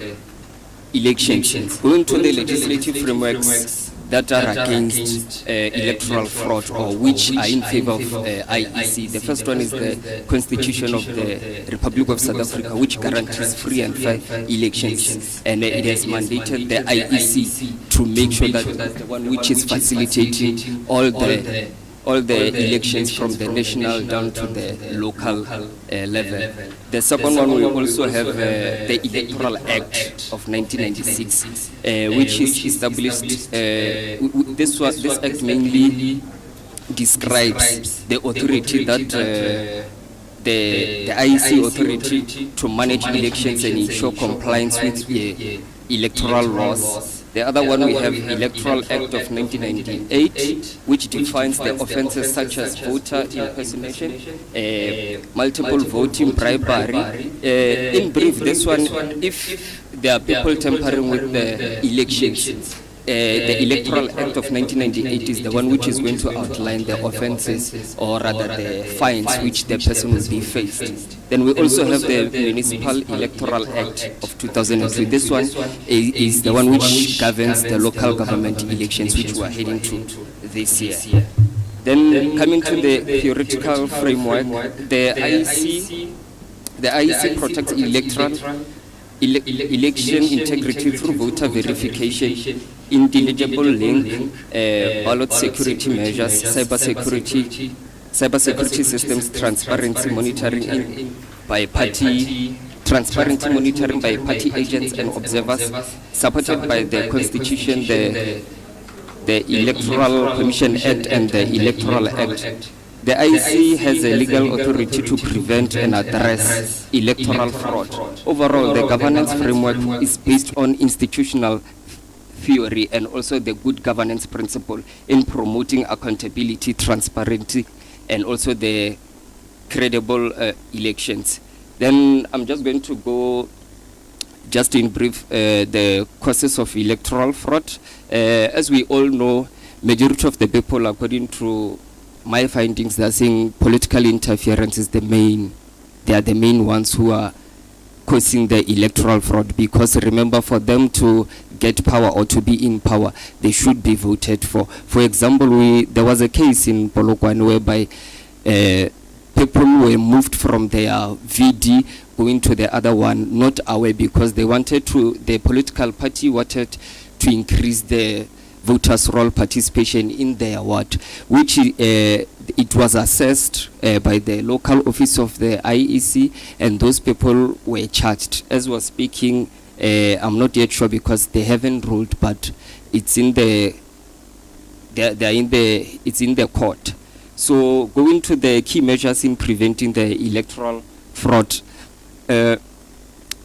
elections. Going to the legislative frameworks that are against electoral fraud or which are in favor of IEC. The first one is the Constitution of the Republic of South Africa, which guarantees free and fair elections, and it has mandated the IEC to make sure that that's the one which is facilitating all the elections from the national down to the local level. The second one, we also have the Electoral Act of 1996, which is established. This act mainly describes the authority that the IEC authority to manage elections and ensure compliance with electoral laws. The other one, we have Electoral Act of 1998, which defines the offences such as voter impersonation, multiple voting, bribery. In brief, this one, if there are people tampering with the elections, the Electoral Act of 1998 is the one which is going to outline the offences, or rather the fines which the person will be faced. Then we also have the Municipal Electoral Act of 2003. This one is the one which governs the local government elections, which we are heading to this year. Then coming to the theoretical framework, the IEC protects election integrity through voter verification, indelible link, ballot security measures, cybersecurity systems, transparency monitoring by party agents and observers, supported by the Constitution, the Electoral Commission Act and the Electoral Act. The IEC has a legal authority to prevent and address electoral fraud. Overall, the governance framework is based on institutional theory and also the good governance principle in promoting accountability, transparency, and also the credible elections. Then I'm just going to go just in brief the causes of electoral fraud. As we all know, majority of the people, according to my findings, they're saying political interference is they are the main ones who are causing the electoral fraud, because remember, for them to get power or to be in power, they should be voted for. For example, there was a case in Polokwane whereby people were moved from their VD going to the other one, not aware, because the political party wanted to increase the voters' roll participation in their ward, which it was assessed by the local office of the IEC, and those people were charged. As we're speaking, I'm not yet sure because they haven't ruled, but it's in the it's in the court. So going to the key measures in preventing the electoral fraud.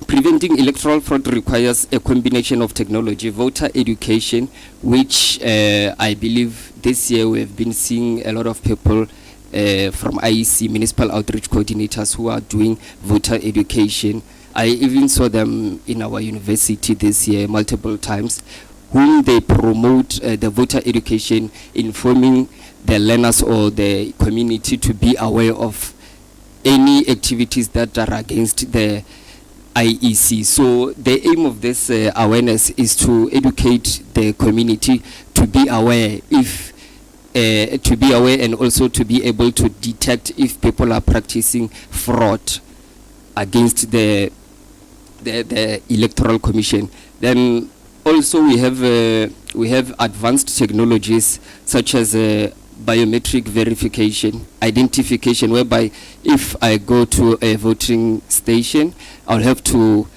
Preventing electoral fraud requires a combination of technology, voter education, which I believe this year we have been seeing a lot of people from IEC, municipal outreach coordinators, who are doing voter education. I even saw them in our university this year multiple times, whom they promote the voter education, informing the learners or the community to be aware of any activities that are against the IEC. So the aim of this awareness is to educate the community to be aware and also to be able to detect if people are practicing fraud against the electoral commission. Then also we have we have advanced technologies such as biometric verification, identification, whereby if I go to a voting station, I'll have to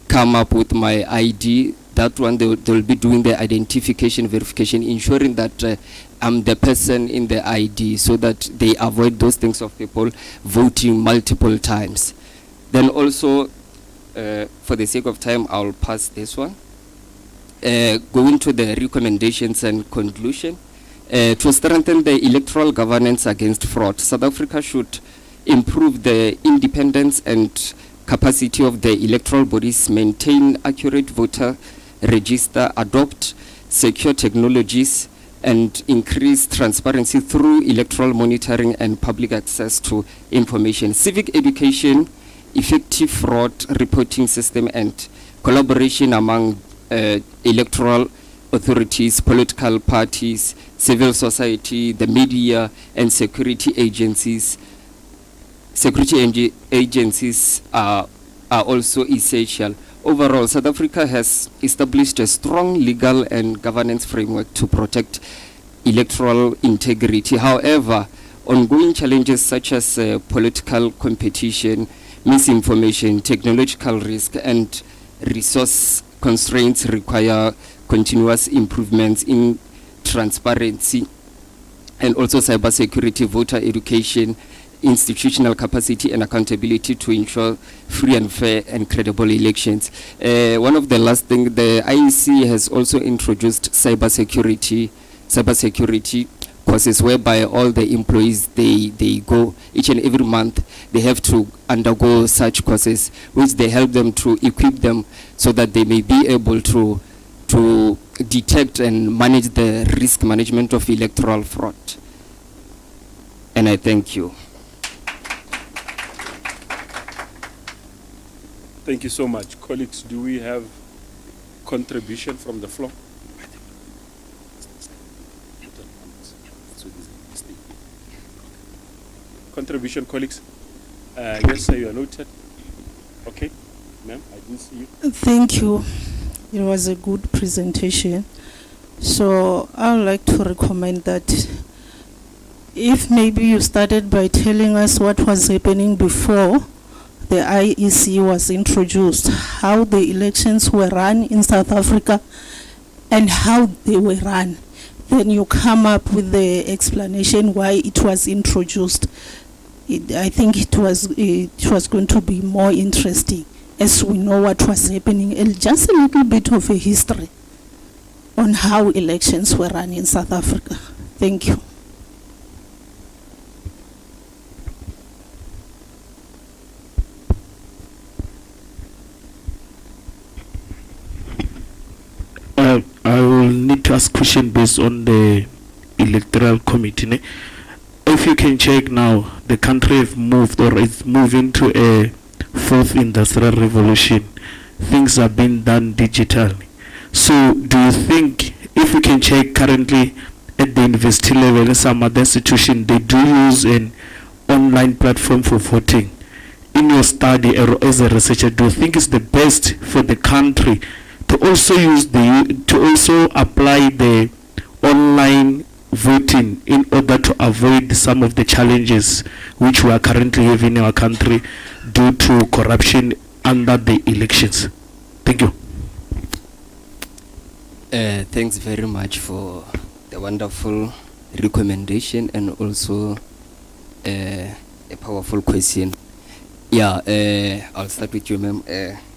come up with my ID. That one, they'll be doing the identification verification, ensuring that I'm the person in the ID, so that they avoid those things of people voting multiple times. Then also, for the sake of time, I'll pass this one. Going to the recommendations and conclusion. To strengthen the electoral governance against fraud, South Africa should improve the independence and capacity of the electoral bodies, maintain accurate voter register, adopt secure technologies, and increase transparency through electoral monitoring and public access to information. Civic education, effective fraud reporting system, and collaboration among electoral authorities, political parties, civil society, the media, and security agencies. Security agencies are also essential. Overall, South Africa has established a strong legal and governance framework to protect electoral integrity. However, ongoing challenges such as political competition, misinformation, technological risk, and resource constraints require continuous improvements in transparency and also cybersecurity, voter education, institutional capacity and accountability to ensure free and fair and credible elections. One of the last things, the IEC has also introduced cybersecurity courses whereby all the employees, they go each and every month, they have to undergo such courses, which they help them to equip them so that they may be able to detect and manage the risk management of electoral fraud. And I thank you. Thank you so much. Colleagues, do we have contribution from the floor? Contribution, colleagues? Yes, sir, you are noted. Okay, ma'am, I didn't see you. Thank you. It was a good presentation. So I would like to recommend that if maybe you started by telling us what was happening before the IEC was introduced, how the elections were run in South Africa and how they were run. Then you come up with the explanation why it was introduced. I think it was going to be more interesting as we know what was happening, and just a little bit of a history on how elections were run in South Africa. Thank you. I will need to ask question based on the electoral committee. If you can check now, the country have moved or is moving to a fourth industrial revolution. Things are being done digitally. So do you think, if we can check currently at the university level and some other institution, they do use an online platform for voting? In your study or as a researcher, do you think it's the best for the country to also use to also apply the online voting in order to avoid some of the challenges which we are currently having in our country due to corruption under the elections? Thank you. Thanks very much for the wonderful recommendation and also a powerful question. Yeah, I'll start with you, ma'am.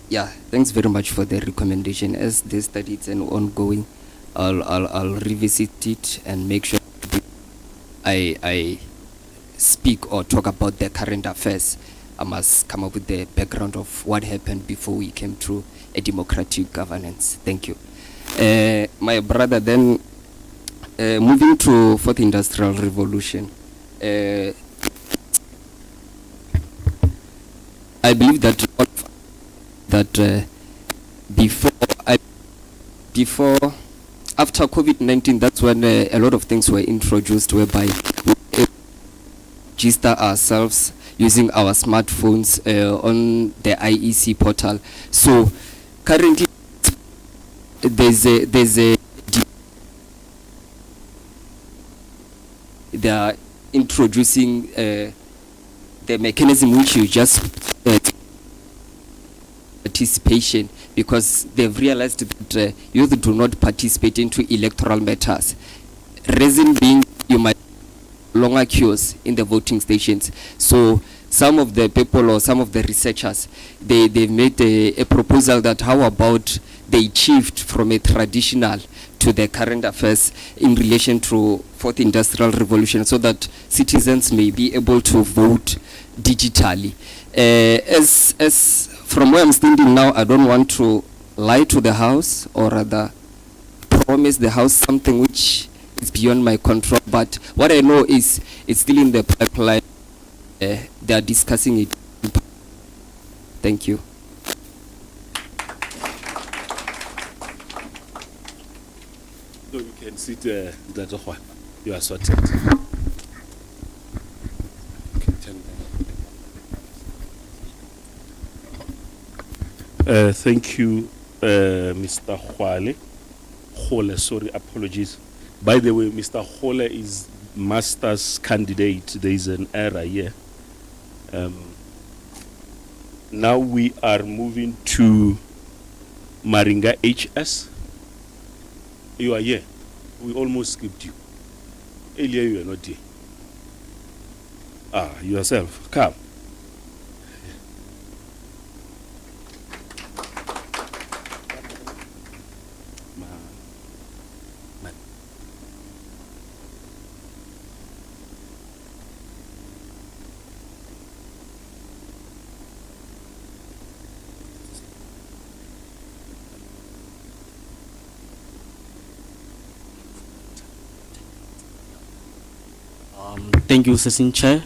Yeah, thanks very much for the recommendation. As this study is an ongoing, I'll revisit it and make sure I speak or talk about the current affairs. I must come up with the background of what happened before we came to a democratic governance. Thank you. My brother, then moving to fourth industrial revolution, I believe that after COVID-19, that's when a lot of things were introduced, whereby we register ourselves using our smartphones on the IEC portal. So currently, there's a they are introducing the mechanism which you just participation, because they've realized that youth do not participate into electoral matters. Reason being, you might longer queues in the voting stations. So some of the people or some of the researchers, they've made a proposal that how about they shift from a traditional to the current affairs in relation to fourth industrial revolution, so that citizens may be able to vote digitally. As from where I'm standing now, I don't want to lie to the House or rather promise the House something which is beyond my control, but what I know is it's still in the pipeline. They are discussing it. Thank you. So you can sit there, you are sorted. Thank you, Mr. Khole, sorry, apologies. By the way, Mr. Khole is master's candidate. There is an error here. Now we are moving to Maringa HS. You are here. We almost skipped you. Earlier you are not here. Ah, yourself. Come. Thank you, Session Chair.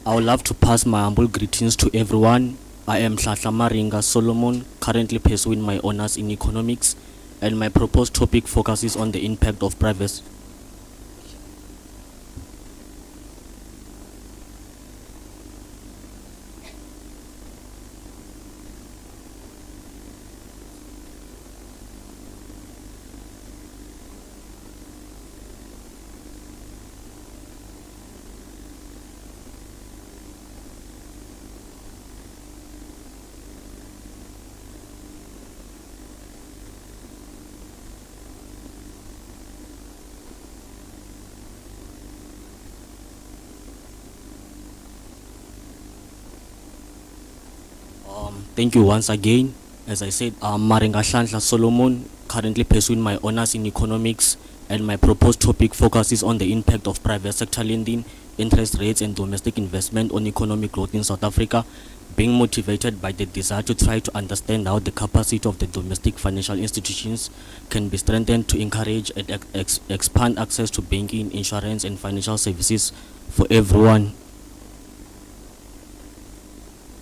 I would love to pass my humble greetings to everyone. I am Hlahla Maringa Solomon, currently pursuing my honors in economics, and my proposed topic focuses on the impact of private. Thank you once again. As I said, I'm Maringa Hlahla Solomon, currently pursuing my honors in economics, and my proposed topic focuses on the impact of private sector lending, interest rates, and domestic investment on economic growth in South Africa, being motivated by the desire to try to understand how the capacity of the domestic financial institutions can be strengthened to encourage and expand access to banking, insurance, and financial services for everyone.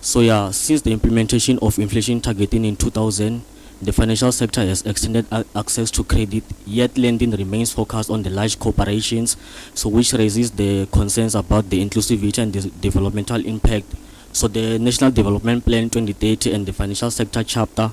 So yeah, since the implementation of inflation targeting in 2000, the financial sector has extended access to credit, yet lending remains focused on the large corporations, so which raises the concerns about the inclusivity and the developmental impact. So the National Development Plan 2030 and the financial sector chapter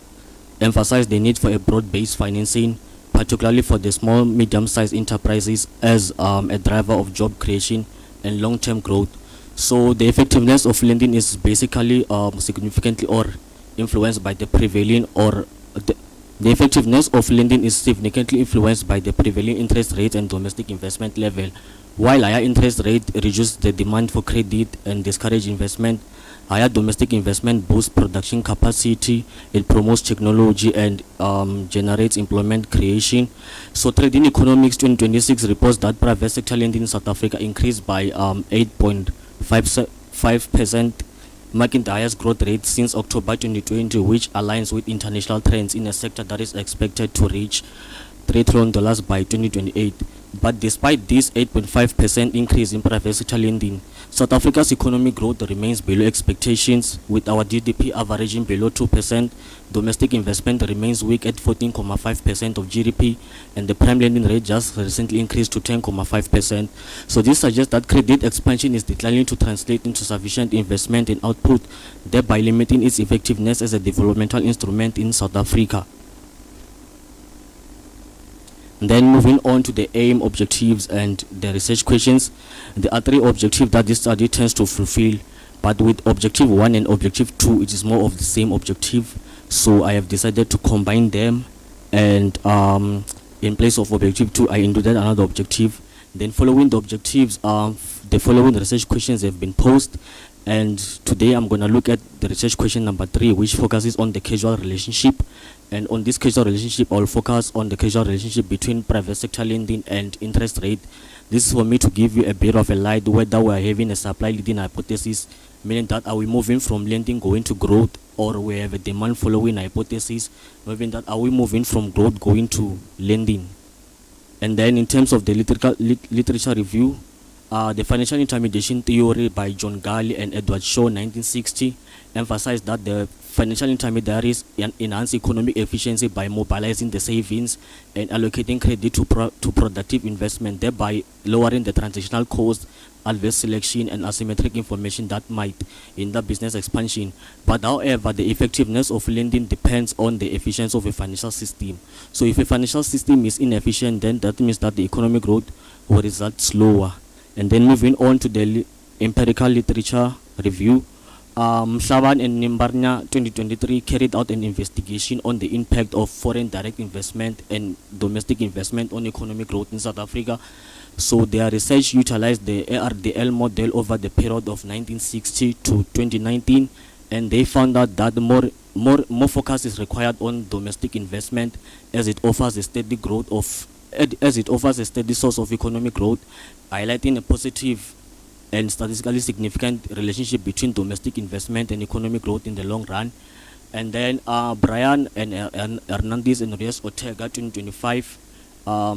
emphasize the need for a broad-based financing, particularly for the small, medium-sized enterprises as a driver of job creation and long-term growth. So the effectiveness of lending is basically significantly or influenced by the prevailing the effectiveness of lending is significantly influenced by the prevailing interest rates and domestic investment level. While higher interest rate reduce the demand for credit and discourage investment, higher domestic investment boosts production capacity, it promotes technology and generates employment creation. So Trading Economics 2026 reports that private sector lending in South Africa increased by 8.5%, marking the highest growth rate since October 2020, which aligns with international trends in a sector that is expected to reach $3 trillion by 2028. But despite this 8.5% increase in private sector lending, South Africa's economic growth remains below expectations, with our GDP averaging below 2%. Domestic investment remains weak at 14.5% of GDP, and the prime lending rate just recently increased to 10.5%. So this suggests that credit expansion is declining to translate into sufficient investment and output, thereby limiting its effectiveness as a developmental instrument in South Africa. Then moving on to the aim, objectives, and the research questions. There are 3 objectives that this study tends to fulfill, but with objective 1 and objective 2, it is more of the same objective. So I have decided to combine them, and in place of objective 2, I included another objective. Then following the objectives, the following research questions have been posed, and today I'm going to look at the research question number 3, which focuses on the causal relationship. And on this causal relationship, I'll focus on the causal relationship between private sector lending and interest rate. This is for me to give you a bit of a light whether we are having a supply leading hypothesis, meaning that are we moving from lending going to growth, or we have a demand following hypothesis, meaning that are we moving from growth going to lending. And then in terms of the literature review, the financial intermediation theory by John Galley and Edward Shaw, 1960, emphasized that the financial intermediaries enhance economic efficiency by mobilizing the savings and allocating credit to productive investment, thereby lowering the transactional cost, adverse selection, and asymmetric information that might hinder business expansion. But however, the effectiveness of lending depends on the efficiency of a financial system. So if a financial system is inefficient, then that means that the economic growth will result slower. And then moving on to the empirical literature review, Shaban and Nimbarnya 2023 carried out an investigation on the impact of foreign direct investment and domestic investment on economic growth in South Africa. So their research utilized the ARDL model over the period of 1960 to 2019, and they found out that more focus is required on domestic investment, as it offers a steady source of economic growth, highlighting a positive and statistically significant relationship between domestic investment and economic growth in the long run. And then Brian and Hernandez and Reyes Ortega 2025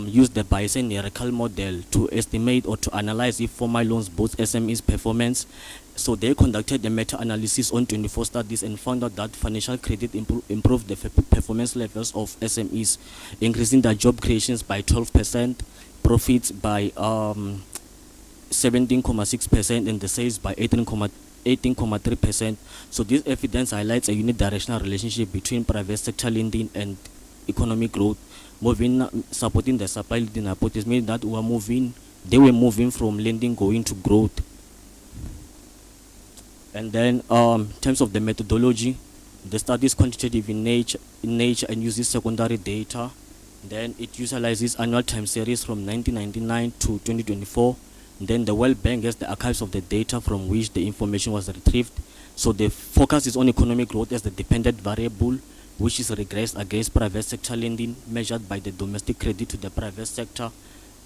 used the bicentennial model to estimate or to analyze if formal loans boost SMEs performance. So they conducted a meta-analysis on 24 studies and found out that financial credit improved the performance levels of SMEs, increasing their job creations by 12%, profits by 17.6%, and the sales by 18.3%. So this evidence highlights a unidirectional relationship between private sector lending and economic growth, supporting the supply leading hypothesis, meaning that they were moving from lending going to growth. And then in terms of the methodology, the study is quantitative in nature and uses secondary data. Then it utilizes annual time series from 1999 to 2024. Then the World Bank has the archives of the data from which the information was retrieved. So the focus is on economic growth as the dependent variable, which is regressed against private sector lending measured by the domestic credit to the private sector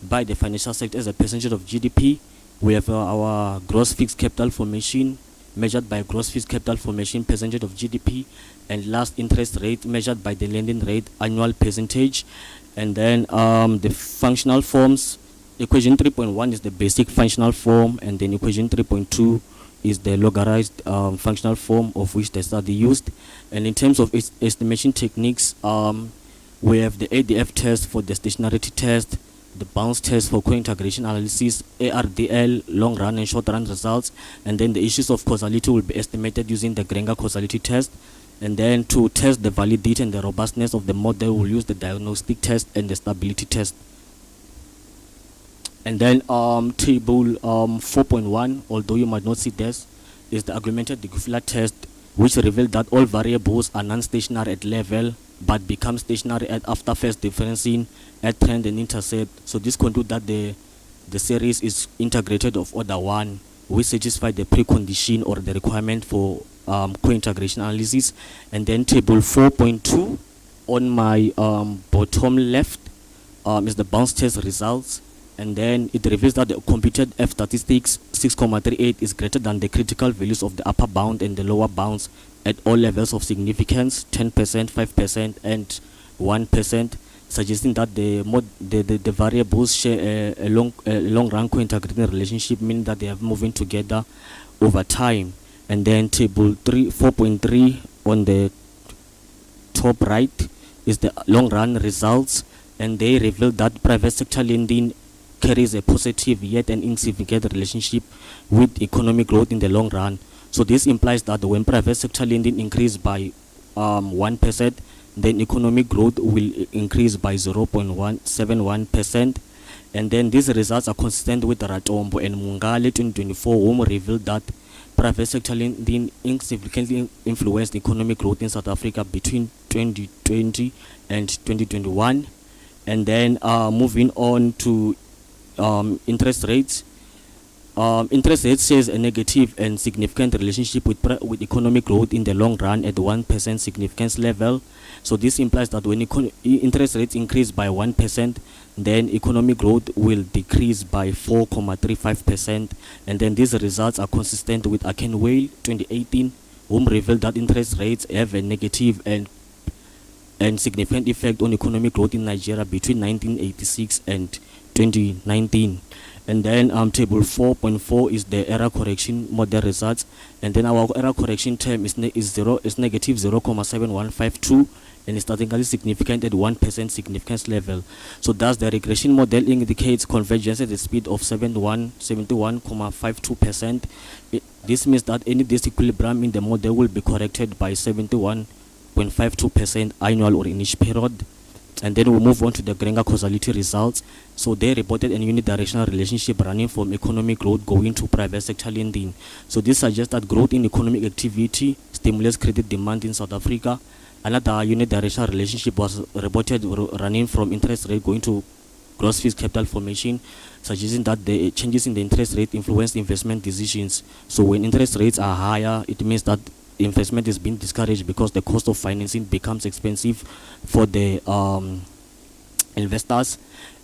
by the financial sector as a percentage of GDP. We have our gross fixed capital formation measured by gross fixed capital formation percentage of GDP, and last interest rate measured by the lending rate annual percentage. And then the functional forms, equation 3.1 is the basic functional form, and then equation 3.2 is the logarithed functional form of which the study used. And in terms of its estimation techniques, we have the ADF test for the stationarity test, the bounce test for co-integration analysis, ARDL, long run and short run results, and then the issues of causality will be estimated using the Granger causality test. And then to test the validity and the robustness of the model, we'll use the diagnostic test and the stability test. And then table 4.1, although you might not see this, is the augmented Dickey-Fuller test, which revealed that all variables are non-stationary at level but become stationary after first differencing at trend and intercept. So this concludes that the series is integrated of order 1, which satisfy the precondition or the requirement for co-integration analysis. And then table 4.2 on my bottom left is the bounce test results. And then it reveals that the computed F statistics 6.38 is greater than the critical values of the upper bound and the lower bounds at all levels of significance, 10%, 5%, and 1%, suggesting that the variables share a long run co-integrating relationship, meaning that they are moving together over time. And then table 4.3 on the top right is the long run results, and they reveal that private sector lending carries a positive yet an insignificant relationship with economic growth in the long run. So this implies that when private sector lending increased by 1%, then economic growth will increase by 0.171%. And then these results are consistent with Ratombo and Mungale 2024, whom revealed that private sector lending significantly influenced economic growth in South Africa between 2020 and 2021. And then moving on to interest rates. Interest rate shares a negative and significant relationship with economic growth in the long run at 1% significance level. So this implies that when interest rates increase by 1%, then economic growth will decrease by 4.35%. And then these results are consistent with Akenwale 2018, whom revealed that interest rates have a negative and significant effect on economic growth in Nigeria between 1986 and 2019. And then table 4.4 is the error correction model results, and then our error correction term is negative 0.7152 and is statistically significant at 1% significance level. So thus the regression model indicates convergence at the speed of 71.52%. This means that any disequilibrium in the model will be corrected by 71.52% annual or in each period. And then we move on to the Grenga causality results. So they reported a unidirectional relationship running from economic growth going to private sector lending. So this suggests that growth in economic activity stimulates credit demand in South Africa. Another unidirectional relationship was reported running from interest rate going to gross fixed capital formation, suggesting that the changes in the interest rate influence investment decisions. So when interest rates are higher, it means that investment is being discouraged because the cost of financing becomes expensive for the investors.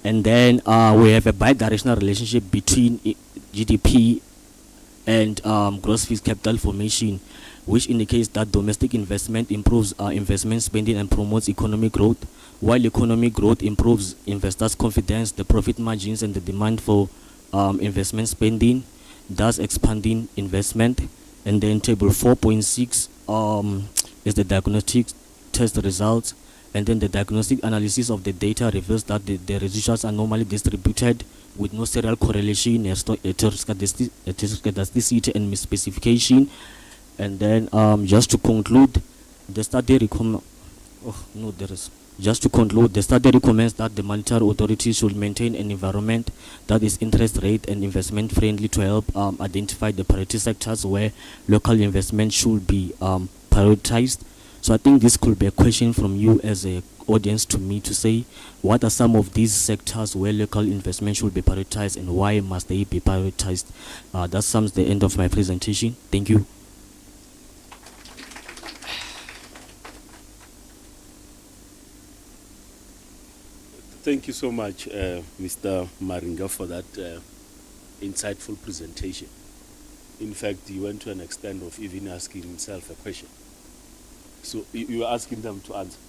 And then we have a bidirectional relationship between GDP and gross fixed capital formation, which indicates that domestic investment improves investment spending and promotes economic growth, while economic growth improves investors' confidence, the profit margins, and the demand for investment spending, thus expanding investment. And then table 4.6 is the diagnostic test results. And then the diagnostic analysis of the data reveals that the residuals are normally distributed with no serial correlation, heterogeneity and misspecification. And then just to conclude, the study recommends that the monetary authorities should maintain an environment that is interest rate and investment friendly to help identify the priority sectors where local investment should be prioritized. So I think this could be a question from you as an audience to me to say, what are some of these sectors where local investment should be prioritized and why must they be prioritized? That sums the end of my presentation. Thank you. Thank you so much, Mr. Maringa, for that insightful presentation. In fact, he went to an extent of even asking himself a question. So you were asking them to answer?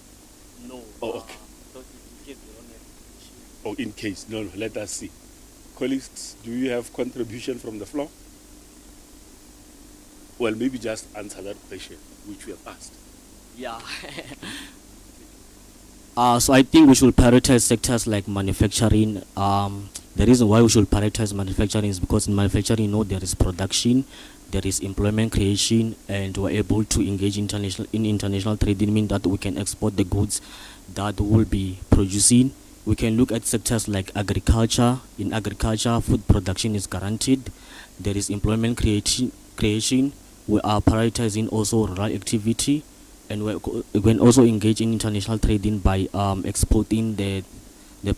No. Oh, okay. Oh, in case. No, let us see. Colleagues, do you have contribution from the floor? Well, maybe just answer that question which we have asked. Yeah. So I think we should prioritize sectors like manufacturing. The reason why we should prioritize manufacturing is because in manufacturing, there is production, there is employment creation, and we're able to engage in international trading, meaning that we can export the goods that we'll be producing. We can look at sectors like agriculture. In agriculture, food production is guaranteed. There is employment creation. We are prioritizing also rural activity. And we can also engage in international trading by exporting the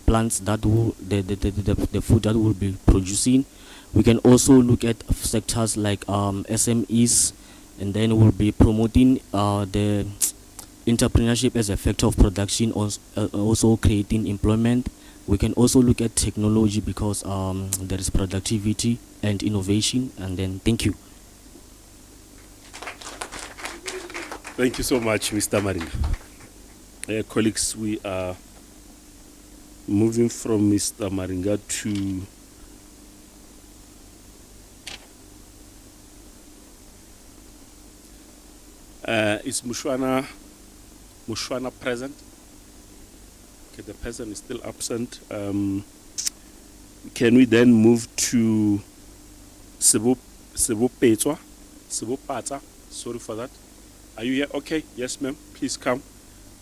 plants that the food that we'll be producing. We can also look at sectors like SMEs, and then we'll be promoting the entrepreneurship as a factor of production, also creating employment. We can also look at technology because there is productivity and innovation. And then thank you. Thank you so much, Mr. Maringa. Colleagues, we are moving from Mr. Maringa to is Mushwana present? Okay, the person is still absent. Can we then move to Sebo Pata? Sorry for that. Are you here? Okay. Yes, ma'am. Please come.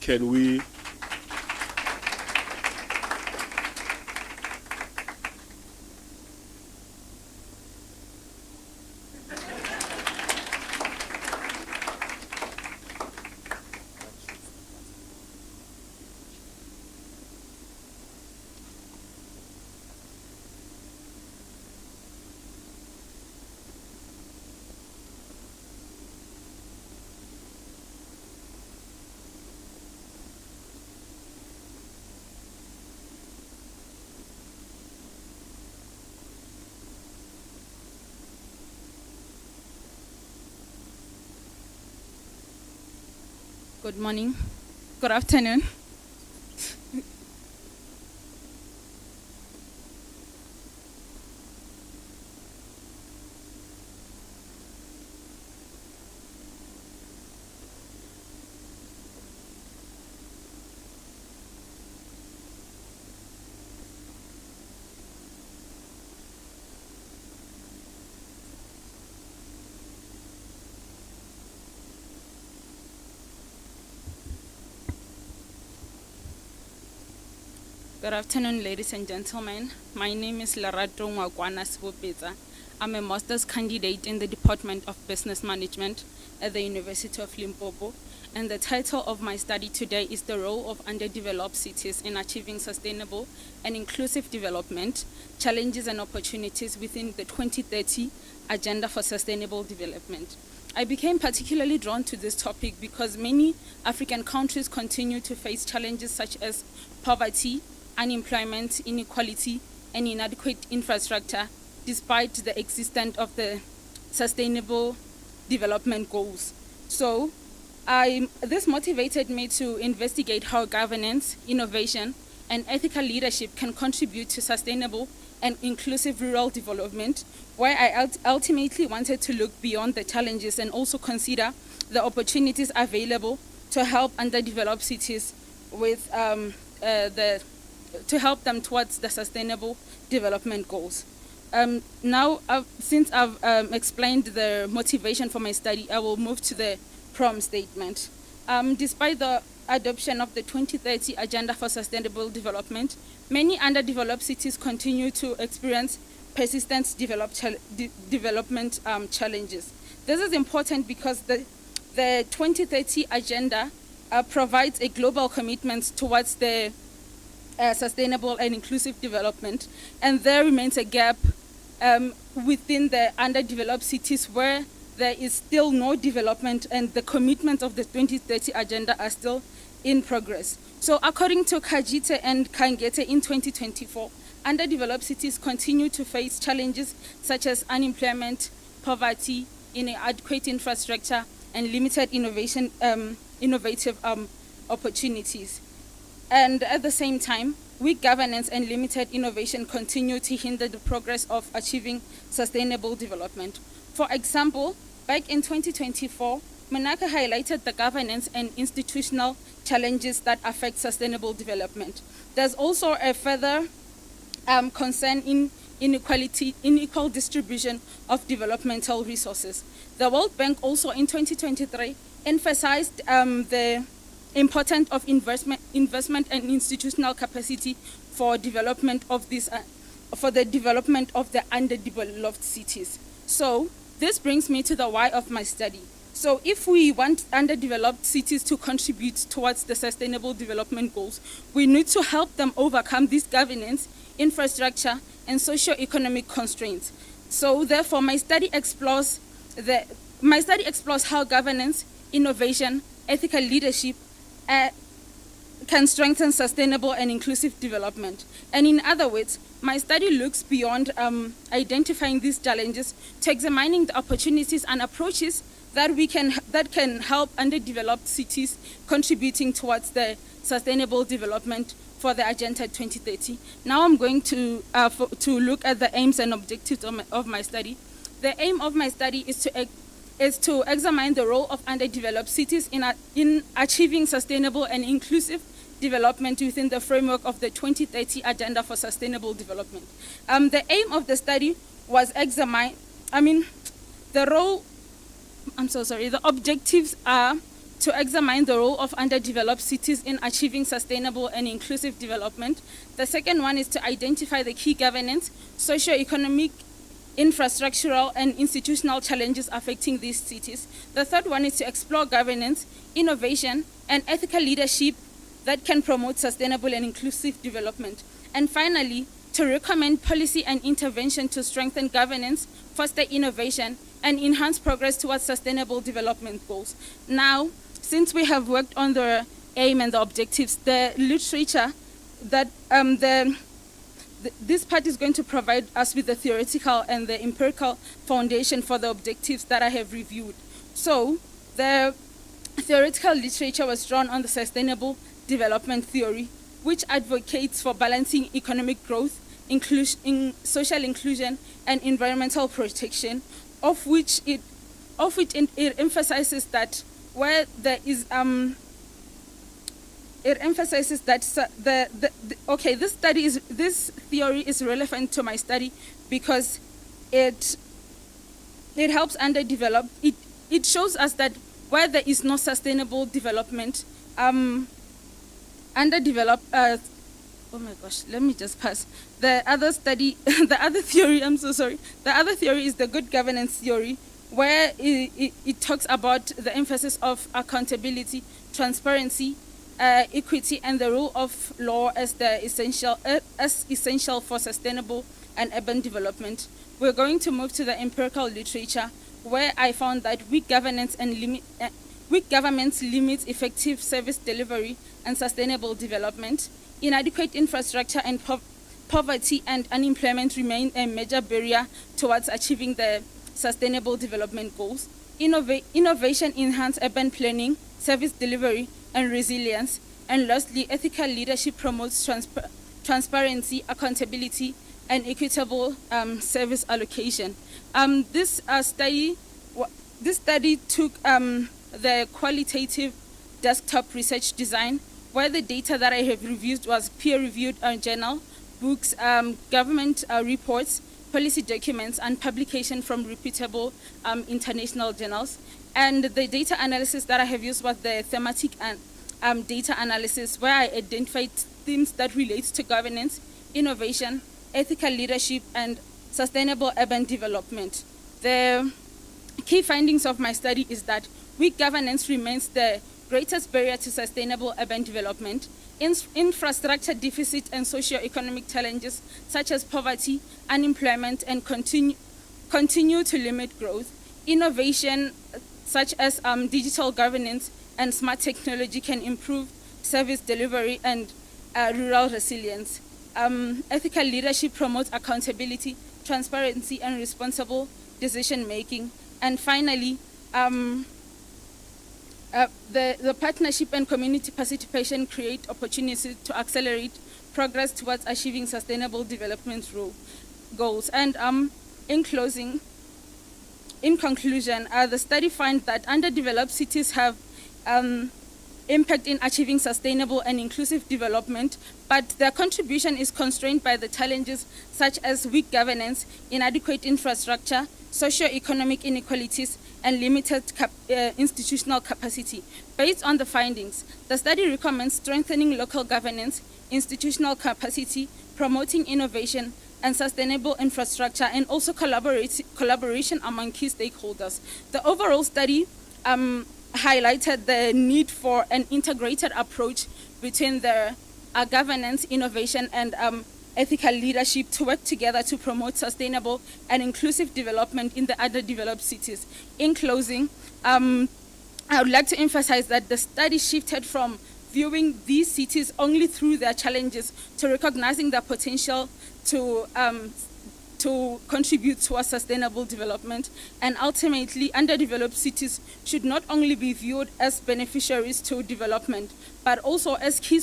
Can we? Good morning. Good afternoon. Good afternoon, ladies and gentlemen. My name is Lerato Ngwakwana Sibopetsa. I'm a master's candidate in the Department of Business Management at the University of Limpopo. And the title of my study today is the role of underdeveloped cities in achieving sustainable and inclusive development, challenges and opportunities within the 2030 Agenda for Sustainable Development. I became particularly drawn to this topic because many African countries continue to face challenges such as poverty, unemployment, inequality, and inadequate infrastructure, despite the existence of the Sustainable Development Goals. So, this motivated me to investigate how governance, innovation, and ethical leadership can contribute to sustainable and inclusive rural development, where I ultimately wanted to look beyond the challenges and also consider the opportunities available to help underdeveloped cities with to help them towards the Sustainable Development Goals. Now, since I've explained the motivation for my study, I will move to the prompt statement. Despite the adoption of the 2030 Agenda for Sustainable Development, many underdeveloped cities continue to experience persistent development challenges. This is important because the 2030 Agenda provides a global commitment towards the sustainable and inclusive development, and there remains a gap within the underdeveloped cities where there is still no development and the commitments of the 2030 Agenda are still in progress. So according to Kajite and Kangete in 2024, underdeveloped cities continue to face challenges such as unemployment, poverty, inadequate infrastructure, and limited innovative opportunities. And at the same time, weak governance and limited innovation continue to hinder the progress of achieving sustainable development. For example, back in 2024, Monaka highlighted the governance and institutional challenges that affect sustainable development. There's also a further concern in unequal distribution of developmental resources. The World Bank also in 2023 emphasized the importance of investment and institutional capacity for development of this, for the development of the underdeveloped cities. So this brings me to the why of my study. So if we want underdeveloped cities to contribute towards the Sustainable Development Goals, we need to help them overcome these governance, infrastructure, and socio-economic constraints. So therefore, my study explores how governance, innovation, ethical leadership can strengthen sustainable and inclusive development. And in other words, my study looks beyond identifying these challenges to examining the opportunities and approaches that can help underdeveloped cities contributing towards the sustainable development for the Agenda 2030. Now I'm going to look at the aims and objectives of my study. The aim of my study is to examine the role of underdeveloped cities in achieving sustainable and inclusive development within the framework of the 2030 Agenda for Sustainable Development. The aim of the study was the objectives are to examine the role of underdeveloped cities in achieving sustainable and inclusive development. The second one is to identify the key governance, socio-economic, infrastructural, and institutional challenges affecting these cities. The third one is to explore governance, innovation, and ethical leadership that can promote sustainable and inclusive development. And finally, to recommend policy and intervention to strengthen governance, foster innovation, and enhance progress towards sustainable development goals. Now, since we have worked on the aim and the objectives, the literature that this part is going to provide us with the theoretical and the empirical foundation for the objectives that I have reviewed. So, the theoretical literature was drawn on the sustainable development theory, which advocates for balancing economic growth, social inclusion, and environmental protection, of which it emphasizes that where there is it emphasizes that this theory is relevant to my study because it helps underdeveloped. It shows us that where there is no sustainable development, underdeveloped. Oh my gosh, let me just pass. The other study, the other theory, I'm so sorry. The other theory is the good governance theory, where it talks about the emphasis of accountability, transparency, equity, and the rule of law as essential for sustainable and urban development. We're going to move to the empirical literature, where I found that weak governments limit effective service delivery and sustainable development. Inadequate infrastructure and poverty and unemployment remain a major barrier towards achieving the sustainable development goals. Innovation enhances urban planning, service delivery, and resilience. And lastly, ethical leadership promotes transparency, accountability, and equitable service allocation. This study took the qualitative desktop research design, where the data that I have reviewed was peer-reviewed journal, books, government reports, policy documents, and publication from reputable international journals. And the data analysis that I have used was the thematic and data analysis, where I identified themes that relate to governance, innovation, ethical leadership, and sustainable urban development. The key findings of my study is that weak governance remains the greatest barrier to sustainable urban development. Infrastructure deficit and socio-economic challenges such as poverty, unemployment, and continue to limit growth. Innovation such as digital governance and smart technology can improve service delivery and rural resilience. Ethical leadership promotes accountability, transparency, and responsible decision-making. And finally, the partnership and community participation create opportunities to accelerate progress towards achieving sustainable development goals. And in conclusion, the study finds that underdeveloped cities have impact in achieving sustainable and inclusive development, but their contribution is constrained by the challenges such as weak governance, inadequate infrastructure, socio-economic inequalities, and limited institutional capacity. Based on the findings, the study recommends strengthening local governance, institutional capacity, promoting innovation and sustainable infrastructure, and also collaboration among key stakeholders. The overall study highlighted the need for an integrated approach between the governance, innovation, and ethical leadership to work together to promote sustainable and inclusive development in the underdeveloped cities. In closing, I would like to emphasize that the study shifted from viewing these cities only through their challenges to recognizing their potential to contribute towards sustainable development. And ultimately, underdeveloped cities should not only be viewed as beneficiaries to development, but also as key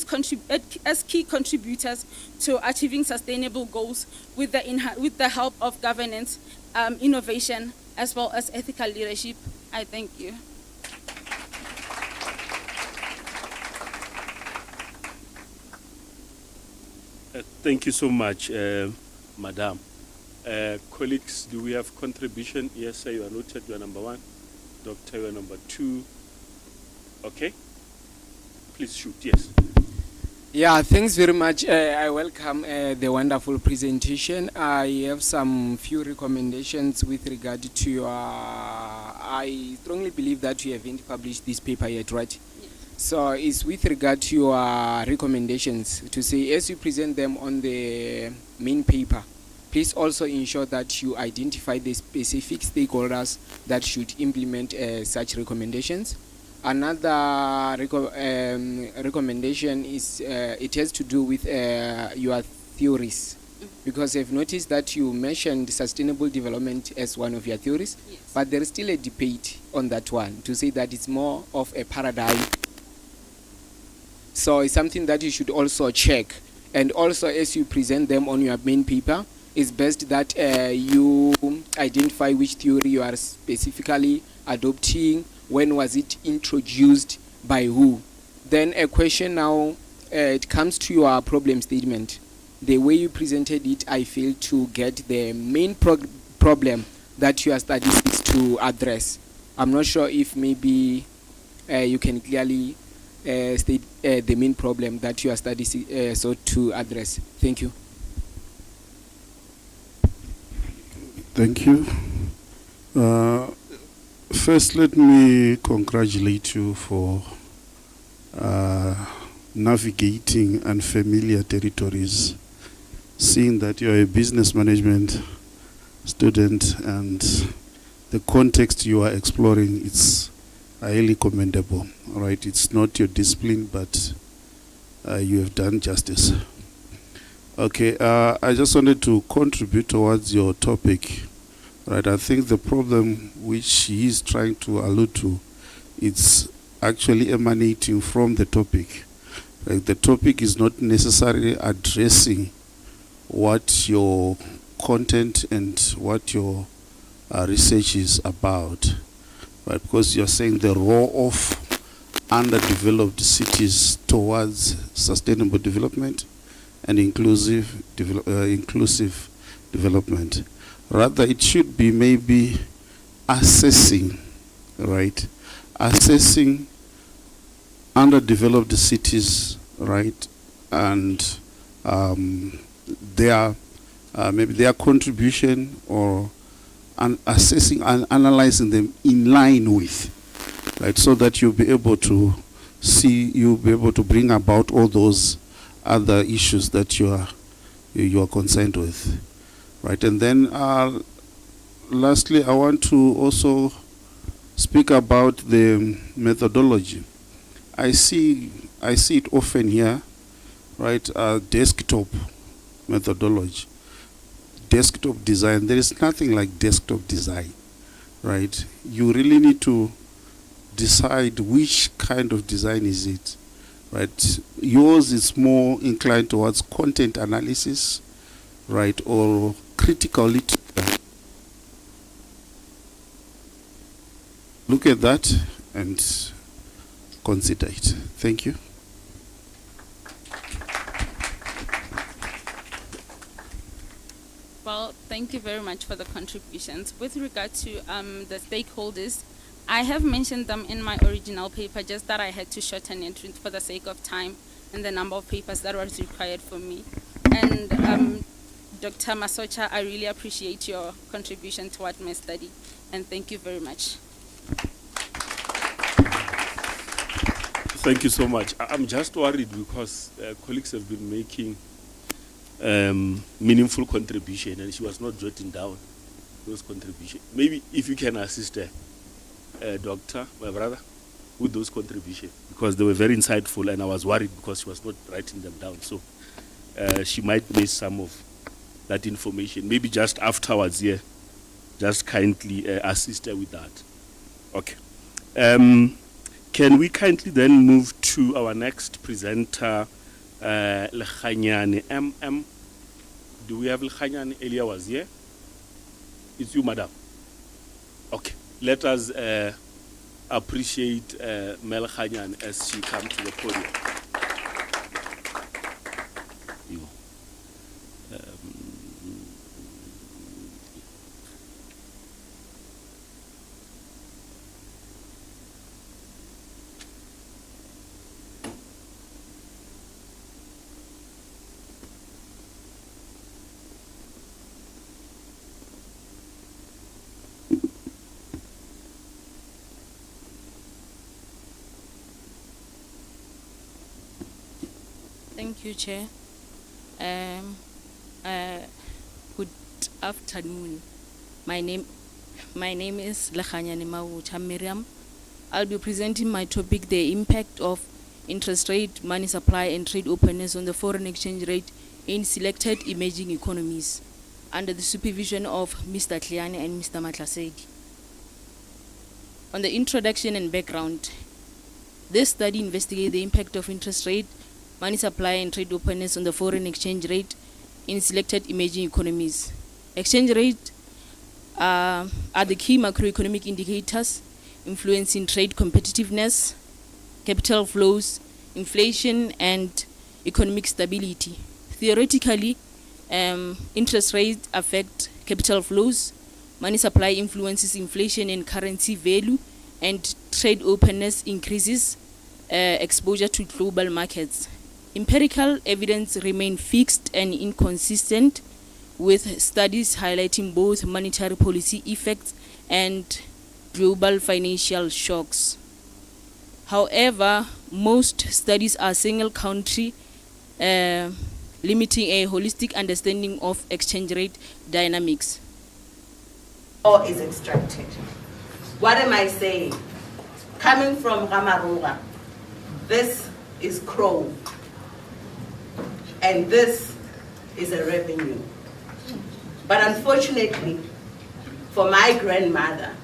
contributors to achieving sustainable goals with the help of governance, innovation, as well as ethical leadership. I thank you. Thank you so much, Madam. Colleagues, do we have contribution? Yes, sir, you are noted, you are number one. Doctor, you are number two. Okay? Please shoot, yes. Yeah, thanks very much. I welcome the wonderful presentation. I have some few recommendations with regard to your. I strongly believe that you haven't published this paper yet, right? So it's with regard to your recommendations to say, as you present them on the main paper, please also ensure that you identify the specific stakeholders that should implement such recommendations. Another recommendation is it has to do with your theories, because I've noticed that you mentioned sustainable development as one of your theories, but there is still a debate on that one to say that it's more of a paradigm. So it's something that you should also check, and also as you present them on your main paper, it's best that you identify which theory you are specifically adopting. When was it introduced, by who? Then a question now, it comes to your problem statement. The way you presented it, I failed to get the main problem that your study seeks to address. I'm not sure if maybe you can clearly state the main problem that your study sought to address. Thank you. Thank you. First, let me congratulate you for navigating unfamiliar territories, seeing that you're a business management student and the context you are exploring, it's highly commendable. All right, it's not your discipline, but you have done justice. Okay, I just wanted to contribute towards your topic. Right, I think the problem which he is trying to allude to, it's actually emanating from the topic. Like, the topic is not necessarily addressing what your content and what your research is about, right? Because you're saying the role of underdeveloped cities towards sustainable development and inclusive development. Rather, it should be maybe assessing, right? Assessing underdeveloped cities, right? And their maybe their contribution, or assessing and analyzing them in line with, right? So that you'll be able to see, you'll be able to bring about all those other issues that you are concerned with. Right, and then lastly, I want to also speak about the methodology. I see it often here, right? Desktop methodology, desktop design. There is nothing like desktop design, right? You really need to decide which kind of design is it, right? Yours is more inclined towards content analysis, right, or critical literature. Look at that and consider it. Thank you. Well, thank you very much for the contributions. With regard to the stakeholders, I have mentioned them in my original paper, just that I had to shorten it for the sake of time and the number of papers that was required for me. And Dr. Masocha, I really appreciate your contribution toward my study, and thank you very much. Thank you so much. I'm just worried because colleagues have been making meaningful contribution, and she was not jotting down those contributions. Maybe if you can assist her, Doctor, my brother, with those contributions, because they were very insightful, and I was worried because she was not writing them down. So she might miss some of that information. Maybe just afterwards here, just kindly assist her with that. Okay. Can we kindly then move to our next presenter, Lekganyane MM? Do we have Lekganyane? Elia was here. It's you, madam. Okay. Let us appreciate Mel Lekganyane as she comes to the podium. Thank you, Chair. Good afternoon. My name is Lechanyane Mawucha Miriam. I'll be presenting my topic, the impact of interest rate, money supply, and trade openness on the foreign exchange rate in selected emerging economies, under the supervision of Mr. Tliane and Mr. Matlasedi. On the introduction and background, this study investigates the impact of interest rate, money supply, and trade openness on the foreign exchange rate in selected emerging economies. Exchange rate are the key macroeconomic indicators influencing trade competitiveness, capital flows, inflation, and economic stability. Theoretically, interest rates affect capital flows, money supply influences inflation and currency value, and trade openness increases exposure to global markets. Empirical evidence remain fixed and inconsistent, with studies highlighting both monetary policy effects and global financial shocks. However, most studies are single country, limiting a holistic understanding of exchange rate dynamics. Or is extracted. What am I saying? Coming from Ramaruga, this is crow, and this is a revenue. But unfortunately, for my grandmother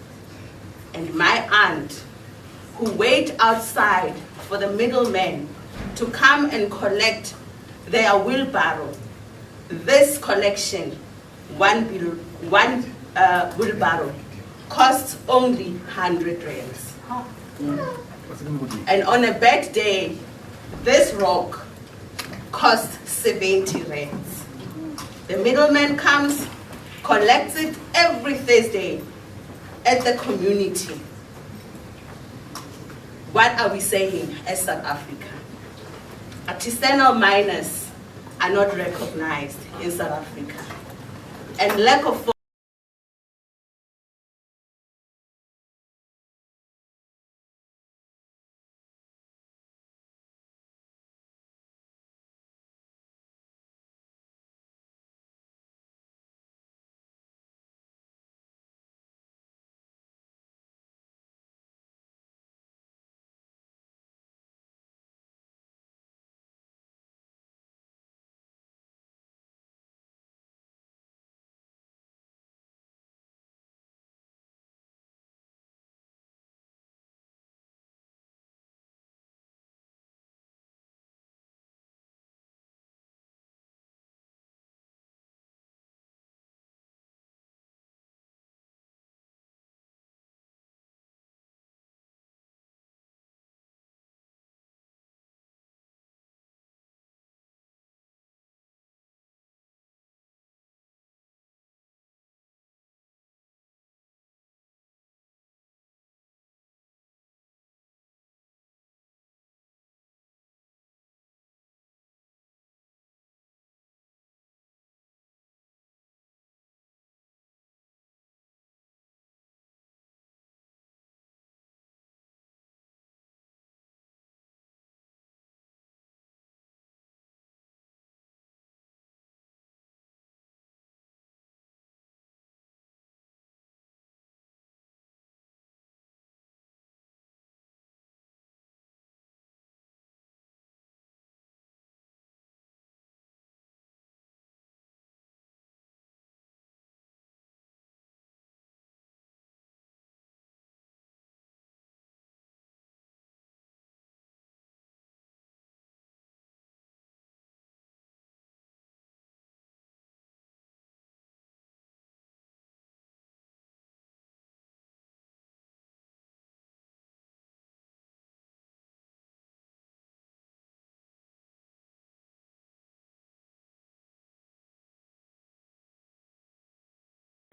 and my aunt, who wait outside for the middlemen to come and collect their wheelbarrow, this collection, one wheelbarrow, costs only 100 rands. And on a bad day, this rock costs 70 rands. The middleman comes, collects it every Thursday at the community. What are we saying as South Africa? Artisanal miners are not recognized in South Africa. And lack of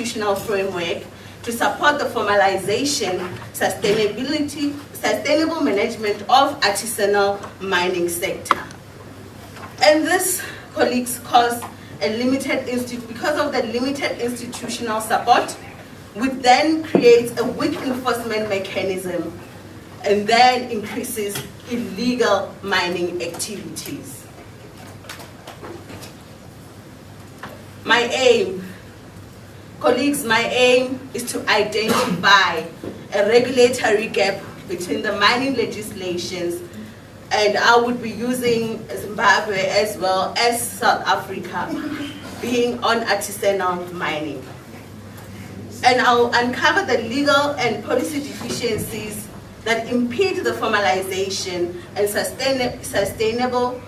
institutional framework to support the formalization, sustainable management of artisanal mining sector. And this, colleagues, because of the limited institutional support, which then creates a weak enforcement mechanism and then increases illegal mining activities. My aim, colleagues, my aim is to identify a regulatory gap between the mining legislations, and I would be using Zimbabwe as well as South Africa being on artisanal mining. And I'll uncover the legal and policy deficiencies that impede the formalization and sustainable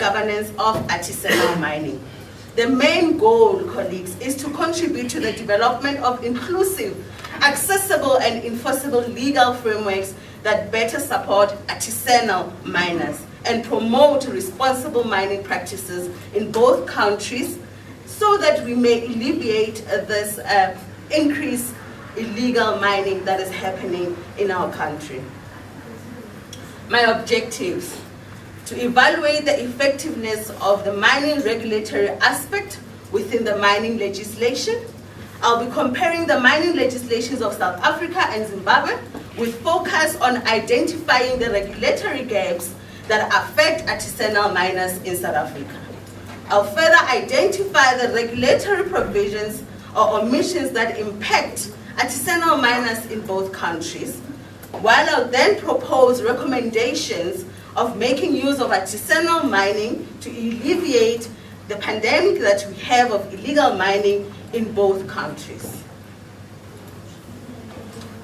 governance of artisanal mining. The main goal, colleagues, is to contribute to the development of inclusive, accessible, and enforceable legal frameworks that better support artisanal miners and promote responsible mining practices in both countries so that we may alleviate this increased illegal mining that is happening in our country. My objectives: to evaluate the effectiveness of the mining regulatory aspect within the mining legislation. I'll be comparing the mining legislations of South Africa and Zimbabwe with focus on identifying the regulatory gaps that affect artisanal miners in South Africa. I'll further identify the regulatory provisions or omissions that impact artisanal miners in both countries, while I'll then propose recommendations of making use of artisanal mining to alleviate the pandemic that we have of illegal mining in both countries.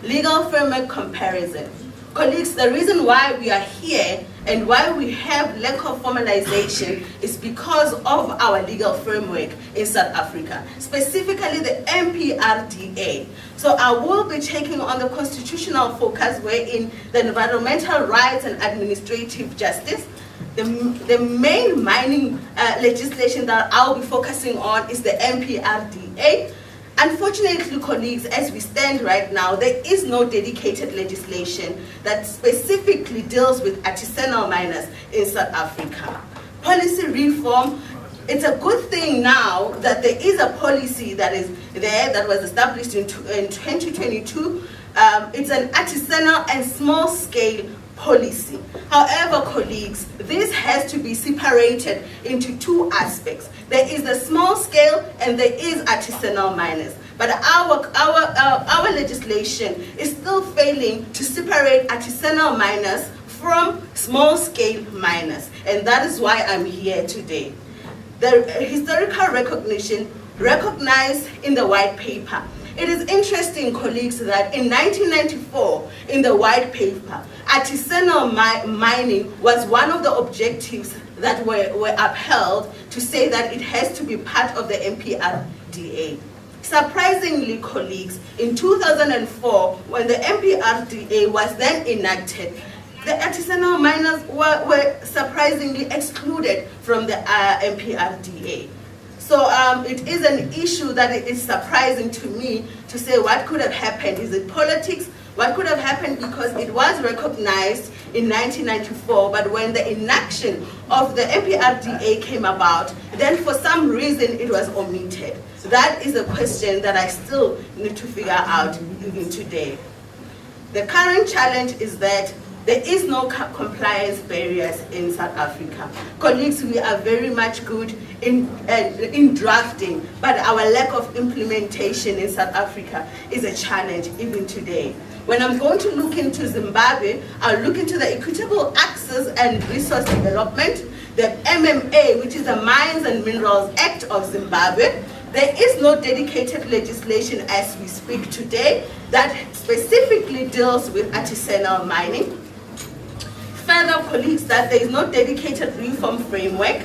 Legal framework comparison. Colleagues, the reason why we are here and why we have lack of formalization is because of our legal framework in South Africa, specifically the MPRDA. So I will be taking on the constitutional focus wherein the environmental rights and administrative justice. The main mining legislation that I'll be focusing on is the MPRDA. Unfortunately, colleagues, as we stand right now, there is no dedicated legislation that specifically deals with artisanal miners in South Africa. Policy reform, it's a good thing now that there is a policy that is there that was established in 2022. It's an artisanal and small-scale policy. However, colleagues, this has to be separated into two aspects. There is the small scale and there is artisanal miners. But our legislation is still failing to separate artisanal miners from small scale miners. And that is why I'm here today. The historical recognition recognized in the white paper. It is interesting, colleagues, that in 1994, in the white paper, artisanal mining was one of the objectives that were upheld to say that it has to be part of the MPRDA. Surprisingly, colleagues, in 2004, when the MPRDA was then enacted, the artisanal miners were surprisingly excluded from the MPRDA. So it is an issue that it is surprising to me to say what could have happened. Is it politics? What could have happened because it was recognized in 1994, but when the enaction of the MPRDA came about, then for some reason it was omitted. So that is a question that I still need to figure out even today. The current challenge is that there is no compliance barriers in South Africa. Colleagues, we are very much good in drafting, but our lack of implementation in South Africa is a challenge even today. When I'm going to look into Zimbabwe, I'll look into the Equitable Access and Resource Development, the MMA, which is the Mines and Minerals Act of Zimbabwe. There is no dedicated legislation as we speak today that specifically deals with artisanal mining. Further, colleagues, that there is no dedicated reform framework.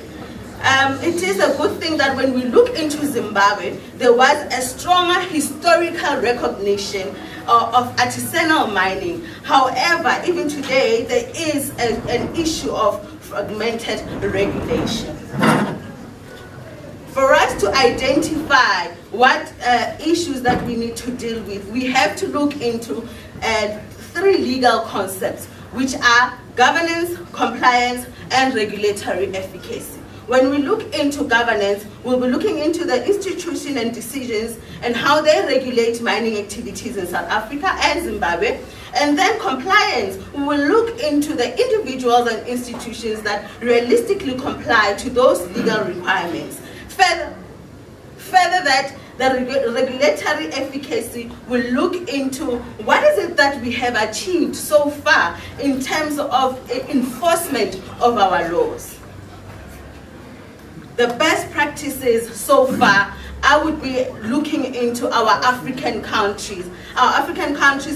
It is a good thing that when we look into Zimbabwe, there was a stronger historical recognition of artisanal mining. However, even today, there is an issue of fragmented regulation. For us to identify what issues that we need to deal with, we have to look into three legal concepts, which are governance, compliance, and regulatory efficacy. When we look into governance, we'll be looking into the institution and decisions and how they regulate mining activities in South Africa and Zimbabwe. And then compliance, we will look into the individuals and institutions that realistically comply to those legal requirements. Further that, the regulatory efficacy will look into what is it that we have achieved so far in terms of enforcement of our laws. The best practices so far, I would be looking into our African countries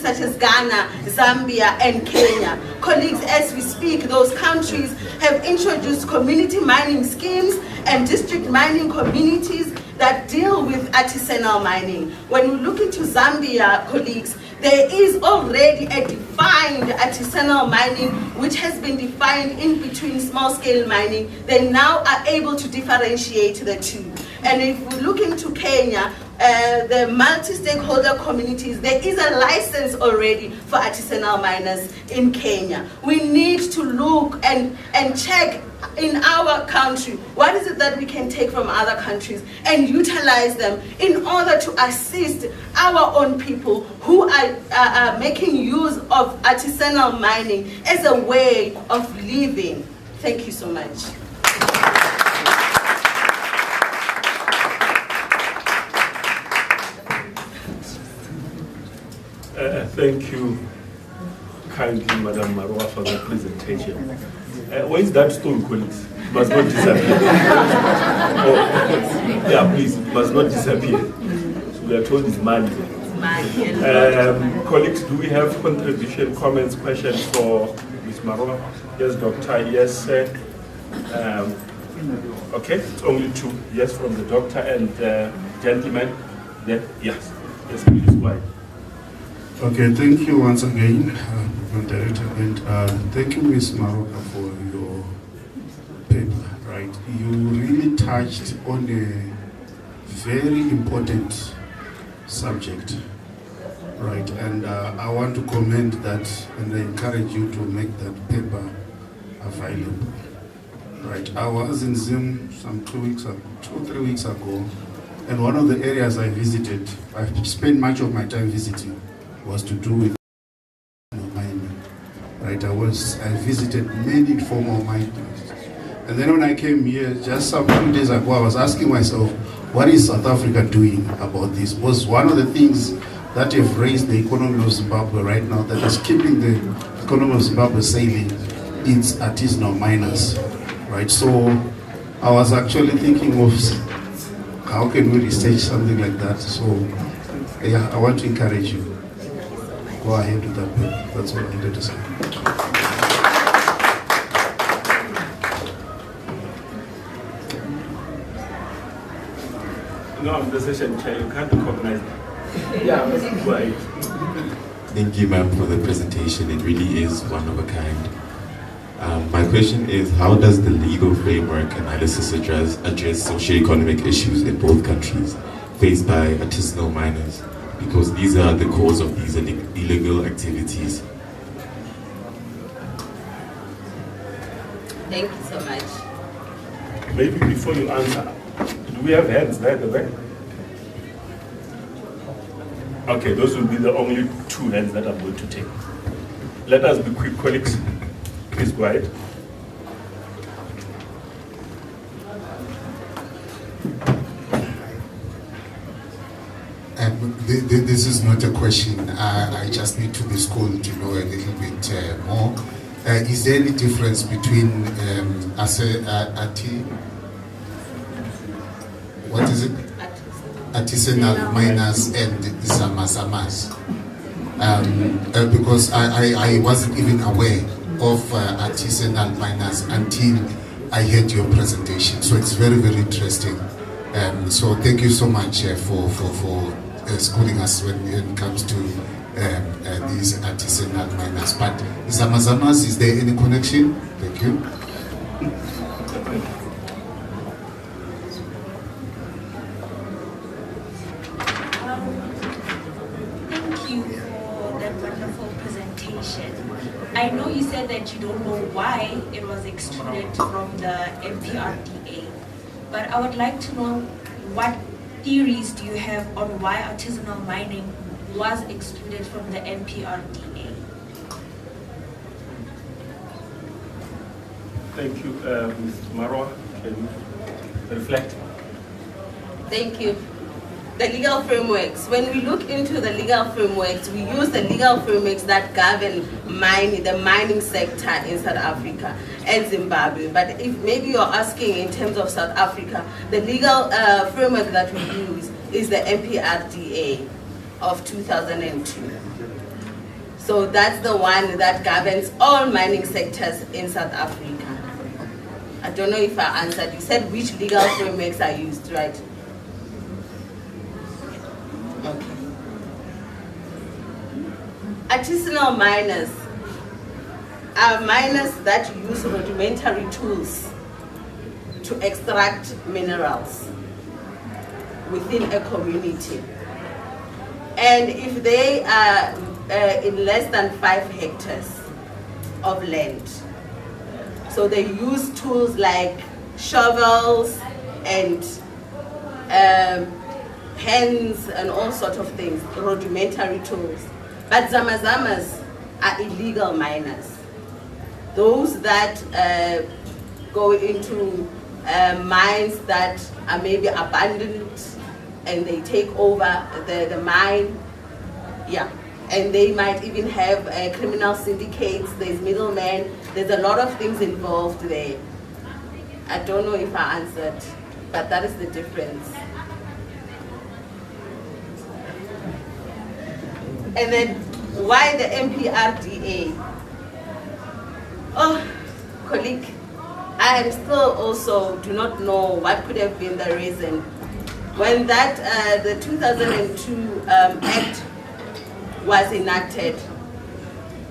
such as Ghana, Zambia, and Kenya. Colleagues, as we speak, those countries have introduced community mining schemes and district mining communities that deal with artisanal mining. When we look into Zambia, colleagues, there is already a defined artisanal mining which has been defined in between small-scale mining. They now are able to differentiate the two. And if we look into Kenya, the multi-stakeholder communities, there is a license already for artisanal miners in Kenya. We need to look and check in our country, what is it that we can take from other countries and utilize them in order to assist our own people who are making use of artisanal mining as a way of living. Thank you so much. Thank you kindly, Madam Marwa, for the presentation. Where is that stone, colleagues? Must not disappear. Oh, yeah, please, must not disappear. So we are told it's money. Colleagues, do we have contribution, comments, questions for Ms. Marwa? Yes, Doctor. Yes, sir. Okay, it's only two. Yes, from the doctor and gentleman. Then, yes. Yes, please, why? Okay, thank you once again, Director, and thank you, Ms. Maroka, for your paper, right? You really touched on a very important subject, right? And I want to commend that and I encourage you to make that paper available, right? I was in Zim some 2-3 weeks ago, and one of the areas I visited, I spent much of my time visiting, was to do with mining, right? I visited many formal mines. And then when I came here, just some few days ago, I was asking myself, what is South Africa doing about this? Was one of the things that have raised the economy of Zimbabwe right now, that is keeping the economy of Zimbabwe sailing, it's artisanal miners, right? So I was actually thinking of how can we research something like that? So yeah, I want to encourage you. Go ahead with that paper. That's what I wanted to say. No, I'm the session chair. You can't recognize that. Yeah, right. Thank you, ma'am, for the presentation. It really is one of a kind. My question is, how does the legal framework analysis address socioeconomic issues in both countries faced by artisanal miners? Because these are the cause of these illegal activities. Thank you so much. Maybe before you answer, do we have hands by the way? Okay, those will be the only two hands that I'm going to take. Let us be quick, colleagues. Please go ahead. This is not a question. I just need to be schooled to know a little bit more. Is there any difference between what is it? Artisanal miners and zamazamas? Because I wasn't even aware of artisanal miners until I heard your presentation. So it's very, very interesting. So thank you so much for schooling us when it comes to these artisanal miners. But zamazamas, is there any connection? Thank you. Thank you for that wonderful presentation. I know you said that you don't know why it was excluded from the MPRDA, but I would like to know what theories do you have on why artisanal mining was excluded from the MPRDA? Thank you, Ms. Marwa. Can you reflect? Thank you. The legal frameworks. When we look into the legal frameworks, we use the legal frameworks that govern the mining sector in South Africa and Zimbabwe. But if maybe you're asking in terms of South Africa, the legal framework that we use is the MPRDA of 2002. So that's the one that governs all mining sectors in South Africa. I don't know if I answered. You said which legal frameworks are used, right? Okay. Artisanal miners are miners that use rudimentary tools to extract minerals within a community. And if they are in less than 5 hectares of land, so they use tools like shovels and pens and all sorts of things, rudimentary tools. But zamazamas are illegal miners. Those that go into mines that are maybe abandoned and they take over the mine, yeah. And they might even have criminal syndicates, there's middlemen, there's a lot of things involved there. I don't know if I answered, but that is the difference. And then why the MPRDA? Oh, colleague, I am still also do not know what could have been the reason. When that the 2002 Act was enacted,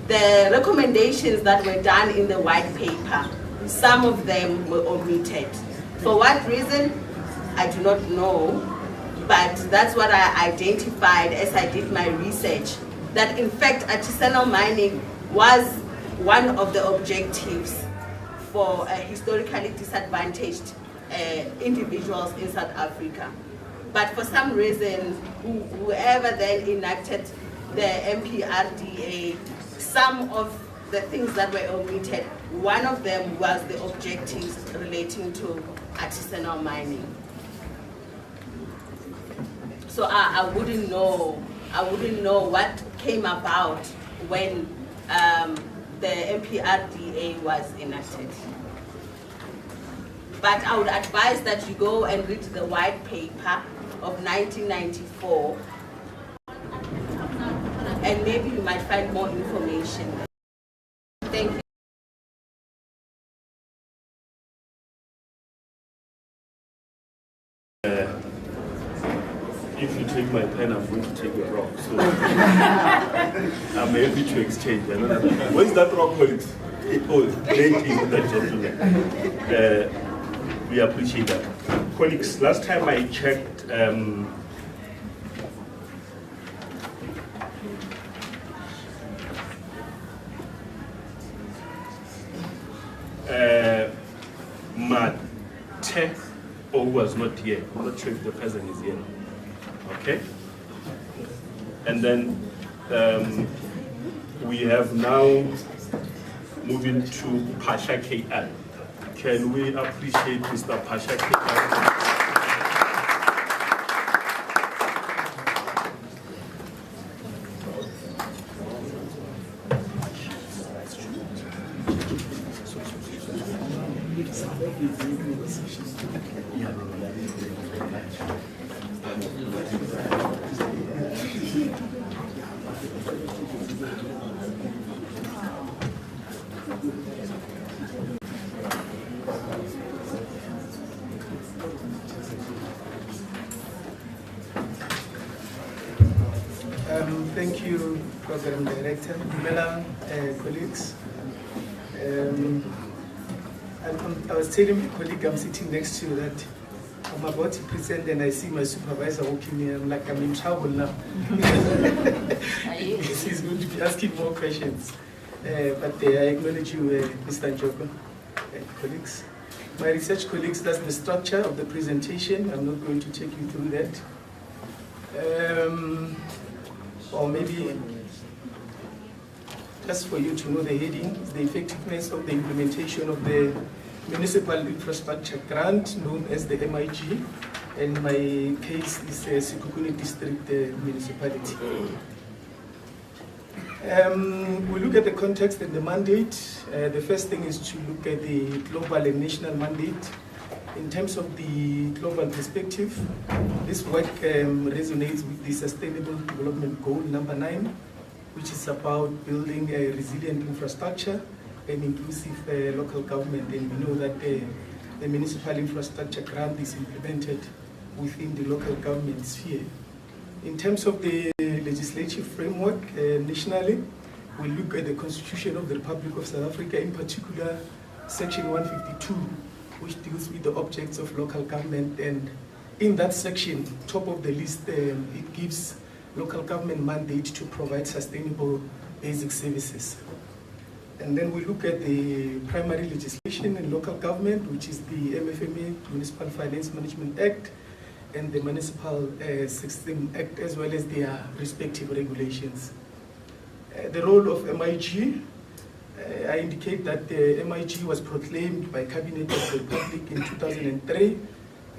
the recommendations that were done in the white paper, some of them were omitted. For what reason? I do not know. But that's what I identified as I did my research, that in fact artisanal mining was one of the objectives for historically disadvantaged individuals in South Africa. But for some reason, whoever then enacted the MPRDA, some of the things that were omitted, one of them was the objectives relating to artisanal mining. So I wouldn't know what came about when the MPRDA was enacted. But I would advise that you go and read the white paper of 1994, and maybe you might find more information. Thank you. If you take my pen, I'm going to take a rock. So I'm happy to exchange. Where's that rock, colleagues? Oh, ladies, that gentleman. We appreciate that. Colleagues, last time I checked, Mate was not here. I'm not sure if the person is here. Okay? And then we have now moving to Pasha KL. Can we appreciate Mr. Pasha KL? Thank you, Program Director. Dumelang, colleagues. I was telling my colleague I'm sitting next to that I'm about to present and I see my supervisor walking in. I'm like, I'm in trouble now. He's going to be asking more questions. But I acknowledge you, Mr. Njoko, colleagues. My research colleagues, that's the structure of the presentation. I'm not going to take you through that. Or maybe just for you to know the heading, the effectiveness of the implementation of the Municipal Infrastructure Grant, known as the MIG, and my case is Sekhukhune District Municipality. We look at the context and the mandate. The first thing is to look at the global and national mandate. In terms of the global perspective, this work resonates with the Sustainable Development Goal number 9, which is about building a resilient infrastructure and inclusive local government. And we know that the municipal infrastructure grant is implemented within the local government sphere. In terms of the legislative framework nationally, we look at the Constitution of the Republic of South Africa, in particular Section 152, which deals with the objects of local government. And in that section, top of the list, it gives local government mandate to provide sustainable basic services. And then we look at the primary legislation in local government, which is the MFMA, Municipal Finance Management Act, and the Municipal System Act, as well as their respective regulations. The role of MIG, I indicate that the MIG was proclaimed by Cabinet of the Republic in 2003,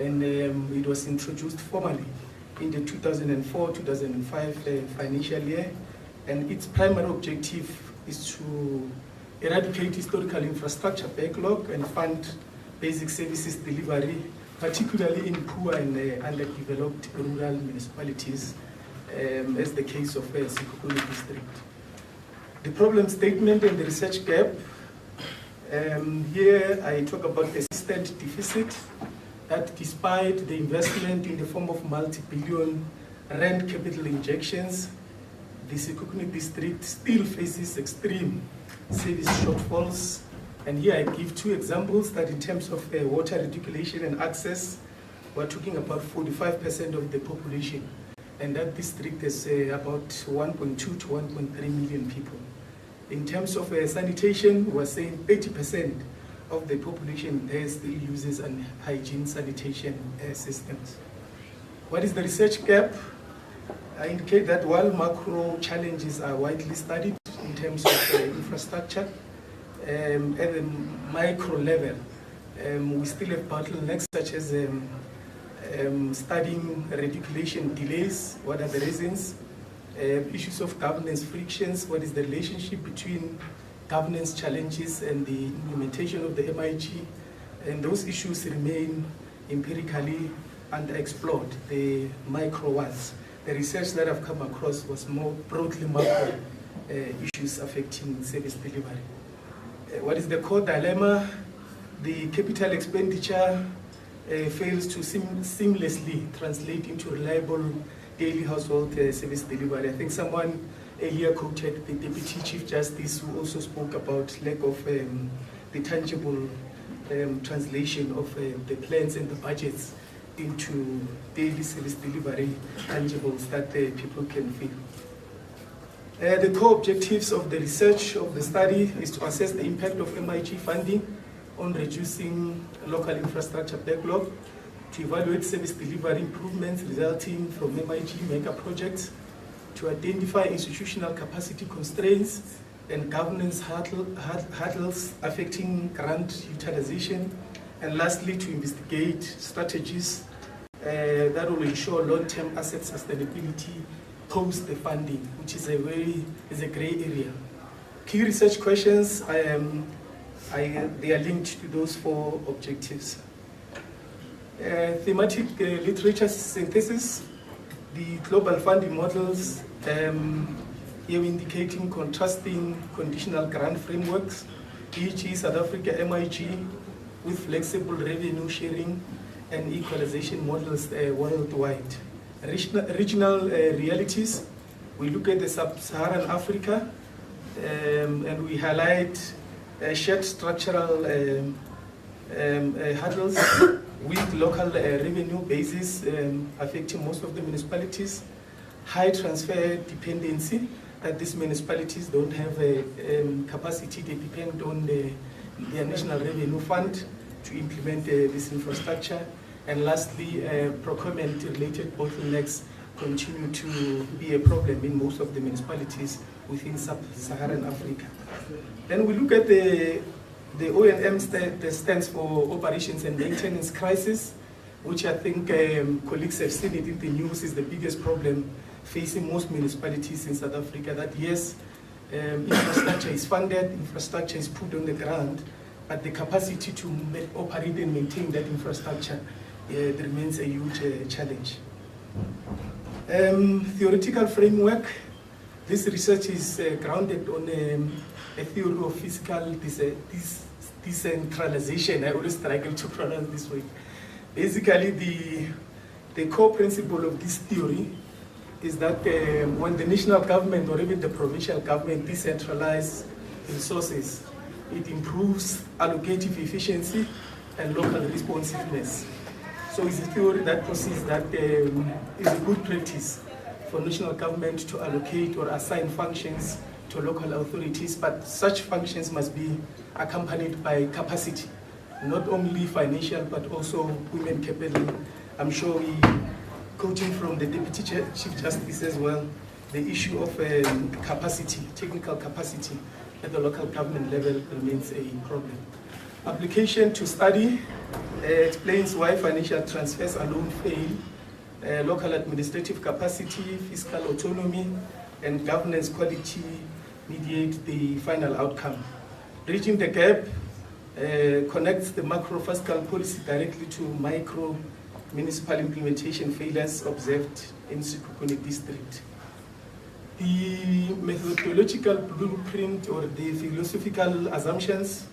and it was introduced formally in the 2004-2005 financial year. And its primary objective is to eradicate historical infrastructure backlog and fund basic services delivery, particularly in poor and underdeveloped rural municipalities, as the case of Sekhukhune District. The problem statement and the research gap. Here I talk about persistent deficit, that despite the investment in the form of multi-billion rand capital injections, the Sekhukhune District still faces extreme service shortfalls. And here I give two examples that in terms of water reticulation and access, we're talking about 45% of the population. And that district is about 1.2 to 1.3 million people. In terms of sanitation, we're saying 80% of the population there still uses an hygiene sanitation systems. What is the research gap? I indicate that while macro challenges are widely studied in terms of infrastructure, at the micro level, we still have bottlenecks such as studying reticulation delays, what are the reasons, issues of governance frictions, what is the relationship between governance challenges and the implementation of the MIG, and those issues remain empirically underexplored, the micro ones. The research that I've come across was more broadly macro issues affecting service delivery. What is the core dilemma? The capital expenditure fails to seamlessly translate into reliable daily household service delivery. I think someone earlier quoted the Deputy Chief Justice, who also spoke about lack of the tangible translation of the plans and the budgets into daily service delivery tangibles that people can feel. The core objectives of the research of the study is to assess the impact of MIG funding on reducing local infrastructure backlog, to evaluate service delivery improvements resulting from MIG mega projects, to identify institutional capacity constraints and governance hurdles affecting grant utilization, and lastly, to investigate strategies that will ensure long-term asset sustainability post the funding, which is a gray area. Key research questions, they are linked to those 4 objectives. Thematic literature synthesis, the global funding models, here we're indicating contrasting conditional grant frameworks, e.g. South Africa MIG with flexible revenue sharing and equalization models worldwide. Regional realities, we look at the sub-Saharan Africa and we highlight shared structural hurdles with local revenue bases affecting most of the municipalities, high transfer dependency, that these municipalities don't have a capacity, they depend on their national revenue fund to implement this infrastructure. And lastly, procurement-related bottlenecks continue to be a problem in most of the municipalities within sub-Saharan Africa. Then we look at the O&M that stands for Operations and Maintenance Crisis. which I think colleagues have seen it in the news, is the biggest problem facing most municipalities in South Africa. That yes, infrastructure is funded, infrastructure is put on the ground, but the capacity to operate and maintain that infrastructure remains a huge challenge. Theoretical framework. This research is grounded on a theory of fiscal decentralization. I always struggle to pronounce this word. Basically, the core principle of this theory is that when the national government or even the provincial government decentralize resources, it improves allocative efficiency and local responsiveness. So it's a theory that posits that it's a good practice for national government to allocate or assign functions to local authorities, but such functions must be accompanied by capacity, not only financial, but also human capital. I'm sure quoting from the Deputy Chief Justice as well, the issue of capacity, technical capacity at the local government level remains a problem. Application to study explains why financial transfers alone fail. Local administrative capacity, fiscal autonomy, and governance quality mediate the final outcome. Bridging the gap connects the macro fiscal policy directly to micro municipal implementation failures observed in Sekhukhune district. The methodological blueprint or the philosophical assumptions,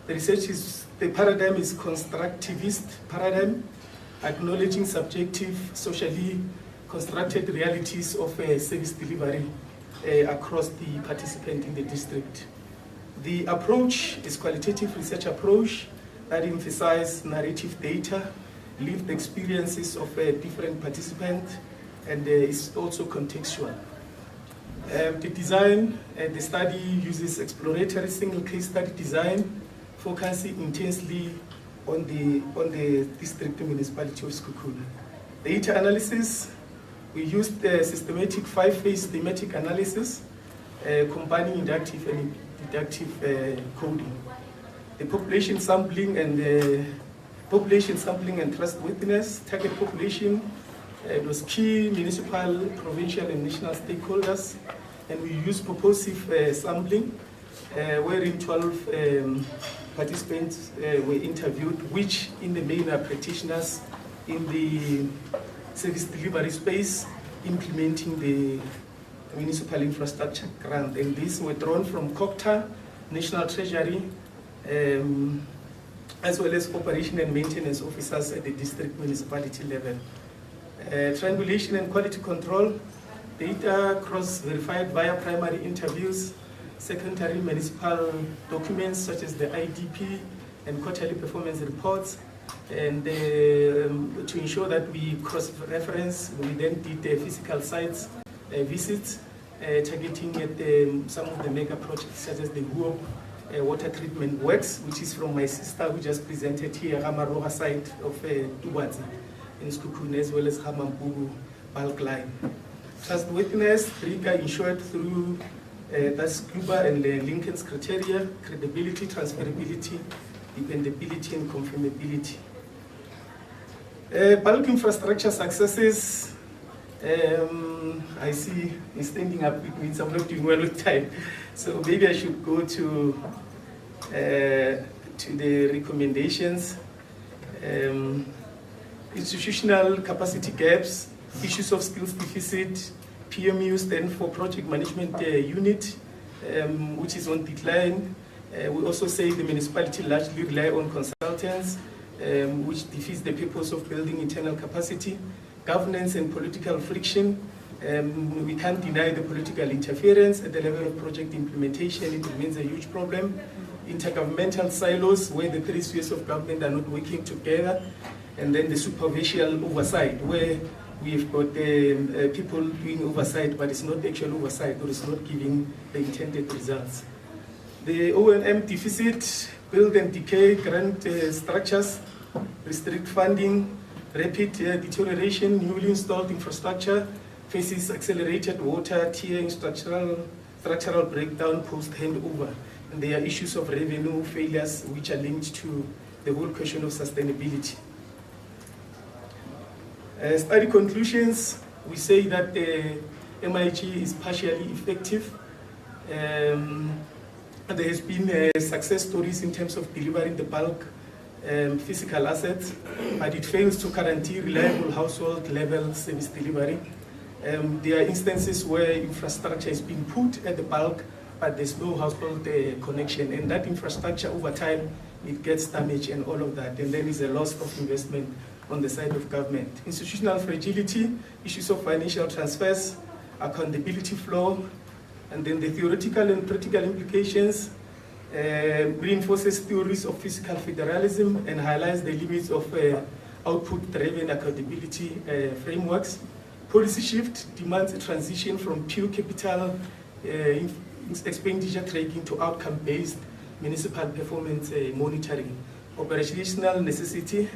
the paradigm is constructivist paradigm, acknowledging subjective, socially constructed realities of service delivery across the participant in the district. The approach is qualitative research approach that emphasizes narrative data, lived experiences of different participants, and is also contextual. The design, the study uses exploratory single case study design, focusing intensely on the district municipality of Sekhukhune. Data analysis, we used the systematic 5-phase thematic analysis, combining inductive and deductive coding. The population sampling and trustworthiness, target population, it was key municipal, provincial, and national stakeholders, and we used purposive sampling, wherein 12 participants were interviewed, which in the main are practitioners in the service delivery space, implementing the municipal infrastructure grant. And these were drawn from COCTA, National Treasury, as well as operation and maintenance officers at the district municipality level. Triangulation and quality control, data cross-verified via primary interviews, secondary municipal documents such as the IDP and quarterly performance reports, and to ensure that we cross-reference, we then did the physical sites visits, targeting at some of the mega projects such as the Huop water treatment works, which is from my sister who just presented here, Hamaroha site of Tubatsi in Sekhukhune, as well as Hamampugu bulk line. Trustworthiness, RICA ensured through that's Cuba and Lincoln's criteria, credibility, transferability, dependability, and confirmability. Bulk infrastructure successes, I see me standing up, it means I'm not doing well with time. So maybe I should go to the recommendations. Institutional capacity gaps, issues of skills deficit. PMU stand for Project Management Unit, which is on decline. We also say the municipality largely rely on consultants, which defeats the purpose of building internal capacity. Governance and political friction. We can't deny the political interference at the level of project implementation. It remains a huge problem. Intergovernmental silos, where the three spheres of government are not working together. And then the superficial oversight, where we've got people doing oversight, but it's not actual oversight, or it's not giving the intended results. The O&M deficit, build and decay grant structures, restrict funding, rapid deterioration, newly installed infrastructure, faces accelerated water tiering, structural breakdown post-handover. And there are issues of revenue failures which are linked to the whole question of sustainability. Study conclusions, we say that MIG is partially effective. There has been success stories in terms of delivering the bulk physical assets, but it fails to guarantee reliable household level service delivery. There are instances where infrastructure is being put at the bulk, but there's no household connection, and that infrastructure over time, it gets damaged and all of that, and then there's a loss of investment on the side of government. Institutional fragility, issues of financial transfers, accountability flow, and then the theoretical and practical implications reinforces theories of fiscal federalism and highlights the limits of output-driven accountability frameworks. Policy shift demands a transition from pure capital expenditure tracking to outcome-based municipal performance monitoring. Operational necessity,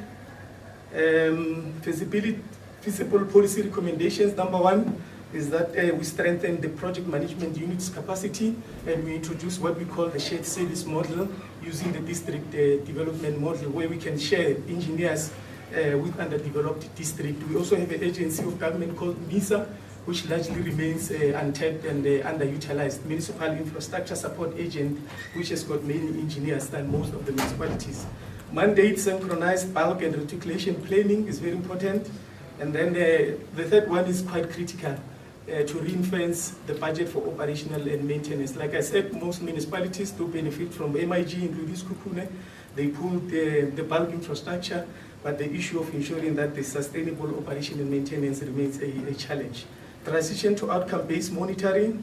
feasible policy recommendations. Number one is that we strengthen the project management unit's capacity, and we introduce what we call the shared service model using the district development model, where we can share engineers with underdeveloped district. We also have an agency of government called MISA, which largely remains untapped and underutilized. Municipal infrastructure support agent, which has got many engineers than most of the municipalities. Mandate synchronized bulk and reticulation planning is very important. And then the third one is quite critical, to ring-fence the budget for operational and maintenance. Like I said, most municipalities do benefit from MIG, including Skukune. They pull the bulk infrastructure, but the issue of ensuring that the sustainable operation and maintenance remains a challenge. Transition to outcome-based monitoring,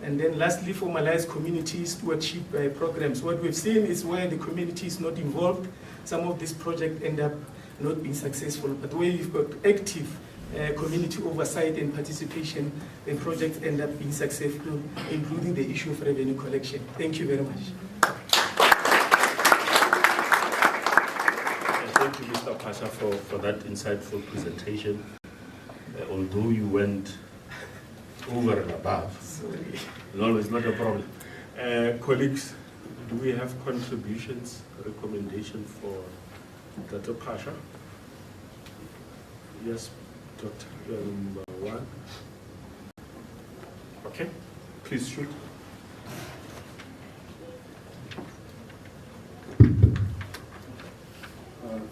and then lastly, formalize community stewardship programs. What we've seen is where the community is not involved, some of these projects end up not being successful, but where you've got active community oversight and participation, the projects end up being successful, including the issue of revenue collection. Thank you very much. Thank you, Mr. Pasha, for that insightful presentation. Although you went over and above, sorry. No, it's not a problem. Colleagues, do we have contributions, recommendations for Dr. Pasha? Yes, Doctor, you are number one. Okay, please shoot.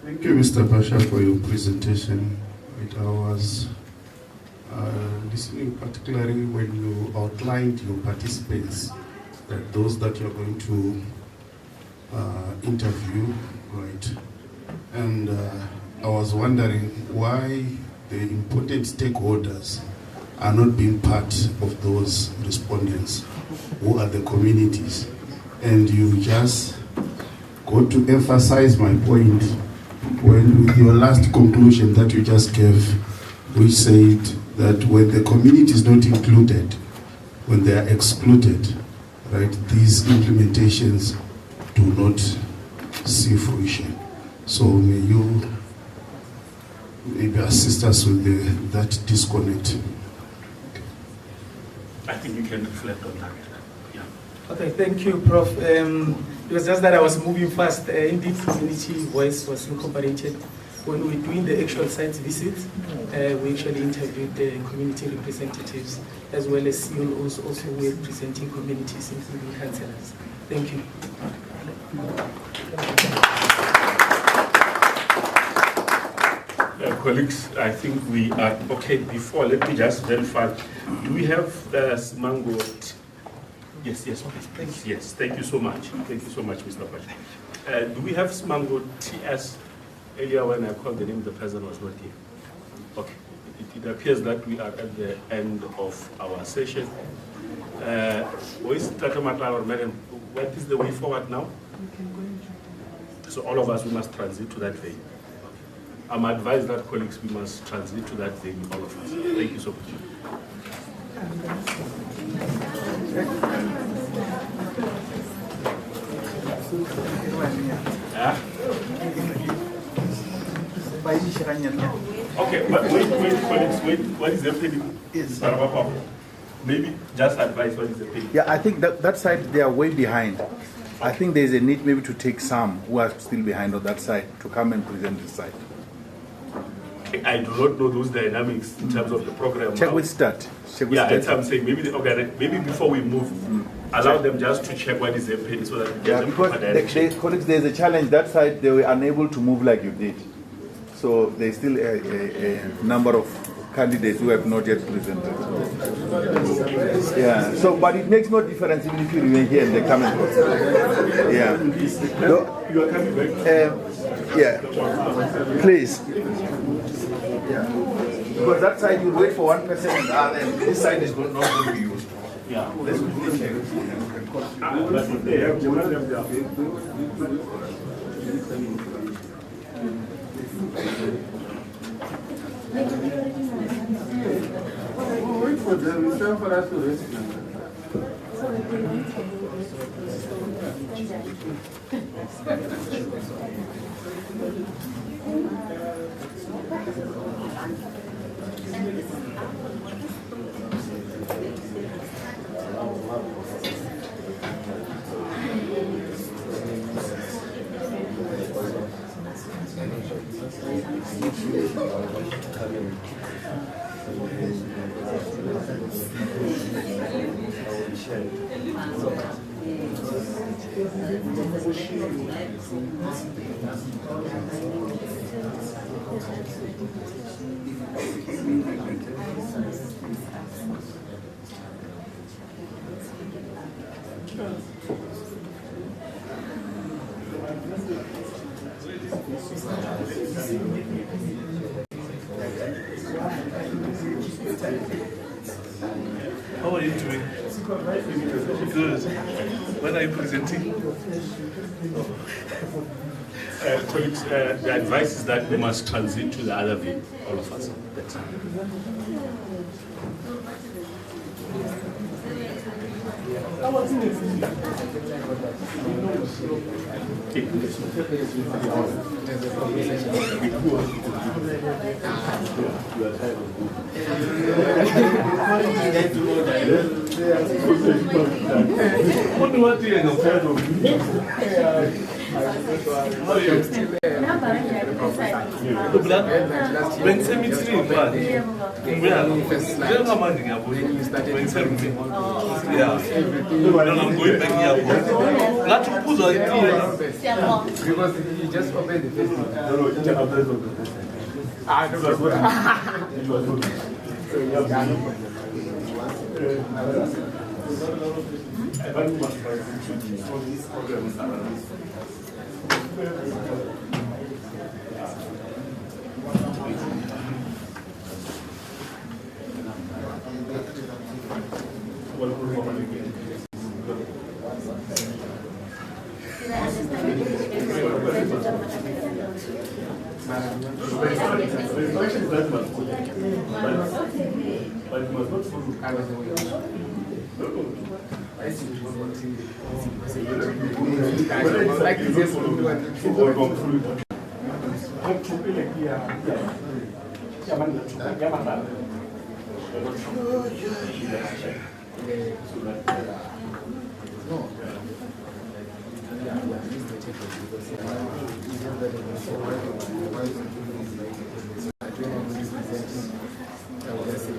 Thank you, Mr. Pasha, for your presentation. I was listening particularly when you outlined your participants, that those that you're going to interview, right? And I was wondering why the important stakeholders are not being part of those respondents, who are the communities. And you just got to emphasize my point when with your last conclusion that you just gave, which said that when the community is not included, when they are excluded, right, these implementations do not see fruition. So may you maybe assist us with that disconnect. I think you can reflect on that. Yeah. Okay, thank you, Prof. It was just that I was moving fast. Indeed, community voice was incorporated. When we were doing the actual site visit, we actually interviewed the community representatives, as well as CLOs also were representing communities, including councillors. Thank you. Colleagues, I think we are okay. Before, let me just verify. Do we have Mango? Yes, yes, please. Yes, thank you so much. Thank you so much, Mr. Pacha. Do we have Mango TS? Earlier when I called the name, the person was not here. Okay, it appears that we are at the end of our session. Where is Tata Matla or Madam? What is the way forward now? So all of us, we must transit to that vein. I'm advised that colleagues, we must transit to that vein, all of us. Thank you so much. Yeah? Okay, but wait, colleagues, wait. What is happening? Maybe just advise what is happening. Yeah, I think that side, they are way behind. I think there's a need maybe to take some who are still behind on that side to come and present this side. I do not know those dynamics in terms of the program. Check with stat. Check with Yeah, stat. that's what I'm saying. Maybe before we move, allow them just to check what is happening so that we get Yeah, them because proper direction. colleagues, there's a challenge. That side, they were unable to move like you did. So there's still a number of candidates who have not yet presented. Yeah. So, but it makes no difference even if you remain here and they come and yeah. No, you are coming back. Yeah. Please. Yeah. Because that side you wait for one person and this side is not going to be used. Yeah. Let's quickly check. Wait for them. It's time for us to rest now. How are you doing? Good. When are you presenting? Colleagues, the advice is that we must transit to the other view, all of us. That's Because you just opened the Facebook.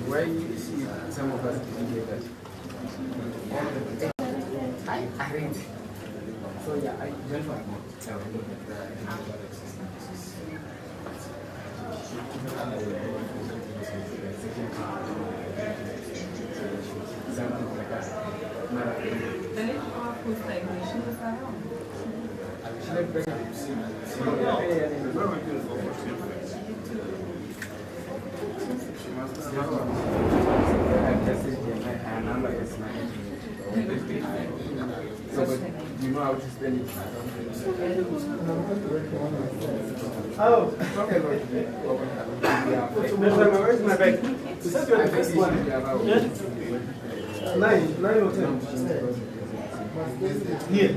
Why you see some of us didn't get that? I read. So yeah, I went for So, but you know how to spend it? Oh, okay, where's my bag? Is that your first one? 9 or 10? Here.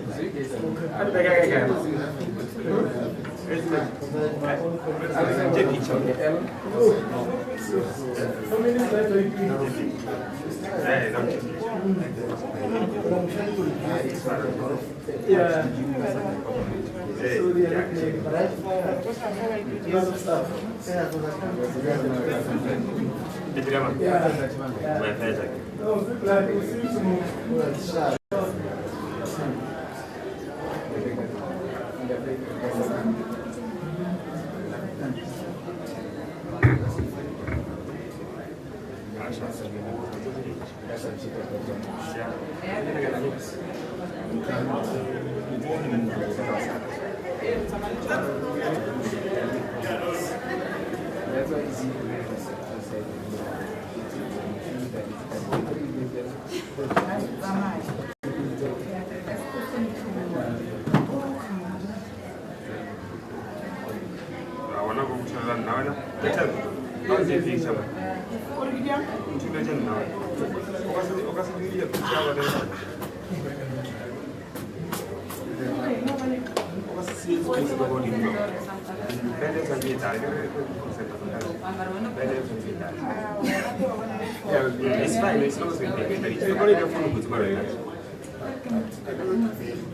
It's fine, it's not going to be better. It's not going to follow good right now.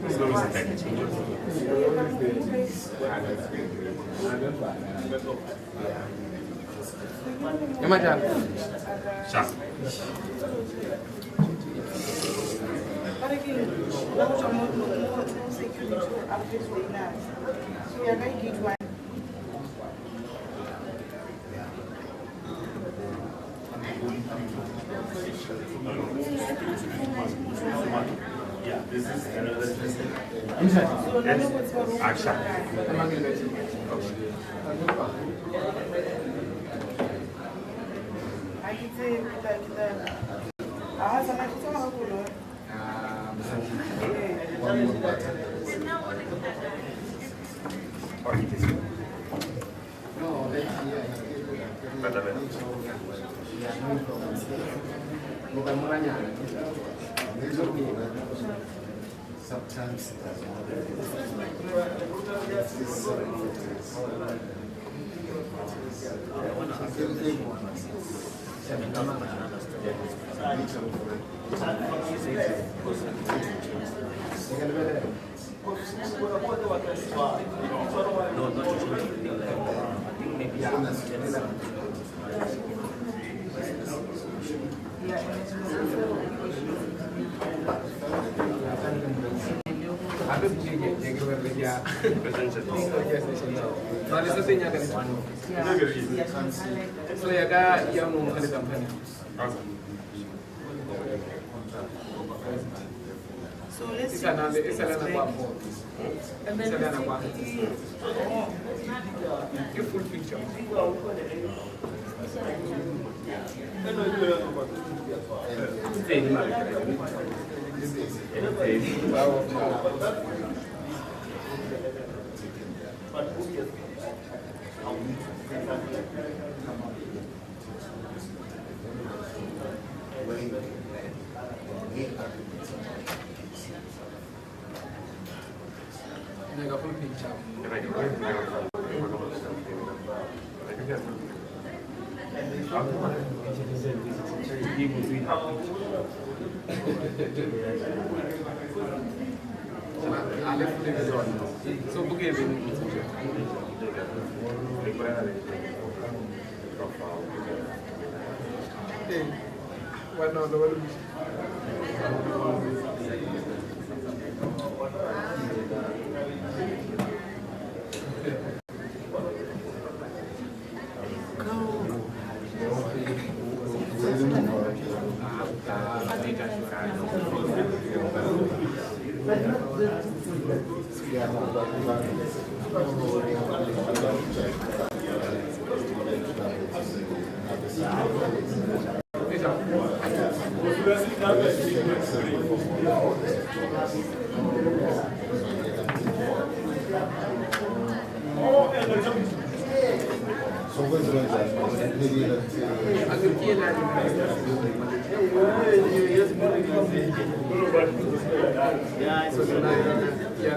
It's not going to change. Yeah, this is another interesting. Action. Sometimes it doesn't So let's see. Give full picture. So Yeah, Now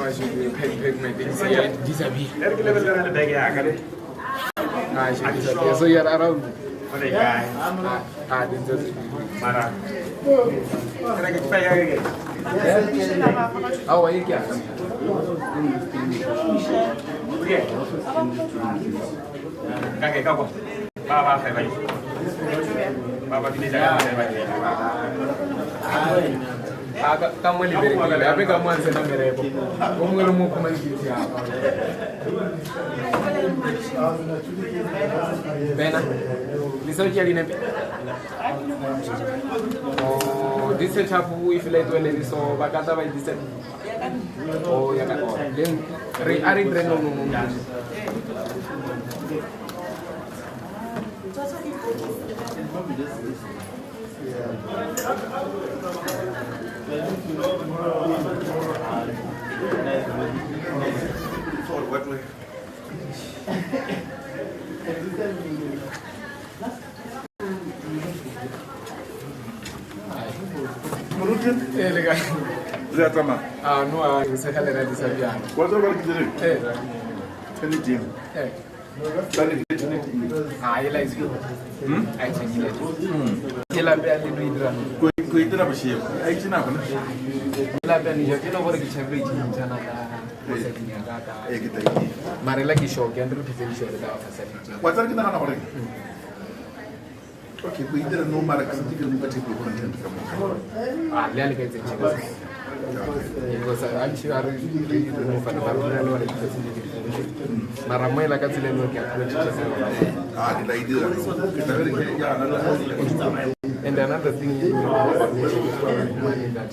I should pack my things and disappear. I should disappear. So you're around. How are you? Kamu liberi kita, tapi kamu answer nama mereka. Kamu kalau mau komen kita. Bena, lisau jadi nabi. Oh, diset hapu ifilai tu lagi so bakata by diset. Oh ya kan. Then ari breno ngomong. What way? Lihat sama. No, saya lagi di sana. What are you doing? Tell it Jim. Ila izwi. Ai changile. Ila be ali bidra. Kuidra bashir. Ai china bana. Ila be ni jotino bora kichabri chana ka. Kita mare lagi show ke andro pese show da facility. What are you gonna know? Okay, kuidra no mara kasi tigil mo pati ko content kamo. Liali kai tsinchika. Because I'm sure I really don't know if I'm going to facility. Maramai la kazi leo kia the idea. And another thing is money that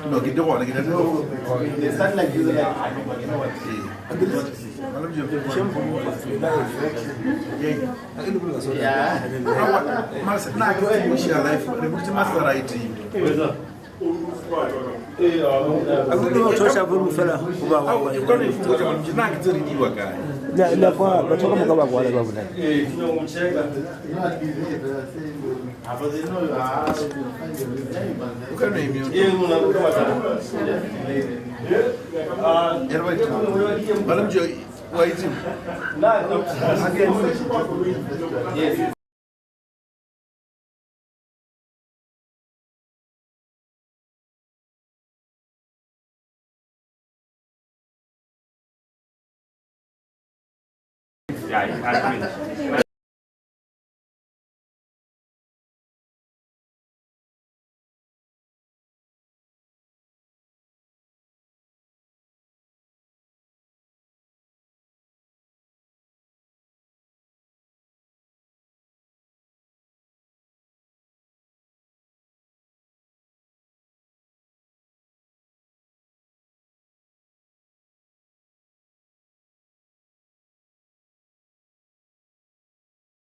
no, get the one, get the one. They start like this. Yeah, I agree.